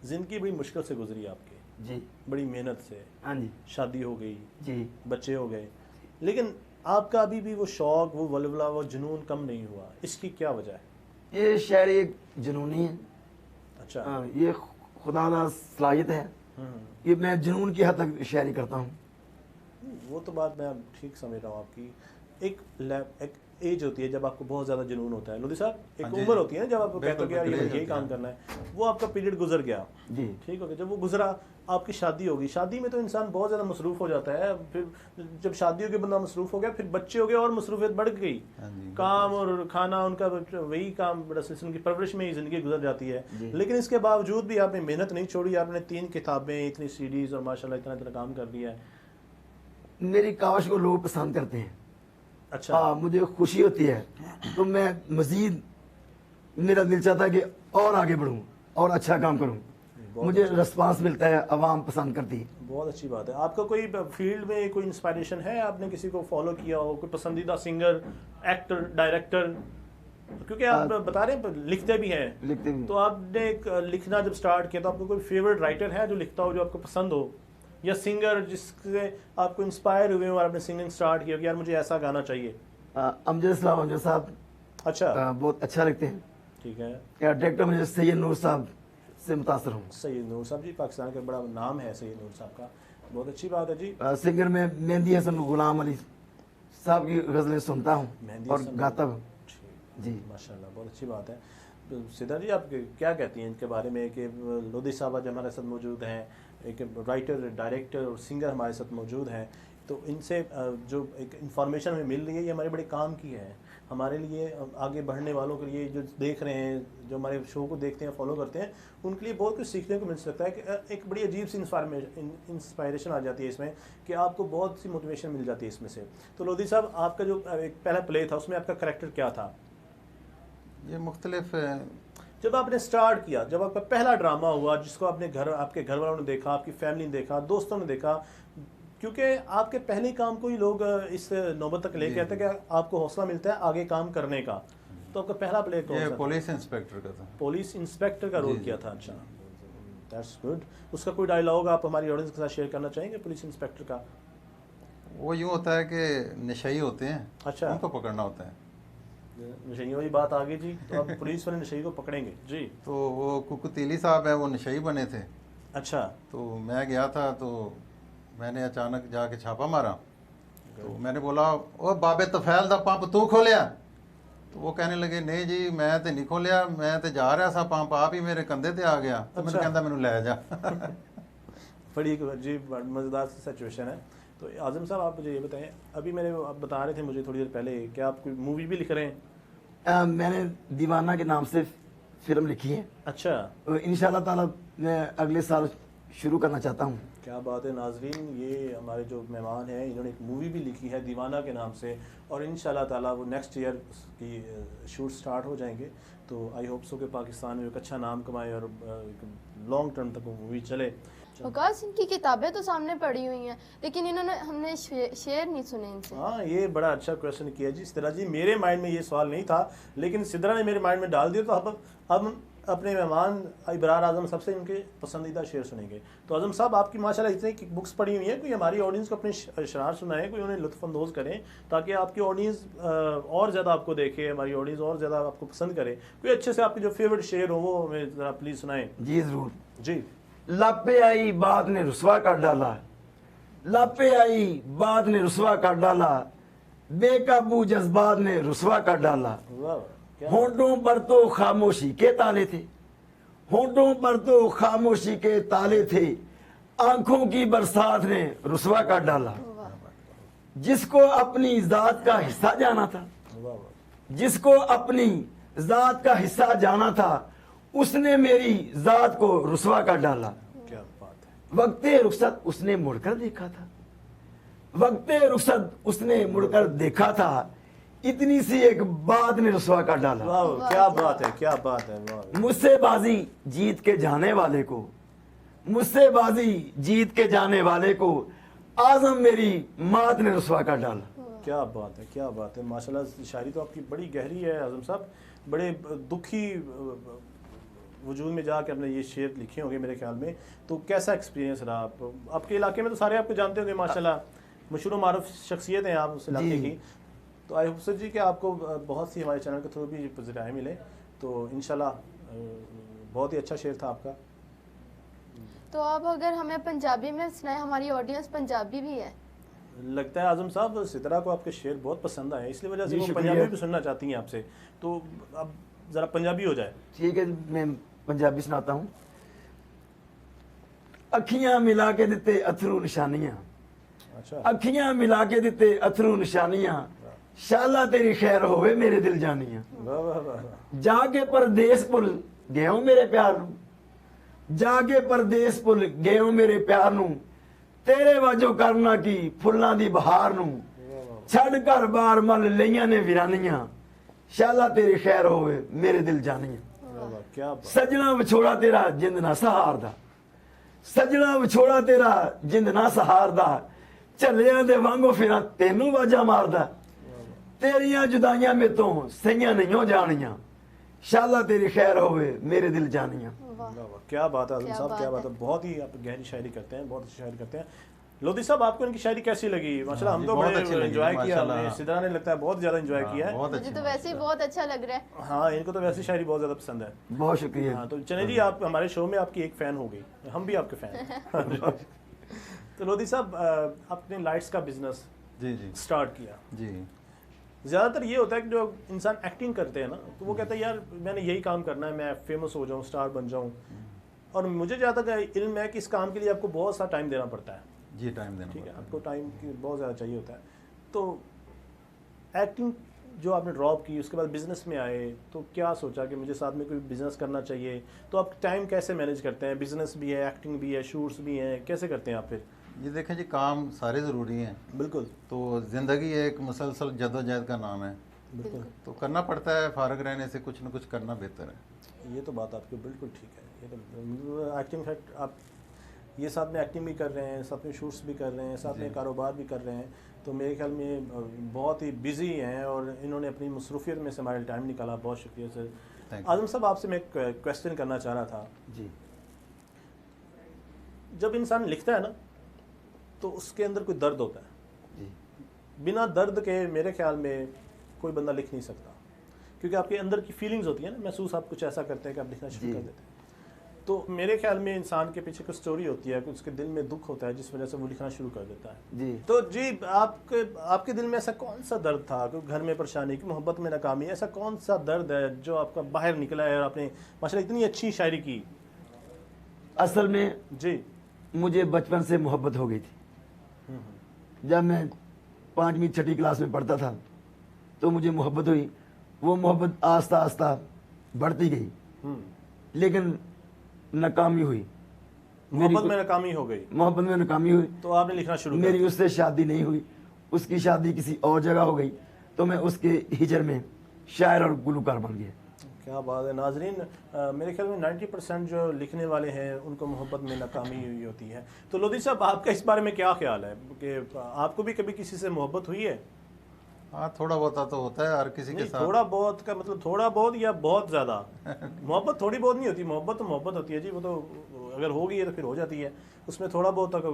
ज़िंदगी बड़ी मुश्किल से गुजरी आपकी। जी, बड़ी मेहनत से। हाँ जी। शादी हो गई जी, बच्चे हो गए, लेकिन आपका अभी भी वो शौक़, वो वलवला, वो जुनून कम नहीं हुआ, इसकी क्या वजह है? ये शायरी एक जुनूनी है। अच्छा। ये खुदा दा सलाहियत है। ये मैं जुनून की हद तक शायरी करता हूँ। वो तो बात मैं ठीक समझ रहा हूँ आपकी। एक एज होती है जब आपको बहुत ज़्यादा जुनून होता है, लोधी साहब, एक हाँ जी, उम्र होती है ना जब आप कहते हो बिल्कुल, कि यार ये बिल्कुल यही काम करना है, वो आपका पीरियड गुजर गया, जी ठीक हो गया। जब वो गुजरा, आपकी शादी होगी, शादी में तो इंसान बहुत ज़्यादा मसरूफ़ हो जाता है, फिर जब शादी हो गई बंदा मसरूफ़ हो गया, फिर बच्चे हो गए और मसरूफियत बढ़ गई, हाँ जी, काम और खाना उनका वही काम, बड़ा उनकी परवरिश में ही ज़िंदगी गुजर जाती है। जी। लेकिन इसके बावजूद भी आपने मेहनत नहीं छोड़ी, आपने 3 किताबें, इतनी सीडीज़ और माशाल्लाह इतना इतना काम कर दिया है। मेरी कावश को लोग पसंद करते हैं। अच्छा, हाँ, मुझे खुशी होती है, तो मैं मजीद, मेरा दिल चाहता है कि और आगे बढ़ूं और अच्छा काम करूं। मुझे रिस्पांस मिलता है, आवाम पसंद करती है। बहुत अच्छी बात है। आपका कोई फील्ड में कोई इंस्पायरेशन है, आपने किसी को फॉलो किया हो, कोई पसंदीदा सिंगर, एक्टर, डायरेक्टर? क्योंकि आप बता रहे हैं लिखते भी हैं, लिखते भी तो आपने लिखना जब स्टार्ट किया तो आपको कोई फेवरेट राइटर है जो लिखता हो, जो आपको पसंद हो, या सिंगर जिससे आपको इंस्पायर हुए हो और आपने सिंगिंग स्टार्ट किया कि यार मुझे ऐसा गाना चाहिए? अमजद इस्लाम अमजद साहब अच्छा, बहुत अच्छा लिखते हैं। ठीक है। या डायरेक्टर मुझे सैयद नूर साहब से मुतासर हूँ। सैयद नूर साहब जी, पाकिस्तान का बड़ा नाम है सैयद नूर साहब का, बहुत अच्छी बात है जी। सिंगर में मेहंदी हसन गुलाम अली साहब की गज़लें सुनता हूँ मेहंदी और हसन, गाता हूँ। ठीक, जी माशाल्लाह, बहुत अच्छी बात है। तो सिद्धा जी, आप क्या कहती हैं इनके बारे में कि लोधी साहब आज हमारे साथ मौजूद हैं, एक राइटर, डायरेक्टर और सिंगर हमारे साथ मौजूद हैं, तो इनसे जो एक इन्फॉर्मेशन हमें मिल रही है, ये हमारे बड़े काम की है, हमारे लिए, आगे बढ़ने वालों के लिए, जो देख रहे हैं, जो हमारे शो को देखते हैं, फॉलो करते हैं, उनके लिए बहुत कुछ सीखने को मिल सकता है। कि एक बड़ी अजीब सी इंस्पायरेशन आ जाती है इसमें, कि आपको बहुत सी मोटिवेशन मिल जाती है इसमें से। तो लोधी साहब, आपका जो एक पहला प्ले था उसमें आपका करैक्टर क्या था? ये मुख्तलिफ जब आपने स्टार्ट किया, जब आपका पहला ड्रामा हुआ जिसको आपने आपके घर वालों ने देखा, आपकी फैमिली ने देखा, दोस्तों ने देखा, क्योंकि आपके पहले काम को ही लोग इस नौबत तक लेके आते हैं कि आपको हौसला मिलता है आगे काम करने का। तो आपका पहला प्ले कौन ये सा? पुलिस इंस्पेक्टर का था। पुलिस इंस्पेक्टर का रोल जी, किया था। अच्छा, दैट्स गुड। उसका कोई डायलॉग आप हमारी ऑडियंस के साथ शेयर करना चाहेंगे पुलिस इंस्पेक्टर का? वो यूँ होता है कि नशई होते हैं, अच्छा, उनको पकड़ना होता है। नशई वाली बात आ गई जी, तो आप पुलिस वाले नशई को पकड़ेंगे जी। तो वो कुकुतीली साहब है, वो नशई बने थे। अच्छा, तो मैं गया था, तो मैंने अचानक जाके छापा मारा, तो मैंने बोला, ओ बाबे तफैल दा पंप तू खोलिया? तो वो कहने लगे, नहीं जी मैं तो नहीं खोलिया, मैं तो जा रहा सा, पंप आप ही मेरे कंधे ते आ गया। तो मैंने कहता मैनू लै जा। बड़ी जी मज़ेदार सिचुएशन है। तो आज़म साहब, आप मुझे ये बताएं, अभी आप बता रहे थे मुझे थोड़ी देर पहले, क्या आप कोई मूवी भी लिख रहे हैं? मैंने दीवाना के नाम से फिल्म लिखी है। अच्छा, तो इंशाल्लाह ताला मैं अगले साल शुरू करना चाहता हूँ। क्या बात है नाजरीन, ये हमारे जो मेहमान हैं, इन्होंने एक मूवी भी लिखी है दीवाना के नाम से, और इंशाल्लाह ताला वो नेक्स्ट ईयर की शूट स्टार्ट हो जाएंगे। तो आई होप सो कि पाकिस्तान में एक अच्छा नाम कमाए और लॉन्ग टर्म तक वो मूवी चले। वकास, इनकी किताबें तो सामने पड़ी हुई हैं, लेकिन इन्होंने हमने शेर नहीं सुने इनसे। हाँ, ये बड़ा अच्छा क्वेश्चन किया जी सिद्रा जी। मेरे माइंड में ये सवाल नहीं था, लेकिन सिद्रा ने मेरे माइंड में डाल दिया। तो अब हम अपने मेहमान इब्रार आजम साहब से इनके पसंदीदा शेर सुनेंगे। तो आजम साहब, आपकी माशाल्लाह इतनी बुक्स पढ़ी हुई हैं, कोई हमारी ऑडियंस को अपने अशरार सुनाएं, कोई उन्हें लुत्फ़अंदोज़ करें, ताकि आपकी ऑडियंस और ज़्यादा आपको देखे, हमारी ऑडियंस और ज़्यादा आपको पसंद करे। कोई अच्छे से आपके जो फेवरेट शेर हो वो हमें ज़रा प्लीज़ सुनाएं। जी ज़रूर। जी। लापे आई बात ने रुसवा कर डाला, लापे आई बात ने रुसवा कर डाला, बेकाबू जज्बात ने रुसवा कर डाला। होंठों पर तो खामोशी के ताले थे, होंठों पर तो खामोशी के ताले थे, आंखों की बरसात ने रुसवा कर डाला। जिसको अपनी जात का हिस्सा जाना था, जिसको अपनी जात का हिस्सा जाना था, उसने मेरी जात को रुसवा कर डाला। क्या बात है। वक्ते रुखसत उसने मुड़कर देखा था, वक्ते रुखसत उसने मुड़कर देखा था, इतनी सी एक बात ने रुसवा कर डाला। वाह, क्या बात है, क्या बात है। वाह, मुझसे बाजी जीत के जाने वाले को, मुझसे बाजी जीत के जाने वाले को आजम मेरी मात ने रुसवा कर डाला। क्या बात है, क्या बात है। माशाल्लाह, शायरी तो आपकी बड़ी गहरी है आजम साहब। बड़े दुखी वजूद में जाकर आपने ये शेर लिखे होंगे मेरे ख्याल में। तो कैसा एक्सपीरियंस रहा? आपके इलाके में तो सारे आपको जानते होंगे माशाल्लाह, मशहूर मारूफ शख्सियत हैं आप उस इलाके की। तो आई होप सर जी कि आपको बहुत सी हमारे चैनल के थ्रू भी पज़राएँ मिले। तो इंशाल्लाह बहुत ही अच्छा शेर था आपका। तो आप अगर हमें पंजाबी में सुनाए, हमारी ऑडियंस पंजाबी भी है। लगता है आजम साहब सितारा को आपके शेर बहुत पसंद आए, इसलिए वजह से जी, वो शुक्रिया। पंजाबी भी सुनना चाहती हैं आपसे, तो अब ज़रा पंजाबी हो जाए। ठीक है, मैं पंजाबी सुनाता हूँ। अखियां मिला के दिते अथरू निशानियां, अच्छा, अखियां मिला के दिते अथरू निशानियां, शाला तेरी खैर होवे मेरे दिल जानियां। वाह वाह वाह वाह। जाके परदेस भुल गए हो मेरे प्यार नू, जाके परदेस भुल गए हो मेरे प्यार नू, तेरे वाजो करना की फुल्लां दी बहार नू, छड़ घर बार मल लईयां ने वीरानियां, शाला तेरी खैर होवे मेरे दिल जानियां। वाह वाह, क्या बात। सजना विछोड़ा तेरा जिंद ना सहारदा, सजना विछोड़ा तेरा जिंद ना सहारदा, झल्लियां दे वांगो फिरा तेनू वाजा मारदा, तेरियां जुदाइयां में तो सहियां नहीं हो जानियां, शाला तेरी खैर होवे मेरे दिल जानियां। वाह वाह, क्या बात है आजम क्या साहब, क्या बात बात है, बहुत ही आप गहरी शायरी करते हैं, बहुत अच्छी शायरी करते हैं। लोधी साहब, आपको इनकी शायरी कैसी लगी? माशाल्लाह, हम जी, तो बहुत बड़े अच्छी लगी, एंजॉय किया माशाल्लाह। हमने, सिद्रा ने लगता है बहुत ज़्यादा एंजॉय किया है। बहुत मुझे अच्छी तो वैसे ही बहुत अच्छा लग रहा है। हाँ, इनको तो वैसी शायरी बहुत ज़्यादा पसंद है। बहुत शुक्रिया। हाँ, तो चले जी, आप हमारे शो में आपकी एक फ़ैन हो गई, हम भी आपके फ़ैन हैं। तो लोधी साहब, आपने लाइट्स का बिजनेस जी जी स्टार्ट किया। जी। ज़्यादातर ये होता है कि जो इंसान एक्टिंग करते हैं ना, तो वो कहता है यार मैंने यही काम करना है, मैं फेमस हो जाऊँ, स्टार बन जाऊँ, और मुझे जहाँ तक इल्म है कि इस काम के लिए आपको बहुत सा टाइम देना पड़ता है। जी, टाइम देना ठीक है, पड़ता आपको टाइम की बहुत ज़्यादा चाहिए होता है। तो एक्टिंग जो आपने ड्रॉप की, उसके बाद बिजनेस में आए, तो क्या सोचा कि मुझे साथ में कोई बिजनेस करना चाहिए? तो आप टाइम कैसे मैनेज करते हैं? बिजनेस भी है, एक्टिंग भी है, शूट्स भी हैं, कैसे करते हैं आप फिर? ये देखें जी, काम सारे ज़रूरी हैं, बिल्कुल तो ज़िंदगी एक मुसलसल जद्दोजहद का नाम है, बिल्कुल, तो करना पड़ता है, फारग रहने से कुछ न कुछ करना बेहतर है। ये तो बात आपकी बिल्कुल ठीक है। ये तो एक्टिंग फैक्ट, आप ये साथ में एक्टिंग भी कर रहे हैं, साथ में शूट्स भी कर रहे हैं, साथ में कारोबार भी कर रहे हैं, तो मेरे ख्याल में बहुत ही बिजी हैं और इन्होंने अपनी मसरूफियत में से हमारे टाइम निकाला। बहुत शुक्रिया सर। Thank you. आजम साहब, आपसे मैं एक क्वेश्चन करना चाह रहा था। जी। जब इंसान लिखता है ना, तो उसके अंदर कोई दर्द होता है। जी। बिना दर्द के मेरे ख्याल में कोई बंदा लिख नहीं सकता, क्योंकि आपके अंदर की फीलिंग्स होती है ना, महसूस आप कुछ ऐसा करते हैं कि आप लिखना शुरू जी। कर देते हैं। तो मेरे ख्याल में इंसान के पीछे कुछ स्टोरी होती है, कुछ उसके दिल में दुख होता है, जिस वजह से वो लिखना शुरू कर देता है। जी। तो जी, आपके दिल में ऐसा कौन सा दर्द था? कोई घर में परेशानी, की मोहब्बत में नाकामी, ऐसा कौन सा दर्द है जो आपका बाहर निकला है और आपने माशाल्लाह इतनी अच्छी शायरी की? असल में जी। मुझे बचपन से मोहब्बत हो गई थी। जब मैं 5वीं 6ठी क्लास में पढ़ता था तो मुझे मोहब्बत हुई। वो मोहब्बत आस्ता आस्ता बढ़ती गई, लेकिन नाकामी हुई। मोहब्बत में नाकामी हो गई, मोहब्बत में नाकामी हुई, तो आपने लिखना शुरू कर मेरी दिया। उससे शादी नहीं हुई, उसकी शादी किसी और जगह हो गई, तो मैं उसके हिजर में शायर और गुलकार बन गया। क्या बात है नाजरीन, मेरे ख्याल में 90% जो लिखने वाले हैं उनको मोहब्बत में नाकामी हुई होती है। तो लोधी साहब, आपका इस बारे में क्या ख्याल है कि आपको भी कभी किसी से मोहब्बत हुई है? हाँ, थोड़ा बहुत तो होता है हर किसी के नहीं, साथ। थोड़ा बहुत का मतलब थोड़ा बहुत या बहुत ज़्यादा? मोहब्बत थोड़ी बहुत नहीं होती, मोहब्बत तो मोहब्बत होती है जी, वो तो अगर हो गई है तो फिर हो जाती है, उसमें थोड़ा बहुत का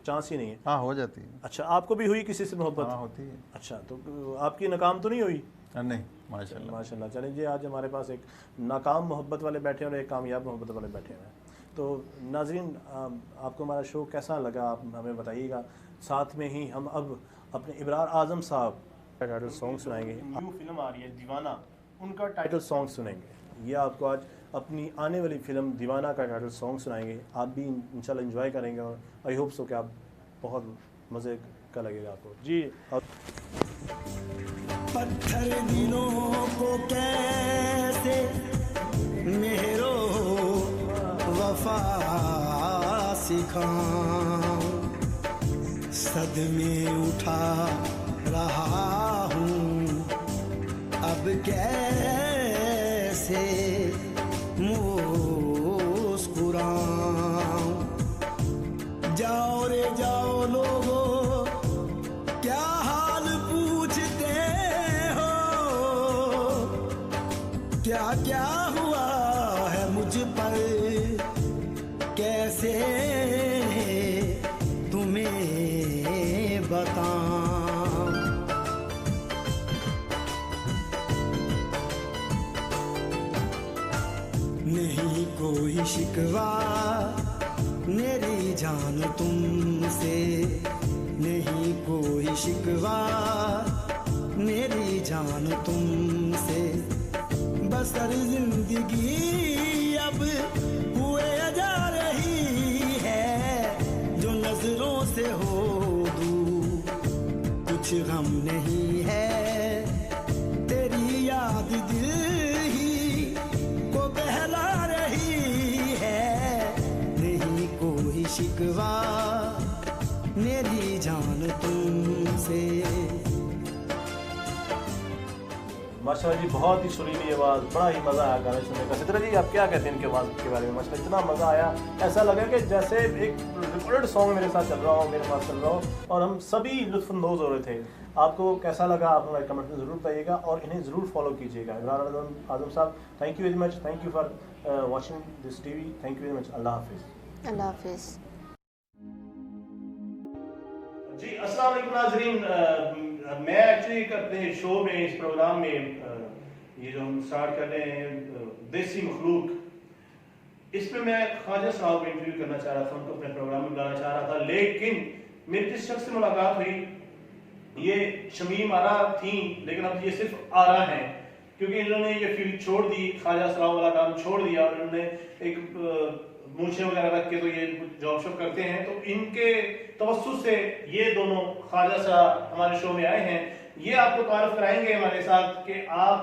चांस ही नहीं है। हाँ, हो जाती है। अच्छा, आपको भी हुई किसी से मोहब्बत? हाँ, होती है। अच्छा, तो आपकी नाकाम तो नहीं हुई? नहीं, माशाल्लाह। माशाल्लाह। चलें जी, आज हमारे पास एक नाकाम मोहब्बत वाले बैठे हैं और एक कामयाब मोहब्बत वाले बैठे हैं। तो नाज़रीन, आपको हमारा शो कैसा लगा आप हमें बताइएगा। साथ में ही हम अब अपने इब्रार आज़म साहब का टाइटल सॉन्ग सुनाएंगे। न्यू फिल्म आ रही है दीवाना, उनका टाइटल सॉन्ग सुनेंगे। ये आपको आज अपनी आने वाली फिल्म दीवाना का टाइटल सॉन्ग सुनाएंगे। आप भी इंशाल्लाह एंजॉय करेंगे और आई होप सो कि आप बहुत मज़े का लगेगा आपको जी। पत्थर दिलों को कैसे मेहरो वफा सिखाऊं, सदमे उठा रहा हूँ अब कैसे मुस्कुराऊं। जाओ रे जाओ लोगो, क्या हाल पूछते हो, क्या क्या हुआ है मुझ पर, कैसे तुम्हें बताऊं। नहीं कोई शिकवा मेरी जान तुमसे, नहीं कोई शिकवा मेरी जान तुमसे, बसर जिंदगी अब हुए जा रही है, जो नजरों से हो दूर कुछ गम नहीं है, तेरी याद दिल ही को बहला रही है, नहीं कोई शिकवा मेरी जान तुमसे। माशाल्लाह जी, बहुत ही सुरीली आवाज़, बड़ा ही मज़ा आया गाने सुनने का। सिद्रा जी, आप क्या कहते हैं इनके आवाज़ के बारे में? माशाल्लाह इतना मज़ा आया, ऐसा लगा कि जैसे एक रिकॉर्डेड सॉन्ग मेरे साथ चल रहा हो, मेरे पास चल रहा हो, और हम सभी लुत्फ़अंदोज़ हो रहे थे। आपको कैसा लगा आप हमारे कमेंट में ज़रूर बताइएगा और इन्हें ज़रूर फॉलो कीजिएगा। इमरान आज़म साहब, thank you very much, thank you for watching this TV, thank you very much. अल्लाह हाफिज़। अल्लाह हाफिज़। जी अस्सलाम वालेकुम नाज़रीन, मैं एक्चुअली अपने शो में, इस प्रोग्राम में, ये जो हम स्टार्ट कर रहे हैं देसी मखलूक, इसमें मैं ख्वाजा साहब को इंटरव्यू करना चाह रहा था, उनको अपने प्रोग्राम में बुलाना चाह रहा था, लेकिन मेरी जिस शख्स से मुलाकात हुई ये शमीम आरा थी, लेकिन अब ये सिर्फ आरा हैं, क्योंकि इन्होंने ये फील्ड छोड़ दी, ख्वाजा साहब वाला काम छोड़ दिया और इन्होंने एक मूछे वगैरह रख के तो ये जॉब शॉप करते हैं। तो इनके तवस्सुस से ये दोनों ख्वाजा साहब हमारे शो में आए हैं। ये आपको तारुफ कराएंगे हमारे साथ कि आप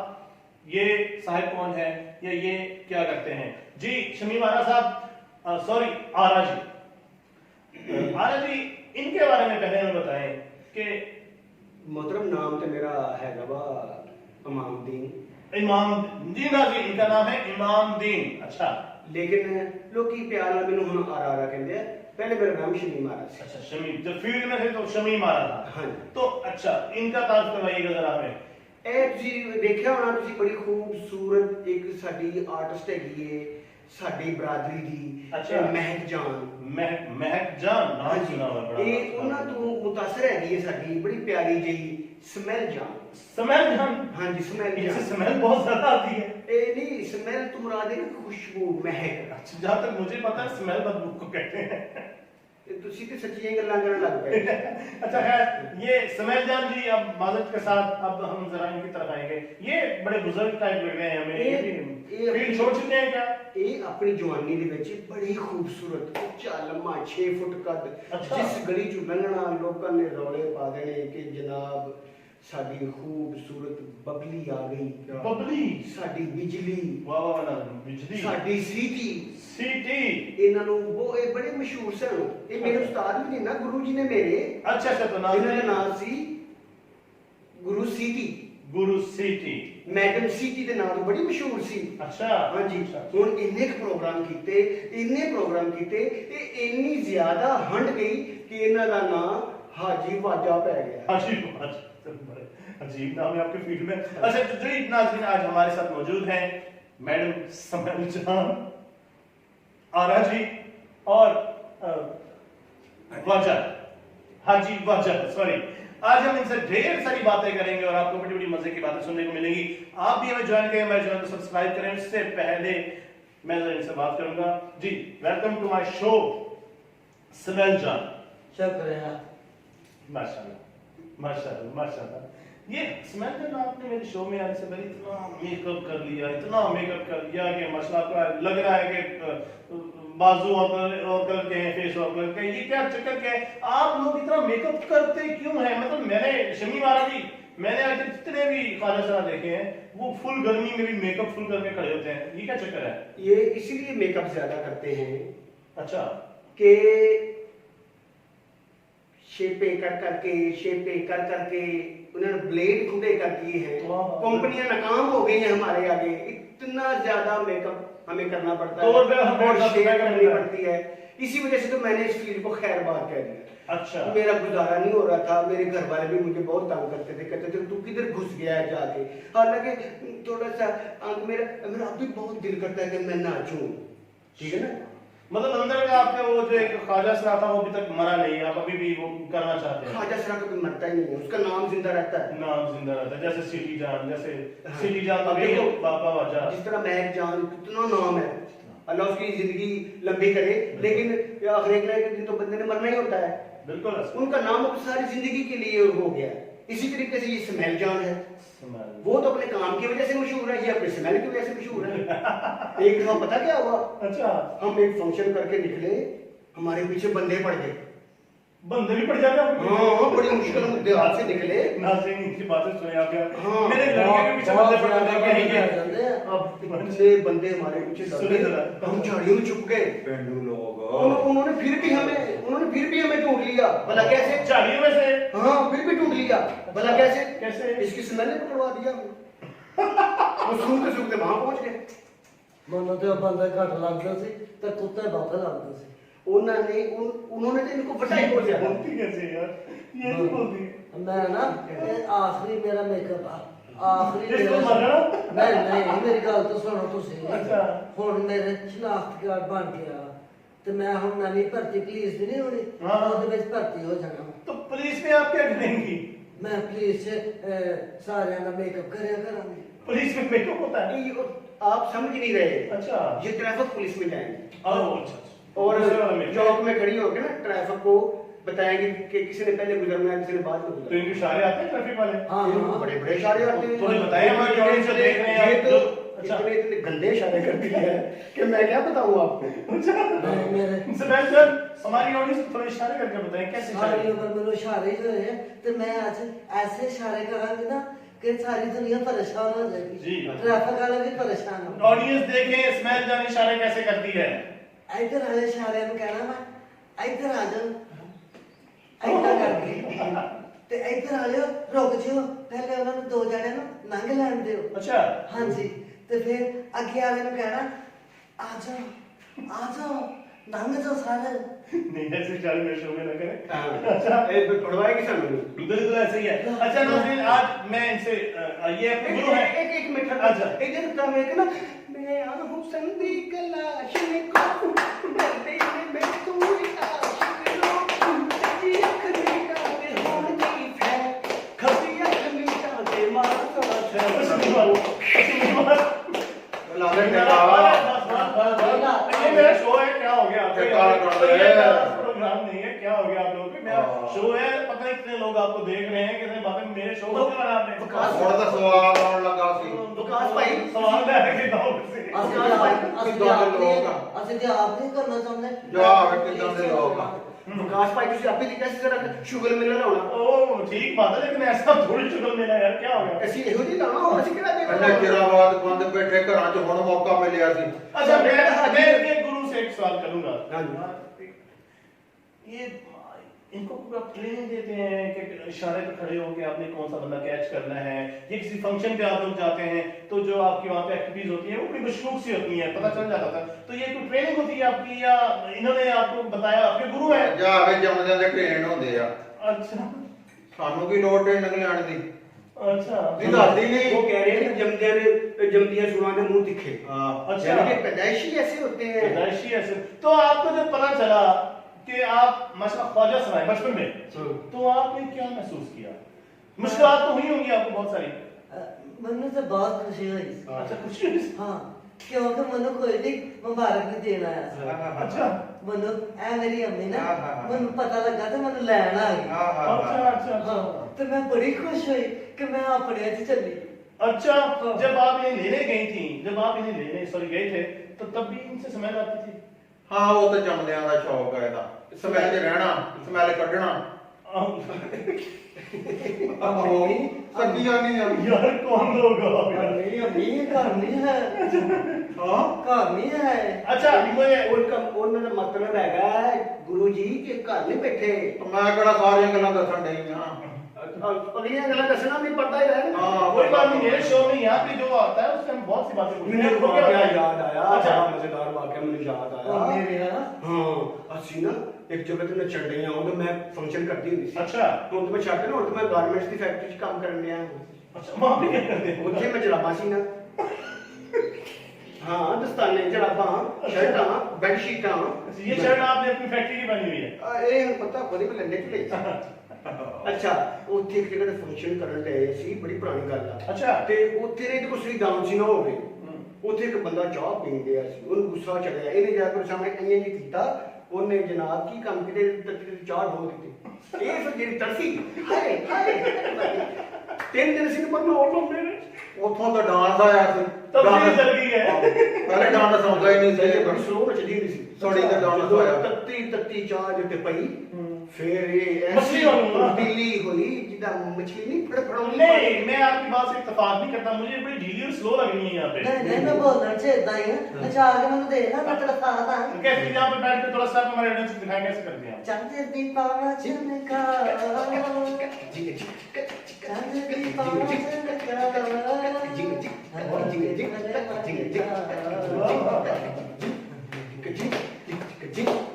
ये साहिब कौन है या ये क्या करते हैं। जी शमीम आरा साहब, सॉरी आरा जी, आरा जी इनके बारे में पहले हमें बताएं कि मोहतरम नाम तो मेरा है गवा इमामुद्दीन। इमाम जी ना जी, इनका नाम है इमामुद्दीन। अच्छा, लेकिन लोग की प्यार नाल मैनू हुण आरा आरा कहंदे आ, पहले मेरा नाम शमीम आरा सी। अच्छा शमीम, जब फील्ड में थे तो शमीम आरा था। हाँ। तो अच्छा, इनका तारुफ करवाइएगा जरा हमें। ਇਹ ਤੁਸੀਂ ਦੇਖਿਆ ਹੋਣਾ, ਤੁਸੀਂ ਬੜੀ ਖੂਬਸੂਰਤ ਇੱਕ ਸਾਡੀ ਆਰਟਿਸਟ ਹੈਗੀ ਏ ਸਾਡੀ ਬਰਾਦਰੀ ਦੀ, ਅੱਛਾ। ਮਹਿਕ ਜਾਨ। महक जान नाम सुना हुआ बड़ा। ਇਹ ਉਹਨਾਂ ਤੋਂ ਮੁਤਾਸਰ ਹੈਗੀ ਏ ਸਾਡੀ ਬੜੀ ਪਿਆਰੀ ਜਿਹੀ ਸਮੈਲ ਜਾਨ। स्मेल जान? हाँ जी, स्मेल इससे जान। स्मेल बहुत ज्यादा आती है। ਇਹ ਨਹੀਂ ਸਮੈਲ ਤੋਂ ਮੁਰਾਦ ਹੈ ਖੁਸ਼ਬੂ, ਮਹਿਕ। अच्छा, जहाँ तक मुझे पता है स्मेल बदबू को कहते हैं। ਤੇ ਤੁਸੀਂ ਤੇ ਸੱਚੀਆਂ ਗੱਲਾਂ ਕਰਨ ਲੱਗ ਪਏ। अच्छा खैर, ये स्मेल जान जी, अब माजरत के साथ अब हम जरा इनकी तरफ आएंगे। ये बड़े बुजुर्ग टाइप लग रहे हैं हमें। ये फील्ड छोड़ चुके हैं क्या? ਇਹ ਆਪਣੀ ਜਵਾਨੀ ਦੇ ਵਿੱਚ ਬੜੀ ਖੂਬਸੂਰਤ ਉੱਚਾ ਲੰਮਾ 6 ਫੁੱਟ ਕੱਦ, ਅੱਛਾ। ਜਿਸ ਗਲੀ ਚੋਂ ਲੰਘਣਾ ਲੋਕਾਂ ਨੇ ਰੌਲੇ ਪਾ ਦੇਣੇ ਕਿ ਜਨਾਬ ਸਾਡੀ ਖੂਬਸੂਰਤ ਬਬਲੀ ਆ ਗਈ, बबली, ਸਾਡੀ ਬਿਜਲੀ, वाह वाह वाह, बिजली, ਸਾਡੀ ਸੀਟੀ। सीटी। ਇਹਨਾਂ ਨੂੰ ਉਹ ਇਹ ਬੜੇ ਮਸ਼ਹੂਰ ਸਨ। ਇਹ ਮੇਰੇ ਉਸਤਾਦ ਵੀ ਨੇ ਨਾ, ਗੁਰੂ ਜੀ ਨੇ ਮੇਰੇ। अच्छा अच्छा, तो ਇਹਨਾਂ ਦਾ नाम ਨਾਮ ਸੀ ਗੁਰੂ ਸੀਟੀ। गुरु सीटी। ਮੈਡਮ ਸੀਟੀ ਦੇ ਨਾਮ ਤੋਂ ਬੜੀ ਮਸ਼ਹੂਰ ਸੀ। अच्छा ਹਾਂਜੀ, ਹੁਣ ਇੰਨੇ ਕੁ ਪ੍ਰੋਗਰਾਮ ਕੀਤੇ, ਇੰਨੇ ਪ੍ਰੋਗਰਾਮ ਕੀਤੇ ਤੇ ਇੰਨੀ ਜ਼ਿਆਦਾ ਹੰਡ ਗਈ ਕਿ ਇਹਨਾਂ ਦਾ ਨਾਮ ਹਾਜੀ ਵਾਜਾ ਪੈ ਗਿਆ। अजीब बड़े अजीब नाम है आपके फील्ड में। अच्छा तो जो नाज़रीन आज हमारे साथ मौजूद हैं मैडम समल जान आरा जी और वाजा, हाजी वाजा, सॉरी। आज हम इनसे ढेर सारी बातें करेंगे और आपको बड़ी बड़ी मजे की बातें सुनने को मिलेंगी। आप भी हमें ज्वाइन करें, हमारे चैनल को सब्सक्राइब करें। इससे पहले मैं जरा इनसे बात करूंगा। जी वेलकम टू माय शो समल जान। शुक्रिया। माशाल्लाह माशाल्लाह माशाल्लाह। ये स्मेल जब आपने मेरे शो में आने से पहले इतना मेकअप कर लिया, इतना मेकअप कर लिया कि माशाल्लाह आपको लग रहा है कि बाजू और कलर के हैं, फेस और कलर के, ये क्या चक्कर क्या है? आप लोग इतना मेकअप करते क्यों हैं? मतलब मैंने शमीम आरा जी, मैंने आज जितने भी ख्वाजा साहब देखे हैं वो फुल गर्मी में भी मेकअप फुल करके खड़े होते हैं, ये क्या चक्कर है? ये इसीलिए मेकअप ज्यादा करते हैं अच्छा, कि शेपे कर करके उन्होंने ब्लेड खुले कर दिए हैं। कंपनियां नाकाम हो गई हैं हमारे आगे। इतना ज्यादा मेकअप हमें करना पड़ता है और शेप करनी पड़ती है। इसी वजह से तो मैंने इस फील्ड को खैर बात कह दिया। अच्छा, मेरा गुजारा नहीं हो रहा था। मेरे घर वाले भी मुझे बहुत तंग करते थे, कहते थे तू किधर घुस गया है जाके। हालांकि थोड़ा सा मेरा अब भी बहुत दिल करता है कि मैं नाचूं, ठीक है ना। मतलब अंदर का आपका वो जो एक ख्वाजा सरा था वो अभी तक मरा नहीं, आप अभी भी वो करना चाहते हैं? ख्वाजा सरा कभी मरता ही नहीं है, उसका नाम जिंदा रहता है। नाम जिंदा रहता है, जैसे सिटी जान, जैसे हाँ। सिटी जान अब तो देखो, बाबा वाजा, जिस तरह महक जान कितना नाम है, अल्लाह उसकी जिंदगी लंबी करे, लेकिन आखिर एक ना एक दिन तो बंदे ने मरना ही होता है। बिल्कुल असद। उनका नाम अब सारी जिंदगी के लिए हो गया है। इसी तरीके से ये स्मेल जान है, वो तो अपने काम की वजह से मशहूर है, ये अपने स्मेल की वजह से मशहूर है। एक दफा पता क्या हुआ, अच्छा, हम एक फंक्शन करके निकले, हमारे पीछे बंदे पड़ गए। बंदे भी पड़ जाते हैं। हाँ, बड़ी मुश्किल मुद्दे हाथ से निकले। नाज़रीन इनकी बातें सुने आप यार। हाँ, मेरे लड़के के पीछे बंदे पड़ जाते हैं कहीं के। अब पीछे बंदे हमारे पीछे सुने दबे, जरा। हम झाड़ियों में छुप गए। पेंडू लोग उन्होंने फिर भी हमें ढूंढ लिया, भला कैसे? झाड़ियों में से? हाँ, फिर भी ढूंढ लिया, भला कैसे? कैसे? इसकी स्मेल ने पकड़वा दिया हमें। वो सूंघते सूंघते वहां पहुंच गए। मनो तो बंदा घट लगता सी ते कुत्ते बात लगता सी। उन्होंने तो इनको बटाई हो जाए। बोलती कैसे यार, ये नहीं बोलती। मैं ना ये आखिरी मेरा मेकअप आखिरी इसको मरना? नहीं मेरी गल तो सुनो तुसी। अच्छा। हुण मेरे शनाख्त कार्ड बन गया ते मैं हुण नवीं भर्ती पुलिस दी नहीं होनी, हाँ। ओहदे विच भर्ती हो जाना। तो पुलिस में आप क्या करेंगी? मैं पुलिस सारे का मेकअप करया करांगी। पुलिस में मेकअप होता है? ये आप समझ नहीं रहे। अच्छा, ये ट्रैफिक पुलिस में जाएंगे अच्छा। और दूसरे वाला में? चौक में खड़ी होकर ना ट्रैफिक को बताएंगे कि किसी ने पहले गुजरना है, किसी ने बाद में तो गुजरना है। इनके इशारे आते हैं ट्रैफिक वाले? हाँ इनको बड़े बड़े इशारे आते हैं। तो बताइए हमारे ऑडियंस जो देख रहे हैं ये आप, तो जो- अच्छा। इतने गंदे इशारे करती है कि मैं क्या बताऊं आपको। नहीं मेरे इंस्पेक्टर सर, हमारी ऑडियंस को थोड़ा इशारे करके बताएं कैसे सारी इशारे? उम्र मेरे इशारे ही होए हैं ते मैं आज ऐसे इशारे करांगी ना कि सारी दुनिया परेशान हो जाएगी। जी। ट्रैफिक वाले भी परेशान हो। ऑडियंस देखें स्मेल जान इशारे कैसे करती है। इधर वाले इशारे में कहना मैं इधर आ जाओ, इधर करके ते इधर आ जाओ, रुक जाओ, पहले उन्होंने दो जने ना लंघ लैन दियो। अच्छा, हाँ जी, ते फिर अगे वाले ने कहना आ जाओ लंघ जाओ सारे। नहीं ऐसे इशारे मेरे शो में ना करें। अच्छा, पढ़वाएगी सानू। बिल्कुल ऐसे ही है। अच्छा नाज़रीन, आज मैं इनसे ये अपने गुरु हैं। एक मिनट। अच्छा। इधर का मैं ना मैं आहू संदी कलाश में को डरते में तू आशिक लो तेरी अख मीटा के होन की फै खसी अख मीटा के मारता ये मेरा शो है, क्या हो गया आपको? ये डांस प्रोग्राम नहीं है, क्या हो गया आप लोगों को? मेरा शो है, पता नहीं कितने लोग आपको देख रहे हैं, कितने बातें मेरे शो को क्यों आपने? ਹੁਣ ਤਾਂ ਸਵਾਦ ਆਉਣ ਲੱਗਾ ਸੀ। विकास भाई सवाल है कि दौड़ से ਅਸੀਂ ਤੇ ਆਪ ਨਹੀਂ ਕਰਨਾ ਚਾਹੁੰਦੇ। ਜਾ ਵੇ ਕਿਦਾਂ ਦੇ ਲੋਕ ਆ। विकास भाई ਤੁਸੀਂ ਆਪੇ ਲਿਖਿਆ ਸੀ ਜਰਾ ਸ਼ੁਗਰ ਮਿਲਣ ਲਾਉਣਾ। ओ ठीक बात है, लेकिन ऐसा थोड़ी शुगर मेरा यार, क्या हो गया? ਅਸੀਂ ਇਹੋ ਜਿਹੀ ਲਾਉਣਾ ਹੋਰ ਅਸੀਂ ਕਿਹੜਾ ਇੰਨੇ ਦੇਣਾ। ਚਿਰਾਂ ਬਾਅਦ ਬੰਦ ਬੈਠੇ ਘਰਾਂ 'ਚ ਹੁਣ ਮੌਕਾ ਮਿਲਿਆ ਸੀ। अच्छा मैं अपने गुरु से एक सवाल करूंगा। हाँ ये इनको पूरा ट्रेनिंग देते हैं कि इशारे पे खड़े होकर आपने कौन सा बंदा कैच करना है, ये किसी फंक्शन पे आप लोग जाते हैं तो जो आपकी वहाँ पे एक्टिविटीज होती है वो बड़ी मशरूक सी होती है, पता चल जाता था, तो ये कोई ट्रेनिंग होती है आपकी या इन्होंने आपको बताया, आपके गुरु है? ਜਾ ਵੇ ਜੰਮਦਿਆਂ ਦੇ ਟ੍ਰੇਨ ਹੁੰਦੇ ਆ, अच्छा ਸਾਨੂੰ ਕੀ ਲੋੜ ਟ੍ਰੇਨਿੰਗ ਲੈਣ ਦੀ। अच्छा ਇਹ ਦੱਸਦੀ ਨਹੀਂ। वो कह रहे हैं जमदिया सुना के मुंह दिखे। अच्छा यानी कि पैदाइशी ऐसे होते हैं। पैदाइशी ऐसे। तो आपको जब पता चला कि आप माशाल्लाह ख्वाजा सुनाए बचपन में, तो आपने क्या महसूस किया? मुश्किलात तो हुई होंगी आपको बहुत सारी। ਮੈਨੂੰ ਤੇ ਬਹੁਤ ਖੁਸ਼ੀ ਹੋਈ। अच्छा खुशी हुई? ਹਾਂ, ਕਿਉਂਕਿ ਮੈਨੂੰ ਕੋਈ ਨਹੀਂ ਮੁਬਾਰਕ ਨਹੀਂ ਦੇਣ ਆਇਆ ਸੀ। अच्छा ਮੈਨੂੰ ਐ ਮੇਰੀ ਅੰਮੀ ਨਾ ਹਾਂ, ਹਾਂ, ਹਾਂ। ਮੈਨੂੰ ਪਤਾ ਲੱਗਾ ਤੇ ਮੈਨੂੰ ਲੈਣ ਆ ਗਈ। अच्छा अच्छा अच्छा ਹਾਂ, ਤੇ ਮੈਂ ਬੜੀ ਖੁਸ਼ ਹੋਈ ਕਿ ਮੈਂ ਆਪਣੇ ਚ ਚੱਲੀ। अच्छा जब आप इन्हें लेने गई थी, जब आप इन्हें लेने सॉरी गए थे, तो तब भी इनसे स्मेल आती थी? ਹਾਂ ਉਹ ਤਾਂ ਜੰਮਦਿਆਂ ਦਾ ਸ਼ੌਕ ਹੈ ਇਹਦਾ, ਸਮੈਲ 'ਚ ਰਹਿਣਾ, ਸਮੈਲ ਕੱਢਣਾ। ਆਹੋ ਸੱਚੀਆਂ ਨਹੀਂ ਆ। यार कौन लोग हो आप यार? ਨਹੀਂ ਅੰਮੀ ਘਰ ਨਹੀਂ ਹੈ। ਹਾਂ ਘਰ नहीं है। अच्छा मुझे ਉਹਨਾਂ ਦਾ ਮਤਲਬ ਹੈਗਾ ਗੁਰੂ ਜੀ ਕਿ ਘਰ ਨਹੀਂ ਬੈਠੇ। ਮੈਂ ਕਿਹੜਾ ਸਾਰੀਆਂ ਗੱਲਾਂ ਦੱਸਣ ਡਈ ਆ। अगलियां गल्लां दसना भी पड़ता ही है। हाँ कोई बात नहीं, मेरे शो में यहाँ पे जो आता है उससे हम बहुत सी बातें पूछते हैं। मुझे आपको क्या वाकया लगता है? याद आया, अच्छा बड़ा मजेदार वाकया मुझे याद आया। और मेरे है ना हाँ ਅਸੀਂ ਨਾ ਇੱਕ ਜਗ੍ਹਾ ਤੇ ਨੱਚਣ ਡਏ ਆ, ਉਦੋਂ ਮੈਂ ਫੰਕਸ਼ਨ ਕਰਦੀ ਹੁੰਦੀ ਸੀ। अच्छा ਹੁਣ ਤਾਂ ਮੈਂ ਛੱਡ ਨਾ, ਹੁਣ ਤਾਂ ਮੈਂ ਗਾਰਮੈਂਟਸ ਦੀ ਫੈਕਟਰੀ 'ਚ ਕੰਮ ਕਰਨ ਡਿਆ। अच्छा वहाँ पे क्या करते हैं? ਉੱਥੇ ਮੈਂ ਜਰਾਬਾਂ ਸੀ ਨਾ। ਹਾਂ ਦਸਤਾਨੇ, ਜਰਾਬਾਂ, ਸ਼ਰਟਾਂ, ਬੈੱਡ ਸ਼ੀਟਾਂ। ये शर्ट आपने अपनी फैक्ट्री की बनी हुई है? ਇਹ ਹੁਣ ਪਤਾ ਬੜੀ ਮੈਂ ਲੰਡੇ 'ਚ ਲਈ ਸੀ। ਅੱਛਾ ਉੱਥੇ ਇੱਕ ਜਗ੍ਹਾ ਤੇ ਫੰਕਸ਼ਨ ਕਰਨ ਡਏ ਸੀ, ਬੜੀ ਪੁਰਾਣੀ ਗੱਲ ਆ। अच्छा ਤੇ ਉੱਥੇ ਨੇ ਕੋਈ ਸਹੀ ਗਾਉਂ ਸੀ ਨਾ ਹੋਵੇ। ਉੱਥੇ ਇੱਕ ਬੰਦਾ ਚਾਹ ਪੀਣ ਗਿਆ ਸੀ, ਉਹਨੂੰ ਗੁੱਸਾ ਚੜਿਆ, ਇਹਨੇ ਜਾ ਕੇ ਸਾਹਮਣੇ ਇੰਨੇ ਜੀ ਕੀਤਾ, ਉਹਨੇ ਜਨਾਬ ਕੀ ਕੰਮ ਕਿਤੇ ਚਾਹ ਢੋਲ ਦਿੱਤੀ। ਇਹ ਫਿਰ ਜਿਹੜੀ ਤਰਸੀ ਹਾਏ ਹਾਏ 3 ਦਿਨ ਸੀ ਪਰ ਮੈਂ ਹੋਰ ਲਾਉਂਦੇ ਨੇ ਉੱਥੋਂ ਤਾਂ ਡਾਂਸ ਆਇਆ ਸੀ ਤਬਦੀਲੀ ਚੱਲ ਗਈ ਹੈ ਪਹਿਲੇ ਡਾਂਸ ਆਉਂਦਾ ਹੀ ਨਹੀਂ ਸੀ ਬੜੀ ਸਲੋ ਨੱਚਦੀ ਹੁੰਦੀ ਸੀ ਥੋੜੀ ਤਾਂ ਡਾਂਸ ਜਦੋਂ ਹੋਇਆ ਤੱਤੀ ਚਾਹ ਜਿੱਤੇ ਪਈ ਫਿਰ ये मछली वाली ना? ढीली हुई जिदा मछली नहीं फड़फड़ाऊंगी नहीं मैं आपकी बात से इत्तेफाक नहीं करता मुझे बड़ी ढीली और स्लो लग रही है यहाँ पे नहीं मैं बोलना चाहिए ही नचा के मैंने देखना मैं तड़पा था कैसे यहाँ पे बैठ के थोड़ा सा हमारे ऑडियंस को दिखाएं कैसे करते हैं आप चांद दी पावा चमका चांद दी पावा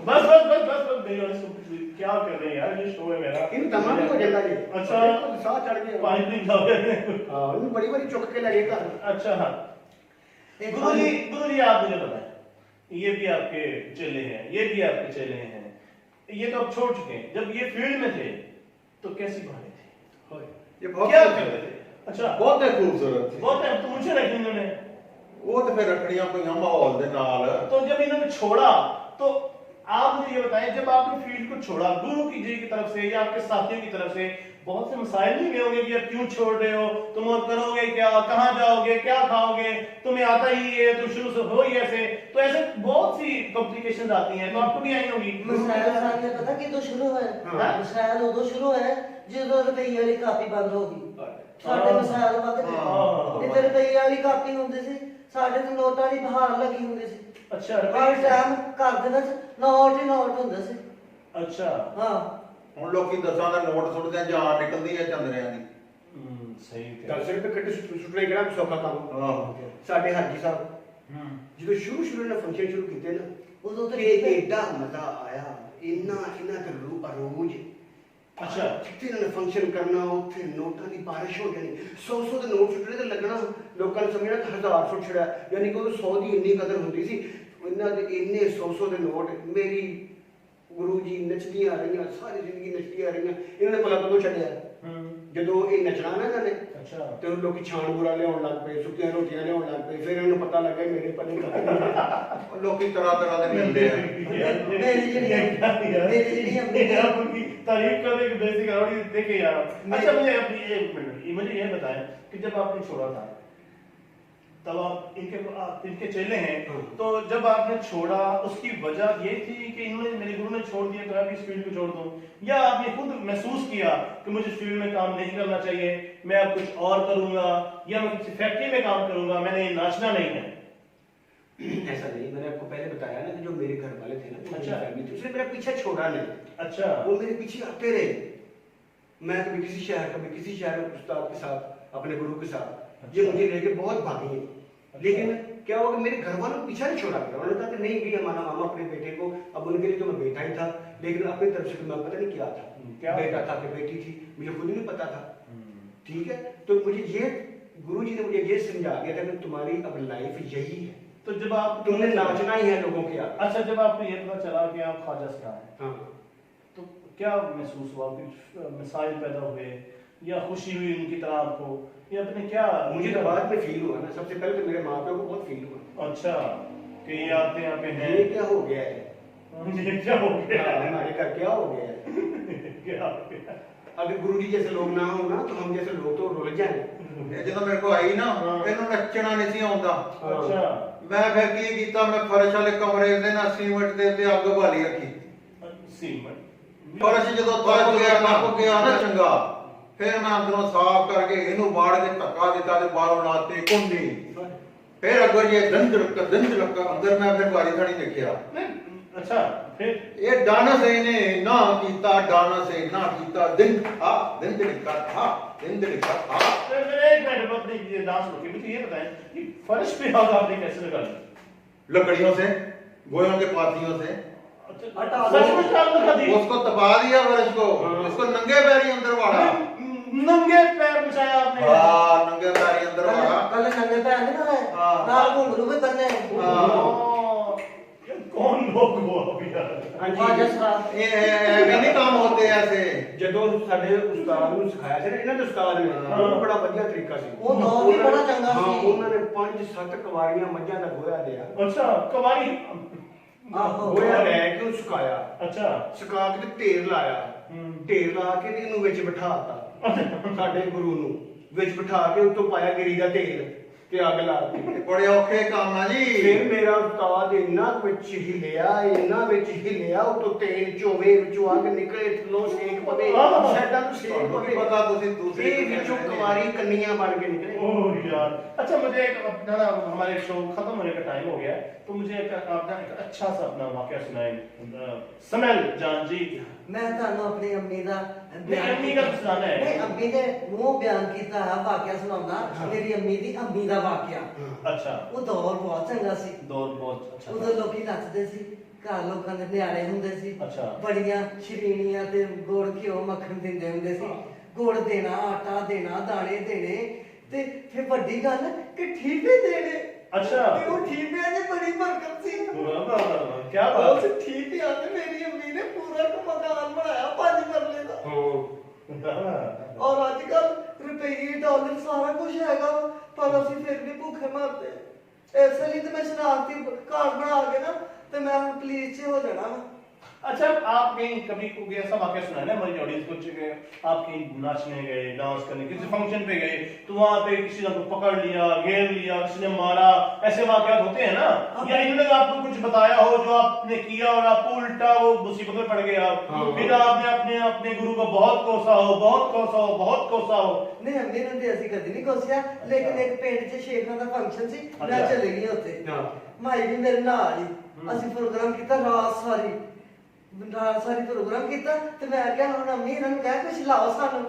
बस बस बस बस बस मेरी ऑडियंस को क्या कर रहे हैं यार ये शो है मेरा इन तमाम हो जाता है अच्छा साथ चढ़ गए पानी नहीं खाओगे हां इन बड़ी बड़ी चुक के लगे घर अच्छा हाँ गुरु जी आप मुझे बताएं ये भी आपके चेले हैं ये भी आपके चेले हैं ये तो अब छोड़ चुके हैं जब ये फील्ड में थे तो कैसी बातें थी ये बहुत क्या करते थे अच्छा बहुत ही खूबसूरत थी बहुत टाइम तो मुझे रखी इन्होंने वो तो फिर रखड़ियां पईयां माहौल दे नाल तो जब इन्होंने छोड़ा तो आप मुझे ये बताएं जब आपने फील्ड को छोड़ा गुरु जी की तरफ से या आपके साथियों की तरफ से बहुत से मसाइल नहीं गए होंगे कि यार क्यों छोड़ रहे हो तुम और करोगे क्या कहाँ जाओगे क्या खाओगे तुम्हें आता ही है तो शुरू से हो ही ऐसे तो ऐसे बहुत सी कॉम्प्लिकेशंस आती हैं तो आपको भी आई होंगी मसाइल सामने पता किਦੋਂ ਸ਼ੁਰੂ ਹੋਇਆ ਮਸਾਇਲ ਉਦੋਂ ਸ਼ੁਰੂ ਹੋਇਆ ਜਦੋਂ ਰੁਪਈਏ ਵਾਲੀ ਕਾਪੀ ਬੰਦ ਹੋ ਗਈ ਸਾਡੇ ਮਸਾਇਲ ਵੱਧ ਗਏ ਤੇ ਰੁਪਈਏ ਵਾਲੀ ਕਾਪੀ ਹੁੰਦੀ ਸੀ ਸਾਡੇ ਤੇ ਨੋਟਾਂ ਦੀ ਬਹਾਰ ਲੱਗੀ ਹੁੰਦੀ ਸੀ अच्छा ਹਰ ਟਾਈਮ ਘਰ ਦੇ ਵਿੱਚ ਨੋਟ ਹੀ ਨੋਟ ਹੁੰਦੇ ਸੀ अच्छा ਹਾਂ ਹੁਣ ਲੋਕੀ ਦਸਾਂ ਦਾ ਨੋਟ ਸੁੱਟਦੇ ਆ ਜਾਨ ਨਿਕਲਦੀ ਆ ਚੰਦਰਿਆਂ ਦੀ सही 10 ਰੁਪਏ ਕੱਟੇ ਸੁੱਟਣੇ ਕਿਹੜਾ ਸੌਖਾ ਕੰਮ ਆਹ ਸਾਡੇ ਹਾਜੀ ਸਾਹਿਬ ਜਦੋਂ ਸ਼ੁਰੂ ਨੇ ਫੰਕਸ਼ਨ ਸ਼ੁਰੂ ਕੀਤੇ ਨਾ ਉਦੋਂ ਤੇ ਏਡਾ ਮਜ਼ਾ ਆਇਆ ਇਹਨਾਂ ਤੇ ਅਰੋਜ अच्छा ਜਿੱਥੇ ਇਹਨਾਂ ਨੇ ਫੰਕਸ਼ਨ ਕਰਨਾ ਉੱਥੇ ਨੋਟਾਂ ਦੀ ਬਾਰਿਸ਼ ਹੋ ਜਾਣੀ 100 ਦੇ ਨੋਟ ਸੁੱਟਣੇ ਤੇ ਲੱਗਣਾ ਲੋਕਾਂ ਨੇ ਸਮਝਣਾ ਕਿ 1000 ਸੁੱਟ ਛੜਿਆ ਯਾਨੀ ਕਿ ਉਹ 100 ਦੀ ਇੰਨੀ ਕਦਰ ਹੁੰਦੀ ਸੀ ਇਹਨਾਂ ਦੇ ਇੰਨੇ 100 ਦੇ ਨੋਟ ਮੇਰੀ ਗੁਰੂ ਜੀ ਨੱਚਦੀਆਂ ਰਹੀਆਂ ਸਾਰੀ ਜ਼ਿੰਦਗੀ ਨੱਚਦੀਆਂ ਰਹੀਆਂ ਇਹਨਾਂ ਨੇ ਭਲਾ ਕਦੋਂ ਛੱਡਿਆ ਜਦੋਂ ਇਹ ਨੱਚਣਾ ਨਾ ਇਹਨਾਂ ਨੇ अच्छा ਤੇ ਉਹ ਲੋਕੀ ਛਾਣ ਬੁਰਾ ਲਿਆਉਣ ਲੱਗ ਪਏ ਸੁੱਕੀਆਂ ਰੋਟੀਆਂ ਲਿਆਉਣ ਲੱਗ ਪਏ ਫਿਰ ਇਹਨੂੰ ਪਤਾ ਲੱਗਾ ਮੇਰੇ ਪੱਲੇ ਕੱਢ ਲੋਕੀ ਤਰ੍ਹਾਂ ਤਰ੍ਹਾਂ ਦੇ ਮਿਲਦੇ ਆ ਮੇਰੀ ਜਿਹੜੀ आपकी तारीफ करने की बेसिक आवड़ी देखिए यार अच्छा मुझे ये बताएं कि जब आपने छोड़ा था तब आप इनके चेले हैं तो जब आपने छोड़ा उसकी वजह ये थी कि इन्होंने मेरे गुरु ने छोड़ दिया तो आप इस फील्ड को छोड़ दूं या आपने खुद महसूस किया कि मुझे इस फील्ड में काम नहीं करना चाहिए मैं अब कुछ और करूंगा या मैं किसी फैक्ट्री में काम करूंगा मैंने नाचना नहीं है ऐसा नहीं मैंने आपको पहले बताया ना कि जो मेरे घर वाले थे ना अच्छा। फैमिली थी उसने मेरा पीछे छोड़ा नहीं अच्छा वो मेरे पीछे आते रहे मैं कभी किसी शहर में उस्ताद के साथ अपने गुरु के साथ ये मुझे लेके बहुत भागी है लेकिन क्या हुआ कि मेरे घर वालों को पीछा नहीं छोड़ा गया उन्होंने कहा कि नहीं भी हमारा मामा अपने बेटे को अब उनके लिए तो मैं बेटा ही था लेकिन अपनी तरफ से मैं पता नहीं क्या था क्या बेटा था कि बेटी थी मुझे खुद नहीं पता था ठीक है तो मुझे ये गुरु जी ने मुझे ये समझा दिया था कि तुम्हारी अब लाइफ यही है तो जब आप तुमने नाचना ही है लोगों के आगे अच्छा जब आपको ये पता चला कि आप ख्वाजा से हैं हाँ तो क्या महसूस हुआ कुछ मसाइल पैदा हुए या खुशी हुई उनकी तरह आपको या अपने क्या मुझे तो बाद में फील हुआ ना सबसे पहले तो मेरे माँ बाप को बहुत फील हुआ अच्छा कि ये आते यहाँ पे हैं ये क्या हो गया है ये क्या हो गया हमारे घर क्या हो गया है क्या हो गया अगर गुरु जी जैसे लोग ना हो ना तो हम जैसे लोग तो रुल जाए ਇਹ ਜਦੋਂ ਮੇਰੇ ਕੋਲ ਆਈ ਨਾ ਇਹਨੂੰ ਨੱਚਣਾ ਨਹੀਂ ਸੀ ਆਉਂਦਾ अच्छा ਮੈਂ ਫਿਰ ਕੀ ਕੀਤਾ ਮੈਂ ਫਰਸ਼ ਵਾਲੇ ਕਮਰੇ ਦੇ ਨਾਲ ਸੀਮੈਂਟ ਦੇ ਉੱਤੇ ਅੱਗ ਬਾਲੀ ਰੱਖੀ सीमेंट ਫਰਸ਼ ਜਦੋਂ ਤੱਕ ਗਿਆ ਨਾ ਚੰਗਾ ਫਿਰ ਮੈਂ ਅੰਦਰੋਂ ਸਾਫ਼ ਕਰਕੇ ਇਹਨੂੰ ਬਾੜ ਕੇ ਧੱਕਾ ਦਿੱਤਾ ਤੇ ਬਾਹਰੋਂ ਲਾਤੇ ਕੁੰਡੀ ਫਿਰ ਅੱਗੋਂ ਜੇ ਦੰਦ ਲੱਗਾ ਅੰਦਰ ਮੈਂ ਫਿਰ ਵਾਰੀ ਥਾਣੀ ਦੇਖਿਆ अच्छा फिर ਇਹ ਡਾਂਸ ਇਹਨੇ ਨਾ ਕੀਤਾ ਦਿਨ ਲਿਖਾ फिर एक मिनट अपने ये डांस रोके मुझे ये बताएं कि फर्श पे आग आपने कैसे लगा ली लकड़ियों से गोयों के पातियों से सच में आग लगा दी उसको तपा दिया फर्श को उसको नंगे पैरी अंदर वाड़ा नंगे पैर बिछाया आपने हाँ नंगे पैरी अंदर वाड़ा ਕੱਲ ਨੰਗੇ ਭੈਣ ਦੇ ਨਾਲ ਨਾਲ ਘੁੰਗਰੂ ਵੀ ਬੰਨੇ कौन लोग हो अभी यार ख्वाजा साहब ये भी नहीं काम होते ऐसे ਜਦੋਂ ਸਾਡੇ ਉਸਤਾਦ ਨੂੰ ਸਿਖਾਇਆ ਸੀ ਨਾ ਇਹਨਾਂ ਦੇ ਉਸਤਾਦ ਨੇ ਉਹ ਬੜਾ ਵਧੀਆ ਤਰੀਕਾ ਸੀ ਉਹ ਦੌਰ ਵੀ ਬੜਾ ਚੰਗਾ ਹਾਂ ਸੀ ਉਹਨਾਂ ਨੇ 5-7 ਕਵਾਰੀਆਂ ਮੱਝਾਂ ਦਾ ਗੋਇਆ ਦਿਆ अच्छा कवारी ਆਹੋ ਗੋਇਆ ਲੈ ਕੇ ਉਹ ਸੁਕਾਇਆ अच्छा ਸੁਕਾ ਕੇ ਤੇ ਢੇਰ ਲਾਇਆ ਢੇਰ ਲਾ ਕੇ ਤੇ ਇਹਨੂੰ ਵਿੱਚ ਬਿਠਾਤਾ ਸਾਡੇ ਗੁਰੂ ਨੂੰ ਵਿੱਚ ਬਿਠਾ ਕੇ ਉੱਤੋਂ ਪਾਇਆ ਗਿਰੀ ਦਾ ਤੇਲ ਤੇ ਅੱਗ ਲਾਤੀ। ਬੜੇ ਔਖੇ ਕੰਮ ਆ ਜੀ। ਫਿਰ ਮੇਰਾ ਉਸਤਾਦ ਇੰਨਾ ਵਿੱਚ ਹਿੱਲਿਆ ਉਤੋਂ ਤੇਲ ਚੋਵੇ ਵਿੱਚੋਂ ਅੱਗ ਨਿਕਲੇ ਥੱਲੋਂ ਸੇਕ ਪਵੇ ਸਾਡਾ ਨੂੰ ਸੇਕ ਪਵੇ पता तुसी दूसरे ਇਹ ਵਿੱਚੋਂ ਕੁਮਾਰੀ ਕੰਨੀਆਂ ਬਣ ਕੇ निकले। ओह यार, अच्छा मुझे एक अपना ना, हमारे शो खत्म होने का टाइम हो गया है, तो मुझे अपना एक अच्छा सा अपना वाकया सुनाए। समल जान जी। मैं ਤੁਹਾਨੂੰ ਆਪਣੀ ਅੰਮੀ ਦਾ नहीं, अम्मी का सुनाना है। ਨਹੀਂ ਅੰਮੀ ਨੇ ਮੂੰਹ ਬਿਆਨ ਕੀਤਾ ਹੈ ਵਾਕਿਆ ਸੁਣਾਉਣਾ। ਮੇਰੀ ਅੰਮੀ ਦੀ ਅੰਮੀ ਦਾ ਵਾਕਿਆ। अच्छा। ਉਹ ਦੌਰ ਬਹੁਤ ਚੰਗਾ ਸੀ। दौर बहुत अच्छा ਉਦੋਂ ਲੋਕੀ ਨੱਚਦੇ ਸੀ, ਘਰ ਲੋਕਾਂ ਦੇ ਨਿਆਣੇ ਹੁੰਦੇ ਸੀ, ਅੱਛਾ। ਬੜੀਆਂ ਸ਼ਰੀਨੀਆਂ ਤੇ ਗੁੜ ਘਿਓ ਮੱਖਣ ਦਿੰਦੇ ਹੁੰਦੇ ਸੀ। ਗੁੜ ਦੇਣਾ, ਆਟਾ ਦੇਣਾ, ਦਾਣੇ ਦੇਣੇ ਤੇ ਫਿਰ ਵੱਡੀ ਗੱਲ ਕਿ ਠੀਪੇ ਦੇਣੇ। अच्छा। ਤੇ ਉਹ ਠੀਪਿਆਂ 'ਚ ਬੜੀ ਬਰਕਤ ਸੀ। क्या बात। ਉਸ ਠੀਪਿਆਂ 'ਚ ਮੇਰੀ ਅੰਮੀ ਨੇ ਪੂਰਾ ਇੱਕ ਮਕਾਨ ਬਣਾਇਆ 5 ਮਰਲੇ ਦਾ। ਔਰ ਅੱਜ ਕੱਲ ਰੁਪਏ ਡਾਲਰ ਸਾਰਾ ਕੁਝ ਹੈਗਾ ਵਾ, ਪਰ ਅਸੀਂ ਫਿਰ ਵੀ ਭੁੱਖੇ ਮਰਦੇ। ਇਸ ਲਈ ਤੇ ਮੈਂ ਸ਼ਰਾਰਤੀ ਘਰ ਬਣਾ ਕੇ ਨਾ ਤੇ ਮੈਂ ਹੁਣ ਪੁਲਿਸ 'ਚ ਹੋ ਜਾਣਾ ਵਾ। अच्छा, आप कहीं कभी कोई ऐसा वाकया सुना है ना हमारी ऑडियंस को, कि आप कहीं नाचने गए, डांस करने, किसी फंक्शन पे गए, तो वहाँ पे किसी ने आपको पकड़ लिया, घेर लिया, किसी ने मारा, ऐसे वाकयात होते हैं ना? या इन्होंने आपको कुछ बताया हो जो आपने किया और आपको उल्टा वो मुसीबत में पड़ गए आप, फिर आपने अपने गुरु को बहुत कोसा हो। नहीं अंमी ने ते ਅਸੀਂ ਕਦੀ ਨਹੀਂ ਕੋਸਿਆ, ਲੇਕਿਨ ਇੱਕ ਪਿੰਡ 'ਚ ਸ਼ੇਖਾਂ ਦਾ ਫੰਕਸ਼ਨ ਸੀ, ਮੈਂ ਚਲੇ ਗਈ ਉੱਥੇ। ਮਾਈ ਵੀ ਮੇਰੇ ਨਾਲ ਹੀ, ਅਸੀਂ ਪ੍ਰੋਗਰਾਮ ਕੀਤਾ ਰਾਤ ਸਾਰੀ ਪ੍ਰੋਗਰਾਮ ਕੀਤਾ ਤੇ ਮੈਂ ਕਿਹਾ ਹੁਣ ਅੰਮੀ ਇਹਨਾਂ ਨੂੰ ਕਹਿ ਕੁਛ ਲਾਓ ਸਾਨੂੰ।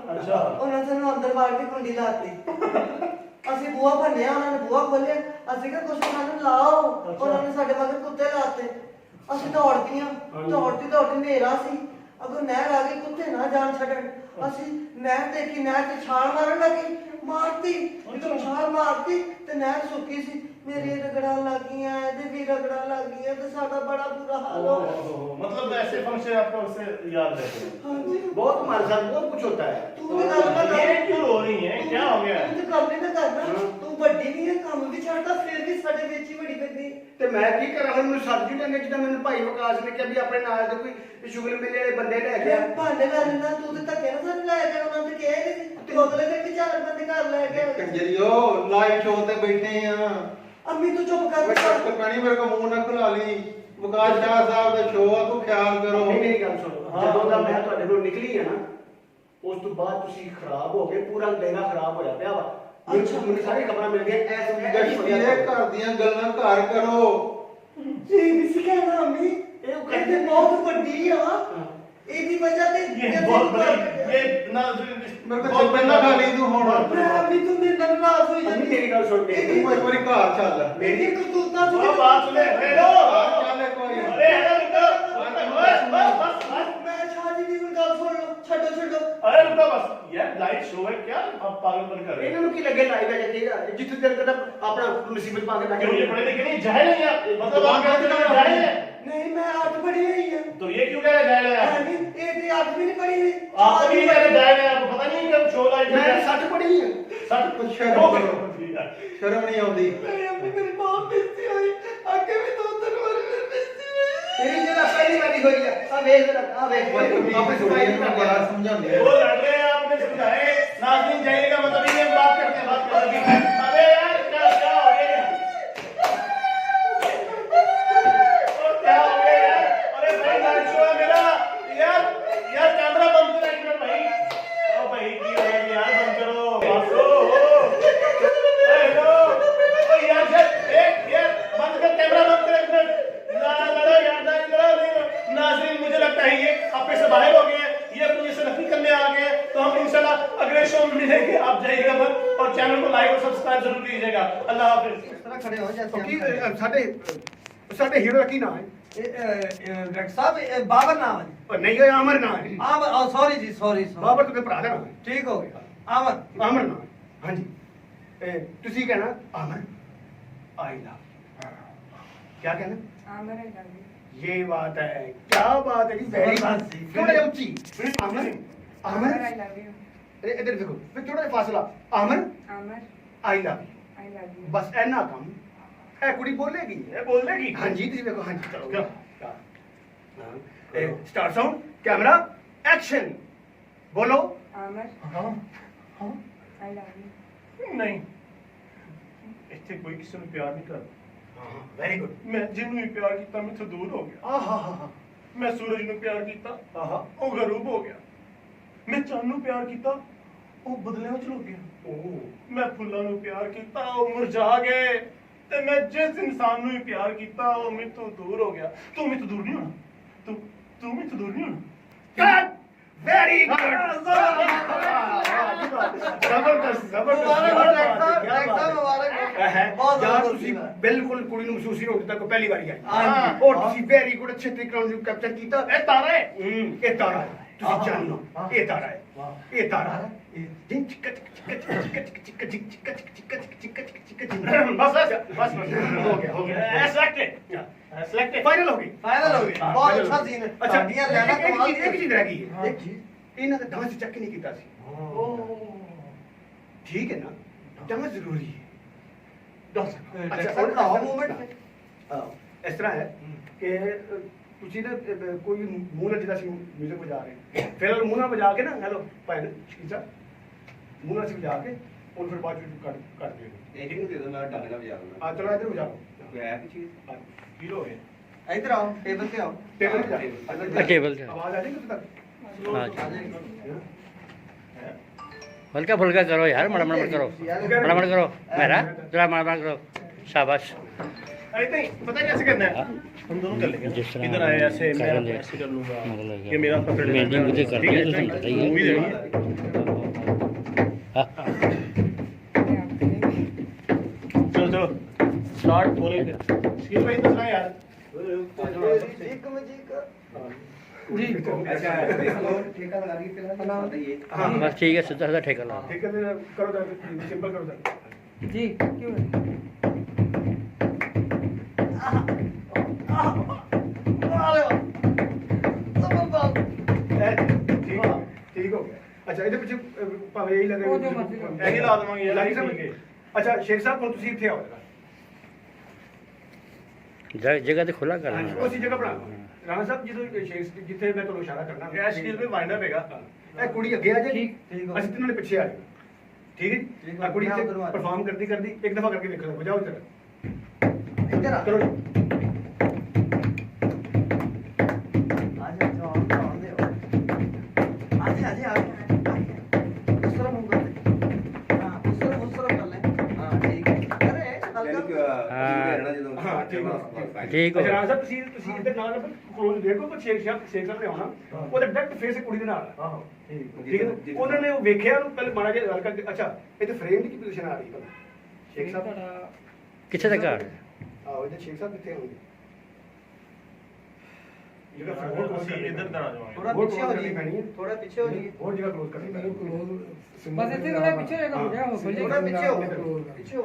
ਉਹਨਾਂ ਸਾਨੂੰ ਅੰਦਰ ਵਾੜ ਕੇ ਕੁੰਡੀ ਲਾਤੀ। ਅਸੀਂ ਬੂਹਾ ਭੰਨਿਆ, ਉਹਨਾਂ ਨੇ ਬੂਹਾ ਖੋਲਿਆ, ਅਸੀਂ ਕਿਹਾ ਕੁਛ ਉਹਨਾਂ ਨੂੰ ਲਾਓ। ਉਹਨਾਂ ਨੇ ਸਾਡੇ ਮਗਰ ਕੁੱਤੇ ਲਾਤੇ। ਅਸੀਂ ਦੌੜਦੀ ਹਨੇਰਾ ਸੀ, ਅੱਗੋਂ ਨਹਿਰ ਆ ਗਈ, ਕੁੱਤੇ ਨਾ ਜਾਣ ਛੱਡਣ। ਅਸੀਂ ਨਹਿਰ ਦੇਖੀ, ਨਹਿਰ ਤੇ ਛਾਲ ਮਾਰਨ ਲੱਗੀ, ਮਾਰਤੀ। ਜਦੋਂ ਛਾਲ ਮਾਰਤੀ ਤੇ ਨਹਿਰ ਸੁੱਕੀ ਸੀ। मेरी रगड़ा लगियां, ਇਹਦੇ ਵੀ ਰਗੜਾ ਲੱਗੀਆਂ ਤੇ ਸਾਡਾ ਬੜਾ ਬੁਰਾ ਹਾਲ ਹੋ ਗਿਆ। मतलब ऐसे फंक्शन आपको उससे याद रहते हैं? हाँ जी, बहुत हमारे साथ बहुत कुछ होता है। तू भी गल ना ये कर। क्यों रो रही हैं? क्या हो गया? तू तो गल नहीं ना करना। तू ਵੱਡੀ ਨਹੀਂ ਹੈ, ਕੰਮ ਵੀ ਛੱਡਦਾ, ਫਿਰ ਵੀ ਸਾਡੇ ਵਿੱਚ ਹੀ ਬੜੀ ਪੈਂਦੀ। ਤੇ ਮੈਂ ਕੀ ਕਰਾਂ ਫਿਰ ਮੈਨੂੰ ਸਬਜ਼ੀ ਲੈਣੇ ਜਿੱਦਾਂ ਮੈਨੂੰ ਭਾਈ ਵਿਕਾਸ ਨੇ ਕਿਹਾ ਵੀ ਆਪਣੇ ਨਾਲ ਦੇ ਕੋਈ ਸ਼ੁਗਰ ਮੇਲੇ ਵਾਲੇ ਬੰਦੇ ਲੈ ਗਿਆ। ਭਾਂਡੇ ਲੈ ਲੈਂਦਾ ਤੂੰ ਤੇ ਧੱਕੇ ਨਾਲ ਸਾਨੂੰ ਲੈ ਗਿਆ, ਉਹਨਾਂ ਨੇ ਕਿਹਾ ਹੀ ਨਹੀਂ ਸੀ। ਤੇ ਅਗਲੇ ਦਿਨ ਵੀ 4 ਬੰਦੇ ਘਰ ਲੈ ਕੇ ਆਏ। कंजरियो लाइव शो ते बैठे हैं। ਅੰਮੀ ਤੂੰ ਚੁੱਪ ਕਰ। कहानी मेरे को मुंह ना खुला ली। विकास शाह साहब ਦਾ ਸ਼ੋਅ ਆ, ਤੂੰ ਖਿਆਲ ਕਰੋ। ਨਹੀਂ ਮੇਰੀ ਗੱਲ ਸੁਣੋ, ਜਦੋਂ ਦਾ ਮੈਂ ਤੁਹਾਡੇ ਕੋਲ ਨਿਕਲੀ ਹੈ ਨਾ ਉਸ ਤੋਂ ਬਾਅਦ ਤੁਸੀਂ ਖਰਾਬ ਹੋ ਗਏ, ਪੂਰਾ ਡੇਰਾ ਖਰਾਬ ਹੋਇਆ ਪਿਆ ਵਾ। ਮੈਨੂੰ ਸਾਰੀ ਖਬਰਾਂ ਮਿਲ ਗਈਆਂ ਇਹ ਘਰ ਦੀਆਂ ਗੱਲਾਂ ਘਰ ਕਰੋ। ਜੀ ਨਹੀਂ ਸੀ ਕਹਿਣਾ ਅੰਮੀ, ਇਹ ਤੇ ਬਹੁਤ ਵੱਡੀ ਆ। ਇਹਦੀ ਵਜ੍ਹਾ ਤੇ ये बहुत बड़ी, ये ना मेरे को चप्पल ना खा ली तू ਹੁਣ। ਅੰਮੀ ਤੂੰ ਮੇਰੇ ਨਾਲ ਨਾਰਾਜ਼ ਹੋਈ ਜਾਂਦੀ। ਮੇਰੀ ਗੱਲ ਸੁਣ ਕੇ ਤੂੰ ਇੱਕ ਵਾਰੀ ਘਰ ਚੱਲ। ਮੇਰੀ ਕਰਤੂਤਾਂ वो ਸੁਣ। बात सुने। हेलो, ਚੱਲ ਇੱਕ ਵਾਰੀ। अरे हेलो रुको, बस। ਮੈਂ ਸ਼ਾਹ ਜੀ ਦੀ ਗੱਲ ਸੁਣ ਲਓ, ਛੱਡੋ। अरे रुको बस, यार लाइव शो है, क्या आप पागलपन कर रहे ਇਹਨਾਂ ਨੂੰ ਕੀ ਲੱਗੇ ਲਾਈਵ ਹੈ ਕਿ ਜਿੱਥੇ ਦਿਲ ਕਰਦਾ ਆਪਣਾ ਮੁਸੀਬਤ ਪਾ ਕੇ हो? ਬੈਠੇ क्यों ये पढ़े लिखे नहीं, जाहिल नहीं आप? मतलब आप कहते हो जाहिल है, ਨਹੀਂ ਮੈਂ 8 ਪੜ੍ਹੀ ਹੋਈ है। तो ये क्यों कह रहे हैं जाहिल है आप? ਇਹ ਤੇ 8 ਵੀ ਨਹੀਂ पढ़ी हुई। आप भी कह रहे जाहिल है, आपको पता नहीं कब शो लाइव ਮੈਂ 60 ਪੜ੍ਹੀ ਹਾਂ। सच कुछ शर्म ਨਹੀਂ ਆਉਂਦੀ। ਮੇਰੀ ਅੰਮੀ ਮੇਰੀ ਬਹੁਤ ਬੇਇੱਜ਼ਤੀ ਹੋਈ, ਅੱਗੇ ਵੀ 2-3 ਵਾਰੀ ਮੇਰੀ ਬੇਇੱਜ਼ਤੀ ਹੋਈ। ਤੇਰੀ ਜਿਹੜਾ ਪਹਿਲੀ ਵਾਰੀ ਹੋਈ ਆ ਵੇਖ ਜਰਾ ਆ ਵੇਖ ਆਪੇ ਸੁਣਾਈ ਨੂੰ ਬੜਾ समझाਉਂਦੇ वो लड़ रहे हैं, आपने समझाए। नाज़रीन, जाहिल का मतलब ये बात करते हैं। अबे यार क्या हो गया? क्या हो गया यार? अरे भाई लाइव शो है मेरा। यार कैमरा बंद करो एक मिनट भाई। ओ भाई की हो गया यार, बंद करो। हेलो, ओ यार बंद कर, कैमरा बंद कर एक मिनट। ना लड़ो यार, ना लड़ो। नाज़रीन, मुझे लगता है ये आपे से बाहर हो गए, ये अपनी से नकली करने आ गए। तो हम इंशाल्लाह अगले शो में मिलेंगे। आप जाइएगा मत और चैनल को लाइक और सब्सक्राइब जरूर कीजिएगा। अल्लाह हाफिज़। ਇਸ ਤਰ੍ਹਾਂ ਖੜੇ ਹੋ ਸਾਡੇ ਹੀਰੋ ਦਾ ਕੀ ਨਾਮ ਹੈ? ਡਾਕਟਰ ਸਾਹਿਬ ਇਹ ਬਾਬਰ ਨਾਮ ਹੈ। ਉਹ ਨਹੀਂ ਹੋਇਆ ਅਮਰ ਨਾਮ ਹੈ। ਆਮ ਸੌਰੀ ਜੀ, ਸੌਰੀ। ਬਾਬਰ ਤੁਹਾਡੇ ਭਰਾ ਦਾ ਨਾਮ ਹੈ। ਠੀਕ ਹੋ ਗਿਆ। ਅਮਰ ਅਮਰ ਨਾਮ ਹੈ। ਹਾਂਜੀ ਤੁਸੀਂ ਕਹਿਣਾ ਅਮਰ आई लव, क्या कहना? ये बात है, क्या बात है जी, वेरी बात थोड़ा ऊंची। अमर अमर इधर देखो, फिर थोड़ा फासला। अमर आई लव, बस इन्ना कम है। कुड़ी बोलेगी हाँ जी, तुम देखो हाँ जी, चलो स्टार्ट साउंड कैमरा एक्शन बोलो। हाँ हाँ नहीं ਇੱਥੇ ਕੋਈ ਕਿਸੇ ਨੂੰ ਪਿਆਰ ਨਹੀਂ ਕਰਦਾ। Very good. ਮੈਂ ਜਿਹਨੂੰ ਵੀ ਪਿਆਰ ਕੀਤਾ ਮੈਥੋਂ ਦੂਰ ਹੋ ਗਿਆ। हाँ ਮੈਂ ਸੂਰਜ ਨੂੰ ਪਿਆਰ ਕੀਤਾ ਉਹ ਗਰੂਬ ਹੋ ਗਿਆ। ਮੈਂ ਚੰਨ ਨੂੰ ਪਿਆਰ ਕੀਤਾ ਉਹ ਬਦਲਿਆਂ ਵਿੱਚ ਲੁਕ ਗਿਆ। ਮੈਂ ਫੁੱਲਾਂ ਨੂੰ ਪਿਆਰ ਕੀਤਾ ਉਹ ਮੁਰਝਾ ਗਏ ਤੇ ਮੈਂ ਜਿਸ ਇਨਸਾਨ ਨੂੰ ਵੀ ਪਿਆਰ ਕੀਤਾ ਉਹ ਮੈਥੋਂ ਦੂਰ ਹੋ ਗਿਆ। ਤੂੰ ਮੈਥੋਂ ਦੂਰ ਨਹੀਂ ਹੋਣਾ। ਤੂੰ ਮੈਥੋਂ ਦੂਰ ਨਹੀਂ ਹੋਣਾ। Very good. ਜ਼ਬਰਦਸਤ ਯਾਰ ਤੁਸੀਂ ਬਿਲਕੁਲ ਕੁੜੀ ਨੂੰ ਮਹਿਸੂਸ ਹੀ ਨਹੀਂ ਹੁੰਦਾ ਕੋਈ ਪਹਿਲੀ ਵਾਰੀ ਆਈ ਔਰ ਤੁਸੀਂ ਵੈਰੀ ਗੁੱਡ ਅੱਛੇ ਤਰੀਕੇ ਨਾਲ ਉਹਨੂੰ ਕੈਪਚਰ ਕੀਤਾ। ਇਹ ਤਾਰਾ ਹੈ ਇਹ ਤਾਰਾ ਹੈ ਤੁਸੀਂ ਜਾਣੋ ਇਹ ਤਾਰਾ ਹੈ ਇਹ ਤਾਰਾ ਹੈ बस हो गया सिलेक्टेड फाइनल हो गई बहुत अच्छा सीन है अच्छा साडियां लेना कमाल एक चीज रह गई है इन्होंने डांस चेक नहीं किया सी ठीक है ना डांस जरूरी है डांस अच्छा सर आओ मूवमेंट इस तरह है कि ਤੁਸੀਂ ਨਾ ਕੋਈ ਮੂੰਹ ਨਾਲ ਜਿਹੜਾ ਸੀ ਮਿਊਜ਼ਿਕ ਵਜਾ ਰਹੇ ਫਿਰ ਮੂੰਹ ਨਾਲ ਵਜਾ ਕੇ ਨਾ ਹੈਲੋ ਭਾਈ ਸ਼ੀਸ਼ਾ ਮੂੰਹ ਨਾਲ ਵਜਾ ਕੇ ਉਹਨੂੰ ਫਿਰ ਬਾਅਦ ਵਿੱਚ ਕੱਟ ਦਿਓ एक ही दे दो मैं ढंग ना बजा दूंगा ਆ ਚਲੋ ਇੱਧਰ ਵਜਾਓ कोई है की चीज ਫੀਲ ਹੋ ਗਿਆ। इधर आओ टेबल पे आओ ਟੇਬਲ ਤੇ ਜਾਓ टेबल पे। ਆਵਾਜ਼ ਆ ਰਹੀ ਕਿੱਥੇ ਤੱਕ हाँ हल्का फुल्का करो यार, मड़ा मड़ा करो, मड़ा मड़ा करो मेरा, जरा मड़ा मड़ा करो, शाबाश। ऐसे ही पता कैसे करना है हम दोनों कर लेंगे। जिस तरह इधर आए ऐसे मैं कर ले- ऐसे कर लूंगा मतलब ये मेरा पकड़ लेना। मेहंदी मुझे करनी है तो तुम बताइए। मूवी देनी हाँ। चलो चलो स्टार्ट बोलेंगे स्किल पे इतना यार एक मजे का जी अच्छा ठेका लगा दी फिलहाल ये हाँ बस ठीक है, सीधा सीधा ठेका लो। ठीक है करो सिंपल करो सर जी क्यों है? ठीक हो गया। अच्छा ਇਹਦੇ ਪਿੱਛੇ ਭਾਵੇਂ ਇਹੀ ਲੱਗੇ ਉਹ ਜੋ ਮਰਜ਼ੀ ਕਰੋ। ਇਹੀ ਲਾ ਦੇਵਾਂਗੇ ਯਾਰ, ਲਾਈ ਠੀਕ ਹੈ। ਅੱਛਾ ਸ਼ੇਖ ਸਾਹਿਬ ਹੁਣ ਤੁਸੀਂ ਇੱਥੇ ਆਓ जगह तो खुला करना ਹਾਂਜੀ है। ਉਸੇ ਜਗ੍ਹਾ ਬਣਾ ਰਾਣਾ ਸਾਹਿਬ ਜਦੋਂ ਸ਼ੇਖ ਜਿੱਥੇ ਮੈਂ ਤੁਹਾਨੂੰ ਇਸ਼ਾਰਾ ਕਰਨਾ ਇਹ स्किल पे वाइंड अप हैगा। ਇਹ ਕੁੜੀ ਅੱਗੇ ਆ ਜੇ ਠੀਕ ਹੋ। ਅਸੀਂ ਤਿੰਨਾਂ ਨੇ ਪਿੱਛੇ ਆ ਜਾਓ ਠੀਕ ਹੈ ਠੀਕ ਜੀ ਆ ਕੁੜੀ ਹੋ, ਇੱਥੇ ਕਰਵਾ ਦਿਓ। ਪਰਫਾਰਮ ਕਰਦੀ ਕਰਦੀ ਇੱਕ ਦਫਾ ਕਰਕੇ ਵੇਖ ਲਓ ਵਜਾਓ ਇੱਧਰ इधर आ ਚਲੋ आज आओ दे आज आज आ उस तरफ मुंह कर दे हां उस तरफ कर ले हां ठीक है अरे हल्का ਹਾਂ ਠੀਕ ਹੋ ठीक हो ਅੱਛਾ ਰਾਣਾ ਸਾਹਿਬ ਤੁਸੀਂ ਇੱਧਰ ਨਾਲ ਕਲੋਜ਼ ਦੇਖੋ ਪਰ ਸ਼ੇਖ ਸਾਹਿਬ ਨੇ ਆਉਣਾ ਉਹਦੇ ਡਾਇਰੈਕਟ ਫੇਸ ਕੁੜੀ ਦੇ ਨਾਲ हां ਠੀਕ ਹੈ ਉਹਨਾਂ ਨੇ ਉਹ ਵੇਖਿਆ ਉਹਨੂੰ ਪਹਿਲੇ ਮਾੜਾ ਜਿਹਾ ਹਲਕਾ ਅੱਛਾ ਇੱਥੇ ਫਰੇਮ ਦੀ ਕੀ ਪੋਜੀਸ਼ਨ ਆ ਰਹੀ ਹੈ ਸ਼ੇਖ ਸਾਹਿਬ कितने तक आ रहा है? ਆਓ ਇਹਦੇ ਸ਼ੇਖ ਸਾਹਿਬ ਕਿੱਥੇ ਹੋਣਗੇ ਜਿਹੜਾ और ਫਰੇਮ ਅਸੀਂ इधर आ जाएंगे। थोड़ा पीछे हो जाइए थोड़ा पीछे हो जाइए ਹੋਰ ਜਗ੍ਹਾ ਕਲੋਜ਼ ਕਰਨੀ ਪੈਣੀ बस इतने थोड़ा पीछे रहेगा हो जाएगा थोड़ा पीछे हो पीछे हो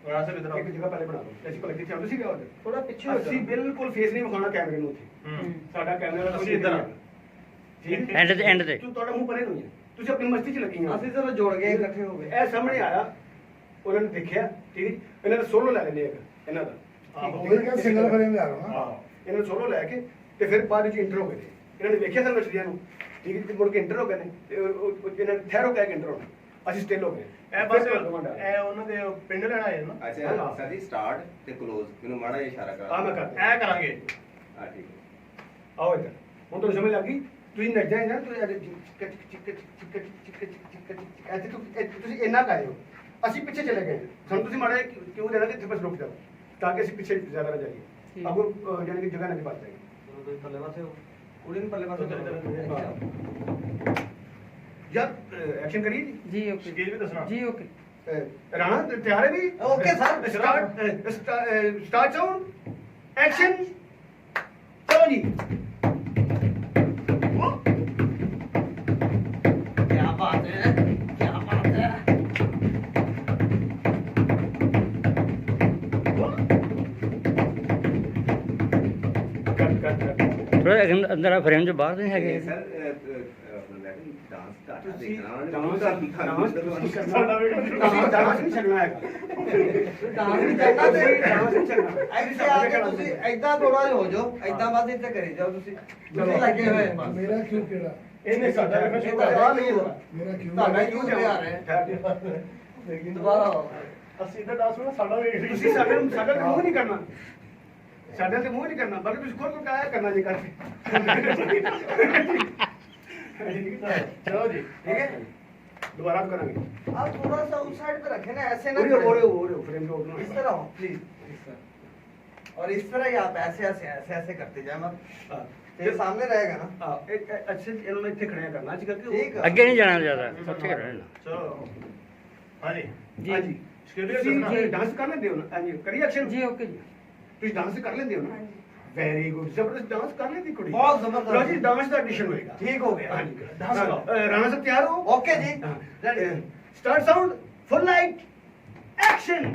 और से इधर आओ। ਇੱਕ ਜਗ੍ਹਾ ਪਹਿਲੇ ਬਣਾ ਲਓ ਅਸੀਂ ਕੋਲ ਕਿੱਥੇ ਆਉਂਦੇ ਸੀ ਵੀ ਆਉਂਦੇ थोड़ा पीछे हो ਅਸੀਂ ਬਿਲਕੁਲ ਫੇਸ ਨਹੀਂ ਵਿਖਾਉਣਾ ਕੈਮਰੇ ਨੂੰ ਉੱਥੇ ਸਾਡਾ ਕੈਮਰਾ ਅਸੀਂ ਇੱਧਰ ਆ। ਠੀਕ ਹੈ एंड ते ਤੂੰ ਤੁਹਾਡਾ ਮੂੰਹ ਪਰੇ ਨੂੰ ਹੈ ਤੁਸੀਂ ਆਪਣੀ ਮਸਤੀ 'ਚ ਲੱਗੀ ਹੋ ਅਸੀਂ ਚਲੋ ਜੋੜ ਗਏ ਇਕੱਠੇ ਹੋ ਗਏ ਇਹ ਸਾਹਮਣੇ ਆਇਆ ਉਹਨਾਂ ਨੇ ਦੇਖਿਆ ਠੀਕ ਹੈ ਇਹਨਾਂ ਨੇ ਸੋਲੋ ਲੈ ਲੈਣੇ ਇੱਕ ਇਹਨਾਂ ਦਾ सिंगल फ्रेम ले आ रहा हूँ ना। ਇਹਨਾਂ ਨੇ ਸੋਲੋ ਲੈ ਕੇ ਤੇ ਫਿਰ ਬਾਅਦ ਵਿੱਚ ਇੰਟਰ ਹੋ ਗਏ ਨੇ। ਇਹਨਾਂ ਨੇ ਵੇਖਿਆ ਸਾਨੂੰ ਮਛਲੀਆਂ ਨੂੰ ਠੀਕ ਹੈ ਤੇ ਮੁੜ ਕੇ ਇੰਟਰ ਹੋ ਗਏ ਨੇ ਤੇ ਇਹਨਾਂ ਨੇ ਠਹਿਰੋ ਕਹਿ ਕੇ ਇੰਟਰ ਹੋਣਾ ਅਸੀਂ ਸਟਿਲ ਹੋ ਗਏ ਇਹ ਬਸ ਇਹ ਉਹਨਾਂ ਦੇ ਪਿੰਡ ਲੈਣਾ ਹੈ ਨਾ। ਅੱਛਾ ਸਰ ਜੀ ਸਟਾਰਟ ਤੇ ਕਲੋਜ਼ ਮੈਨੂੰ ਮਾੜਾ ਜਿਹਾ ਇਸ਼ਾਰਾ ਕਰ ਆ ਮੈਂ ਕਰ ਇਹ ਕਰਾਂਗੇ। ਹਾਂ ਠੀਕ ਹੈ ਆਓ ਇੱਧਰ ਹੁਣ ਤੁਹਾਨੂੰ ਸਮਝ ਲੱਗ ਗਈ ਤੁਸੀਂ ਨੱਚ ਜਾਏ ਨਾ ਤੁਸੀਂ ਇੰਨਾ ਕਾਇਓ ਅਸੀਂ ਪਿੱਛੇ ਚਲੇ ਗਏ ਸਾਨੂੰ ਤੁਸੀਂ ਮਾੜਾ ਜਿਹਾ ਕਿਉਂ ਦੇਣਾ ਕਿ ਇੱਥੇ ਬਸ ਰੁਕ ਜਾਓ ਤਾਂ ਕਿ ਅਸੀਂ ਪਿੱਛੇ ਜ਼ਿਆਦਾ ਨਾ ਜਾਈਏ ਅੱਗੋਂ ਜਾਨੀ ਕਿ ਜਗ੍ਹਾ ਨਹੀਂ ਬਚ ਜਾਏਗੀ ਪੱਲੇ ਪਾਸੇ ਹੋ ਕੁੜੀ ਨੂੰ ਪੱਲੇ ਪਾਸੇ ਯਾਰ ਐਕਸ਼ਨ ਕਰੀਏ ਜੀ जी ओके स्किल भी दसना। जी ओके ਰਾਣਾ ਤਿਆਰ ਹੈ ਵੀ okay sir start sound action ਚਲੋ ਜੀ क्या बात है क्या बात है ਕੱਟ थोड़ा अंदर फ्रेम जो बाहर नहीं है ਸਰ ਆਪਣਾ ਡਾਂਸ ਸਟਾਰਟ ਤੁਸੀਂ डांस ਡਾਂਸ ਨਹੀਂ ਕਰਨਾ ਡਾਂਸ ਨਹੀਂ ਛੱਡਣਾ ਹੈਗਾ ਡਾਂਸ ਨਹੀਂ ਕਰਨਾ ਤੇ ਡਾਂਸ ਨਹੀਂ ਛੱਡਣਾ ਇੱਥੇ ਆ ਕੇ ਤੁਸੀਂ ਐਦਾਂ ਥੋੜਾ ਜਿਹਾ ਹੋ ਜਾਓ ਐਦਾਂ ਬਸ ਇੱਥੇ ਕਰੀ ਜਾਓ ਤੁਸੀਂ ਲੱਗੇ ਹੋਏ ਮੇਰਾ ਕਿਉਂ ਕਿਹੜਾ ਇਹਨੇ ਸਾਡਾ ਵੇਖਣਾ ਸ਼ੁਰੂ ਕਰ ਤੁਹਾਡਾ ਦਿੱਤਾ। ਹੀ ਹੋਣਾ ਮੇਰਾ ਕਿਉਂ ਤੁਹਾਡਾ ਕਿਉਂ ਆ ਰਿਹਾ ਲੇਕਿਨ ਦੁਬਾਰਾ ਆਓ। ਅਸੀਂ ਤਾਂ ਡਾਂਸ ਨੂੰ ਸਾਡਾ ਵੇਖ ਰਹੀ ਤੁਸੀਂ ਸਾਡਾ ਤੇ ਮੂੰਹ ਨਹੀਂ ਕਰਨਾ ਸਾਡਾ ਤੇ ਮੂੰਹ ਨਹੀਂ ਕਰਨਾ ਬਲਕਿ ਤੁਸੀਂ ਖੁਦ ਨੂੰ ਕਾਇਆ ਕਰਨਾ ਜੀ ਕਰਕੇ ਚਲੋ ਜੀ ठीक है दोबारा आप करेंगे आप थोड़ा सा उस साइड पे रखें ना ऐसे ना ओरे फ्रेम को ओपन इस तरह हो प्लीज और इस तरह ही आप ऐसे ऐसे ऐसे ऐसे करते जाए मत ये सामने रहेगा ना हां अच्छे इन्होंने इतने खड़े करना आज करके ठीक है ਅੱਗੇ ਨਹੀਂ ਜਾਣਾ ਜ਼ਿਆਦਾ ਉੱਥੇ ਰਹਿਣਾ ਚਲੋ ਹਾਂਜੀ हाँ जी ਸਕਿਉਰਿਟੀ डांस कर लेते हो ना हाँ जी करिए एक्शन ਜੀ ਓਕੇ ਜੀ ਤੁਸੀਂ डांस कर लेते हो ना वेरी गुड जबरदस्त डांस कर लेती कुड़ी बहुत जबरदस्त। लो जी डांस का एडिशन होएगा ठीक हो गया हाँ जी डांस करो। राणा साहब तैयार हो ओके जी ready start sound full light action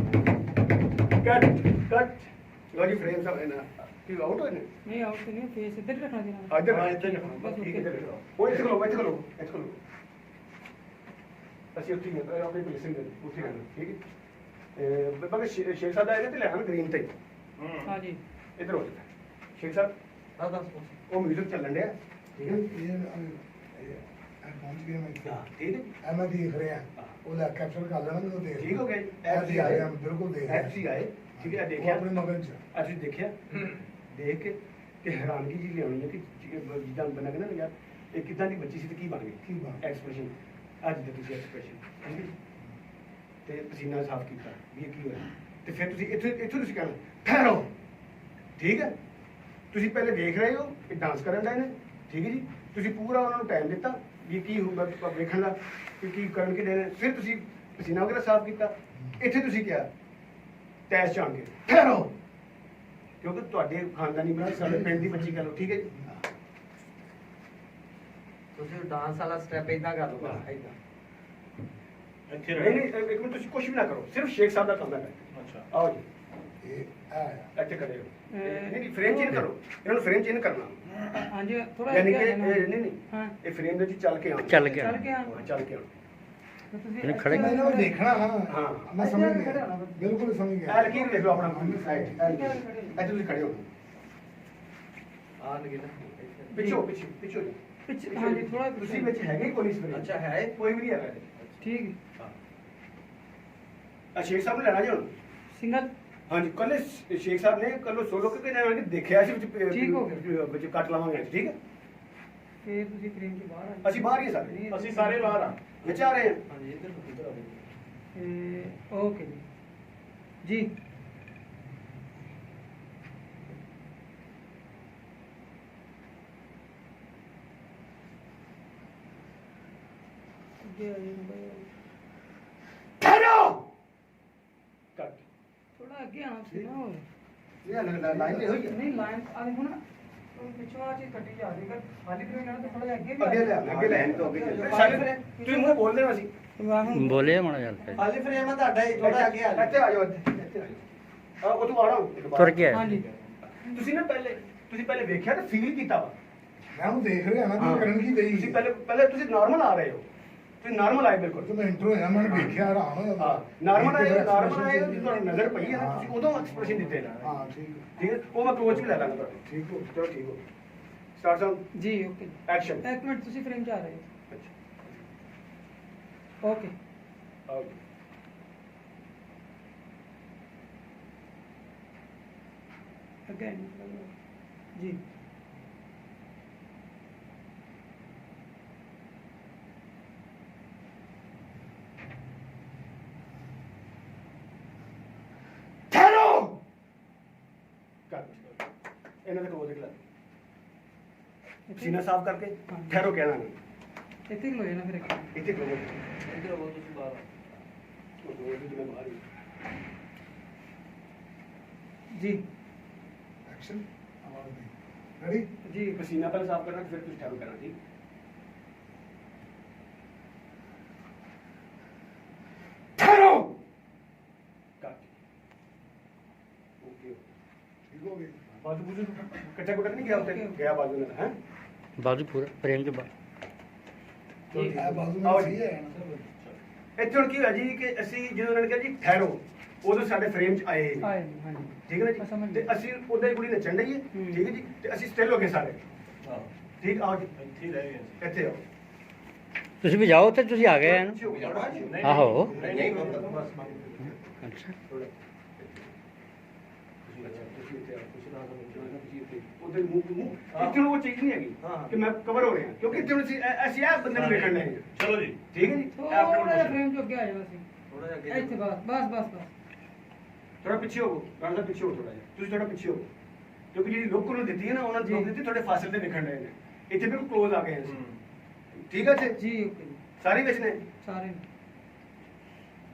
cut cut लो जी फ्रेम साहब है ना कि आउट हो नहीं ਨਹੀਂ ਆਉਟ ਨਹੀਂ ਫੇਸ ਇੱਧਰ ਰੱਖਣਾ ਦੇਣਾ इधर हाँ, इधर रखो। ठीक है इधर रखो वो इधर लो इधर लो इधर लो ਅਸੀਂ ਉੱਥੇ ਹੀ ਆਪਣੀ ਪਲੇਸਿੰਗ ਦੇ ਉੱਥੇ ਰਹਿਣਾ ਠੀਕ ਹੈ ਬਗਰ ਸ਼ੇਖ ਸਾਹਿਬ ਆਏ ਤੇ ਲੈਣਾ ਗ੍ਰੀਨ ਤੇ ਹਾਂ ਜੀ ਇਧਰ ਹੋ ਜਾ ਸ਼ੇਖ ਸਾਹਿਬ ਉਹ ਮਿਊਜ਼ਿਕ ਚੱਲਣ ਡਿਆ ਠੀਕ ਹੈ ਇਹ ਪਹੁੰਚ ਗਿਆ ਮੈਂ ਇੱਥੇ ਠੀਕ ਹੈ ਇਹ ਮੈਂ ਦੇਖ ਰਿਹਾ ਉਹ ਲੈ ਕੈਪਚਰ ਕਰ ਲੈਣਾ ਮੈਨੂੰ ਦੇਖ ਠੀਕ ਹੋ ਗਿਆ ਐਫਸੀ ਆ ਗਿਆ ਬਿਲਕੁਲ ਦੇਖ ਰਿਹਾ ਐਫਸੀ ਆਏ ਠੀਕ ਹੈ ਉਹ ਦੇਖਿਆ ਆਪਣੇ ਮਗਨ ਚ ਅਸੀਂ ਦੇਖਿਆ ਦੇਖ ਕੇ ਤੇ ਹੈਰਾਨਗੀ ਜੀ ਲਿਆਉਣੀ ਹੈ ਕਿ ਜਿੱਦਾਂ ਬਣਾ ਕੇ ਨਾ ਯਾਰ ਇਹ ਕਿਦਾਂ ਦੀ ਬੱਚੀ ਸੀ ਤੇ ਕੀ ਬਣ ਗਈ ਕੀ ਬਣ ਗਈ? ਐਕਸਪ੍ਰੈਸ਼ਨ ਅੱਜ ਦੇ ਤੁਸੀਂ ਐਕਸਪ੍ਰੈਸ਼ਨ ਤੇ ਪਸੀਨਾ ਸਾਫ਼ ਕੀਤਾ ਵੀ ਇਹ ਕੀ ਹੋਇਆ ਤੇ ਫਿਰ ਤੁਸੀਂ ਇੱਥੋਂ ਤੁਸੀਂ ਕਹਿਣਾ ਠਹਿਰੋ ਠੀਕ ਹੈ ਤੁਸੀਂ ਪਹਿਲੇ ਵੇਖ ਰਹੇ ਹੋ ਕਿ ਡਾਂਸ ਕਰਨ ਦਾ ਇਹਨੇ ਠੀਕ ਹੈ ਜੀ ਤੁਸੀਂ ਪੂਰਾ ਉਹਨਾਂ ਨੂੰ ਟਾਈਮ ਦਿੱਤਾ ਵੀ ਕੀ ਹੋਊਗਾ ਵੇਖਣ ਦਾ ਕਿ ਕੀ ਕਰਨਗੇ ਦੇ ਫਿਰ ਤੁਸੀਂ ਪਸੀਨਾ ਵਗੈਰਾ ਸਾਫ਼ ਕੀਤਾ ਇੱਥੇ ਤੁਸੀਂ ਕਿਹਾ ਤੈਸ ਚਾਣ ਕੇ ਠਹਿਰੋ ਕਿਉਂਕਿ ਤੁਹਾਡੇ ਖਾਨਦਾਨੀ ਬਣਾ ਸਾਡੇ ਪਿੰਡ ਦੀ ਬੱਚੀ ਗੱਲ ਠੀਕ ਹੈ ਜੀ ਤੁਸੀਂ ਡਾਂਸ ਵਾਲਾ ਸਟੈਪ ਇਦਾਂ ਕਰ ਲਓ ਇਦਾਂ ਇੱਥੇ ਨਹੀਂ ਰਹਿਣਾ ਨਹੀਂ ਇੱਕ ਮਿੰਟ ਤੁਸੀਂ ਕੁਝ ਵੀ ਨਾ ਕਰੋ ਸਿਰਫ ਸ਼ੇਖ ਸਾਹਿਬ ਦਾ ਕੰਮ ਹੈ ਅੱਛਾ ਆਓ ਜੀ ਇਹ ਆਇਆ ਇੱਥੇ ਖੜੇ ਹੋ ਨਹੀਂ ਨਹੀਂ ਫਰੇਮ ਚੇਂਜ ਕਰੋ ਇਹਨਾਂ ਨੂੰ ਫਰੇਮ ਚੇਂਜ ਕਰਨਾ ਹਾਂਜੀ ਥੋੜਾ ਯਾਨੀ ਕਿ ਇਹ ਨਹੀਂ ਨਹੀਂ ਹਾਂ ਇਹ ਫਰੇਮ ਦੇ ਵਿੱਚ ਚੱਲ ਕੇ ਆਉਣਾ ਚੱਲ ਕੇ ਹਾਂ, ਚੱਲ ਕੇ ਆਉਣਾ ਤੁਸੀਂ ਖੜੇ ਮੈਂ ਇਹਨਾਂ ਨੂੰ ਦੇਖਣਾ ਨਾ ਹਾਂ। ਮੈਂ ਸਮਝ ਗਿਆ ਬਿਲਕੁਲ ਸਮਝ ਗਿਆ ਇਹ ਲਕੀਰ ਦੇਖ ਲਓ ਆਪਣਾ ਸਾਈਡ ਇੱਥੇ ਤੁਸੀਂ ਖੜੇ ਹੋ ਆ ਲਗੇ ਨਾ ਪਿੱਛੋ ਪਿੱਛੇ ਪਿੱਛੋ ਜੀ ਪਿੱਛੇ ਹਾਂਜੀ ਥੋੜਾ ਤੁਸੀਂ ਵਿੱਚ ਹੈਗੇ ਕੋਈ ਨਹੀਂ ਫਰੇਮ ਅੱਛਾ ਹੈ ਕੋਈ ਵੀ ਨਹੀਂ ਹੈਗਾ ਠੀਕ ਆ ਸ਼ੇਖ ਸਾਹਿਬ ਨੇ ਲੈਣਾ ਜੀ ਹੁਣ ਸਿੰਗਲ ਹਾਂਜੀ ਕੱਲੇ ਸ਼ੇਖ ਸਾਹਿਬ ਨੇ ਕੱਲੋ ਸੋਲੋ ਕਿਤੇ ਨਾ ਦੇਖਿਆ ਸੀ ਵਿੱਚ ਠੀਕ ਹੋ ਗਿਆ। ਵਿੱਚ ਕੱਟ ਲਾਵਾਂਗੇ ਠੀਕ ਹੈ ਫੇਰ ਤੁਸੀਂ ਫਰੇਮ ਚ ਬਾਹਰ ਆ ਅਸੀਂ ਬਾਹਰ ਹੀ ਹਾਂ ਸਾਰੇ ਅਸੀਂ ਸਾਰੇ ਬਾਹਰ ਆ ਵਿੱਚ ਆ ਰਹੇ ਹਾਂ ਹਾਂਜੀ ਇੱਧਰ ਆ ਓਕੇ ਜੀ ਜੀ ਠਹਿਰੋ ਕੱਟ ਥੋੜਾ ਅੱਗੇ ਆਣਾ ਸੀ ਨਾ ਹੋਰ ਇਹ ਲਾਈਨ ਤੇ ਹੋਈ ਹੈ ਨਹੀਂ ਲਾਈਨ ਆ ਦੇਖੋ ਨਾ ਪਿੱਛੋਂ ਆ ਚੀਜ਼ ਕੱਟੀ ਜਾ ਰਹੀ ਹੈ ਖਾਲੀ ਫਰੇਮ ਨਾਲ ਤਾਂ ਥੋੜਾ ਜਿਹਾ ਅੱਗੇ ਅੱਗੇ ਲੈ ਅੱਗੇ ਲਾਈਨ ਤੋਂ ਅੱਗੇ ਸਾਡੇ ਤੁਸੀਂ ਮੂੰਹ ਬੋਲ ਦੇਣਾ ਸੀ ਬੋਲੇ ਮਾੜਾ ਚੱਲ ਖਾਲੀ ਫਰੇਮ ਹੈ ਤੁਹਾਡਾ ਹੀ ਥੋੜਾ ਅੱਗੇ ਆ ਜਾਓ। ਇੱਥੇ ਆ ਜਾਓ ਇੱਥੇ ਆ ਜਾਓ ਉਹ ਤੂੰ ਆਣਾ ਤੁਰ ਕੇ ਹਾਂਜੀ ਤੁਸੀਂ ਨਾ ਪਹਿਲੇ ਵੇਖਿਆ ਤੇ ਫੀਲ ਕੀਤਾ ਵਾ ਮੈਂ ਉਹ ਦੇਖ ਰਿਹਾ ਨਾ ਕਿ ਕਰਨ ਕੀ ਗਈ ਤੁਸੀਂ ਪਹਿਲੇ ਤੁਸੀਂ ਨਾਰਮਲ ਆ ਰਹੇ ਹੋ ਤੁਸੀਂ ਨਾਰਮਲ ਆਏ ਬਿਲਕੁਲ ਜਦੋਂ ਮੈਂ ਇੰਟਰੋ ਹੋਇਆ ਮੈਂ ਵੇਖਿਆ ਹੈਰਾਨ ਹੋਇਆ ਹਾਂ ਨਾਰਮਲ ਆਏ ਤੁਹਾਨੂੰ ਨਜ਼ਰ ਪਈ ਹੈ ਨਾ ਤੁਸੀਂ ਉਦੋਂ ਐਕਸਪ੍ਰੈਸ਼ਨ ਦਿੱਤੇ ਨਾ ਹਾਂ ਠੀਕ ਹੈ ਠੀਕ ਹੈ ਉਹ ਮੈਂ ਕੋਚ ਵੀ ਲੈ ਲਾਂਗਾ ਤੁਹਾਡੇ ਠੀਕ ਹੋ ਚਲੋ ਠੀਕ ਹੋ ਸਟਾਰਟ ਸਾਊਂਡ ਜੀ ਓਕੇ ਐਕਸ਼ਨ ਇੱਕ ਮਿੰਟ ਤੁਸੀਂ ਫਰੇਮ ਚ ਆ ਰਹੇ ਹੋ ਓਕੇ ਆਊਟ ਅਗੇਨ ਜੀ ਠਹਿਰੋ ਕੱਟ ਇਹਨਾਂ ਦੇ ਕੋਲ ਦੇਖ ਲੈ ਸੀਨਾ ਸਾਫ਼ ਕਰਕੇ ਠਹਿਰੋ ਕਹਿਣਾ ਨਹੀਂ ਇੱਥੇ ਹੀ ਲੋ ਜਾਣਾ ਫਿਰ ਇੱਥੇ ਕੋਲ ਇੱਧਰ ਆਓ ਤੁਸੀਂ ਬਾਹਰ ਜੀ ਐਕਸ਼ਨ ਆਵਾਜ਼ ਨਹੀਂ ਰੈਡੀ ਜੀ ਪਸੀਨਾ ਪਹਿਲਾਂ ਸਾਫ਼ ਕਰਨਾ ਫਿਰ ਤੁਸੀਂ ਠਹਿਰੋ ਕਹਿਣਾ ਠੀਕ ਠਹਿਰੋ बाजू बुजू कच्चा कुटा नहीं गया होते गया बाजू में हैं बाजू पूरा फ्रेम के बाद ਆਓ ਜੀ ਇੱਥੇ ਹੁਣ ਕੀ ਹੋਇਆ ਜੀ ਕਿ ਅਸੀਂ ਜਦੋਂ ਉਹਨਾਂ ਨੇ ਕਿਹਾ ਜੀ ਠਹਿਰੋ ਉਦੋਂ ਸਾਡੇ ਫਰੇਮ 'ਚ ਆਏ ਠੀਕ ਹੈ ਨਾ ਜੀ ਤੇ ਅਸੀਂ ਉਹਦੇ ਕੁੜੀ ਨੱਚਣ ਡਈ ਹੈ ਠੀਕ ਹੈ ਜੀ ਤੇ ਅਸੀਂ ਸਟਿਲ ਹੋ ਗਏ ਸਾਰੇ ਠੀਕ ਆਓ ਜੀ ਇੱਥੇ ਰਹਿ ਗਏ ਇੱਥੇ ਆਓ ਤੁਸੀਂ ਵੀ ਜਾਓ ਤੇ ਤੁਸੀਂ ਆ ਗਏ ਹਨ ਆਹੋ ਅੱਛਾ ਉਹਦੇ ਮੂੰਹ ਇੱਥੇ ਉਹ ਚੀਜ਼ ਨਹੀਂ ਹੈਗੀ ਕਿ ਮੈਂ ਕਵਰ ਹੋ ਰਿਹਾ ਕਿਉਂਕਿ ਇੱਥੇ ਅਸੀਂ ਇਹ ਬੰਦੇ ਨੂੰ ਵੇਖਣ ਨਹੀਂ ਚਲੋ ਜੀ ਠੀਕ ਹੈ ਜੀ ਥੋੜਾ ਜਿਹਾ ਫਰੇਮ ਚੋਂ ਅੱਗੇ ਆ ਜਾਓ ਅਸੀਂ ਥੋੜਾ ਜਿਹਾ ਅੱਗੇ ਇੱਥੇ ਬਸ ਥੋੜਾ ਪਿੱਛੇ ਹੋਵੋ ਰਾਣਾ ਪਿੱਛੇ ਹੋ ਥੋੜਾ ਜਿਹਾ ਤੁਸੀਂ ਥੋੜਾ ਪਿੱਛੇ ਹੋ ਕਿਉਂਕਿ ਜਿਹੜੀ ਲੋਕ ਨੂੰ ਦਿੱਤੀ ਹੈ ਨਾ ਉਹਨਾਂ ਨੂੰ ਦਿੱਤੀ ਤੁਹਾਡੇ ਫਾਸਲੇ ਤੇ ਵੇਖਣ ਰਹੇ ਨੇ ਇੱਥੇ ਬਿਲਕੁਲ ক্লোਜ਼ ਆ ਗਏ ਅਸੀਂ ਠੀਕ ਹੈ ਜੀ ਓਕੇ ਸਾਰੇ ਵਿੱਚ ਨੇ ਸਾਰੇ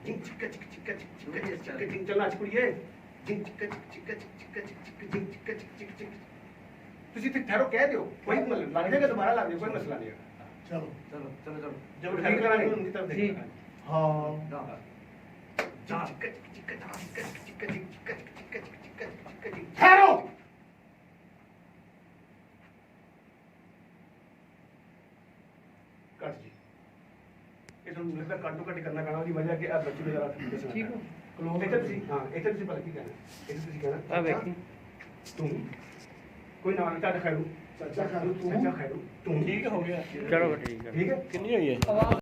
ਜਿੰਕ ਚਿੱਕਾ ਚਿੱਕ ਚਿੱਕਾ ਚਿੱਕ ਚਿੱਕਾ ਚਿੱਕਾ ਚਿੱਕ ਚੱਲਣਾ ਚ ਕੁੜੀਏ ਜਿੰਕ ਚਿੱਕਾ ਚਿੱਕਾ ਚਿੱਕਾ ਚਿੱਕਾ ਜਿੰਕ ਚਿੱਕਾ ਚਿੱਕ ਚਿੱਕ ਤੁਸੀਂ ਤੇ ਠਹਿਰੋ ਕਹਿ ਦਿਓ ਕੋਈ ਮਤਲਬ ਲੱਗ ਜਾਏਗਾ ਦੁਬਾਰਾ ਲੱਗ ਜਾਏ ਕੋਈ ਮਸਲਾ ਨਹੀਂ ਹੈ ਚਲੋ ਜਬ ਠੀਕ ਕਰਾਂਗੇ ਉਨकी तरफ जी हाँ चिक्का चिक्का चिक्का चिक्का चिक्का चिक्का चिक्का चिक्का ठहरो कट जी ये तो लगता काटो काटी करना गाना की वजह कि अब बच्चे को जरा ठीक हो क्लोज इधर सी हां इधर सी पलकी कहना इधर सी कहना आ देखिए तुम कोई नाम चाचा खैरू चाचा खैरू तुम ठीक हो गया चलो ठीक है ठीक है कितनी हुई है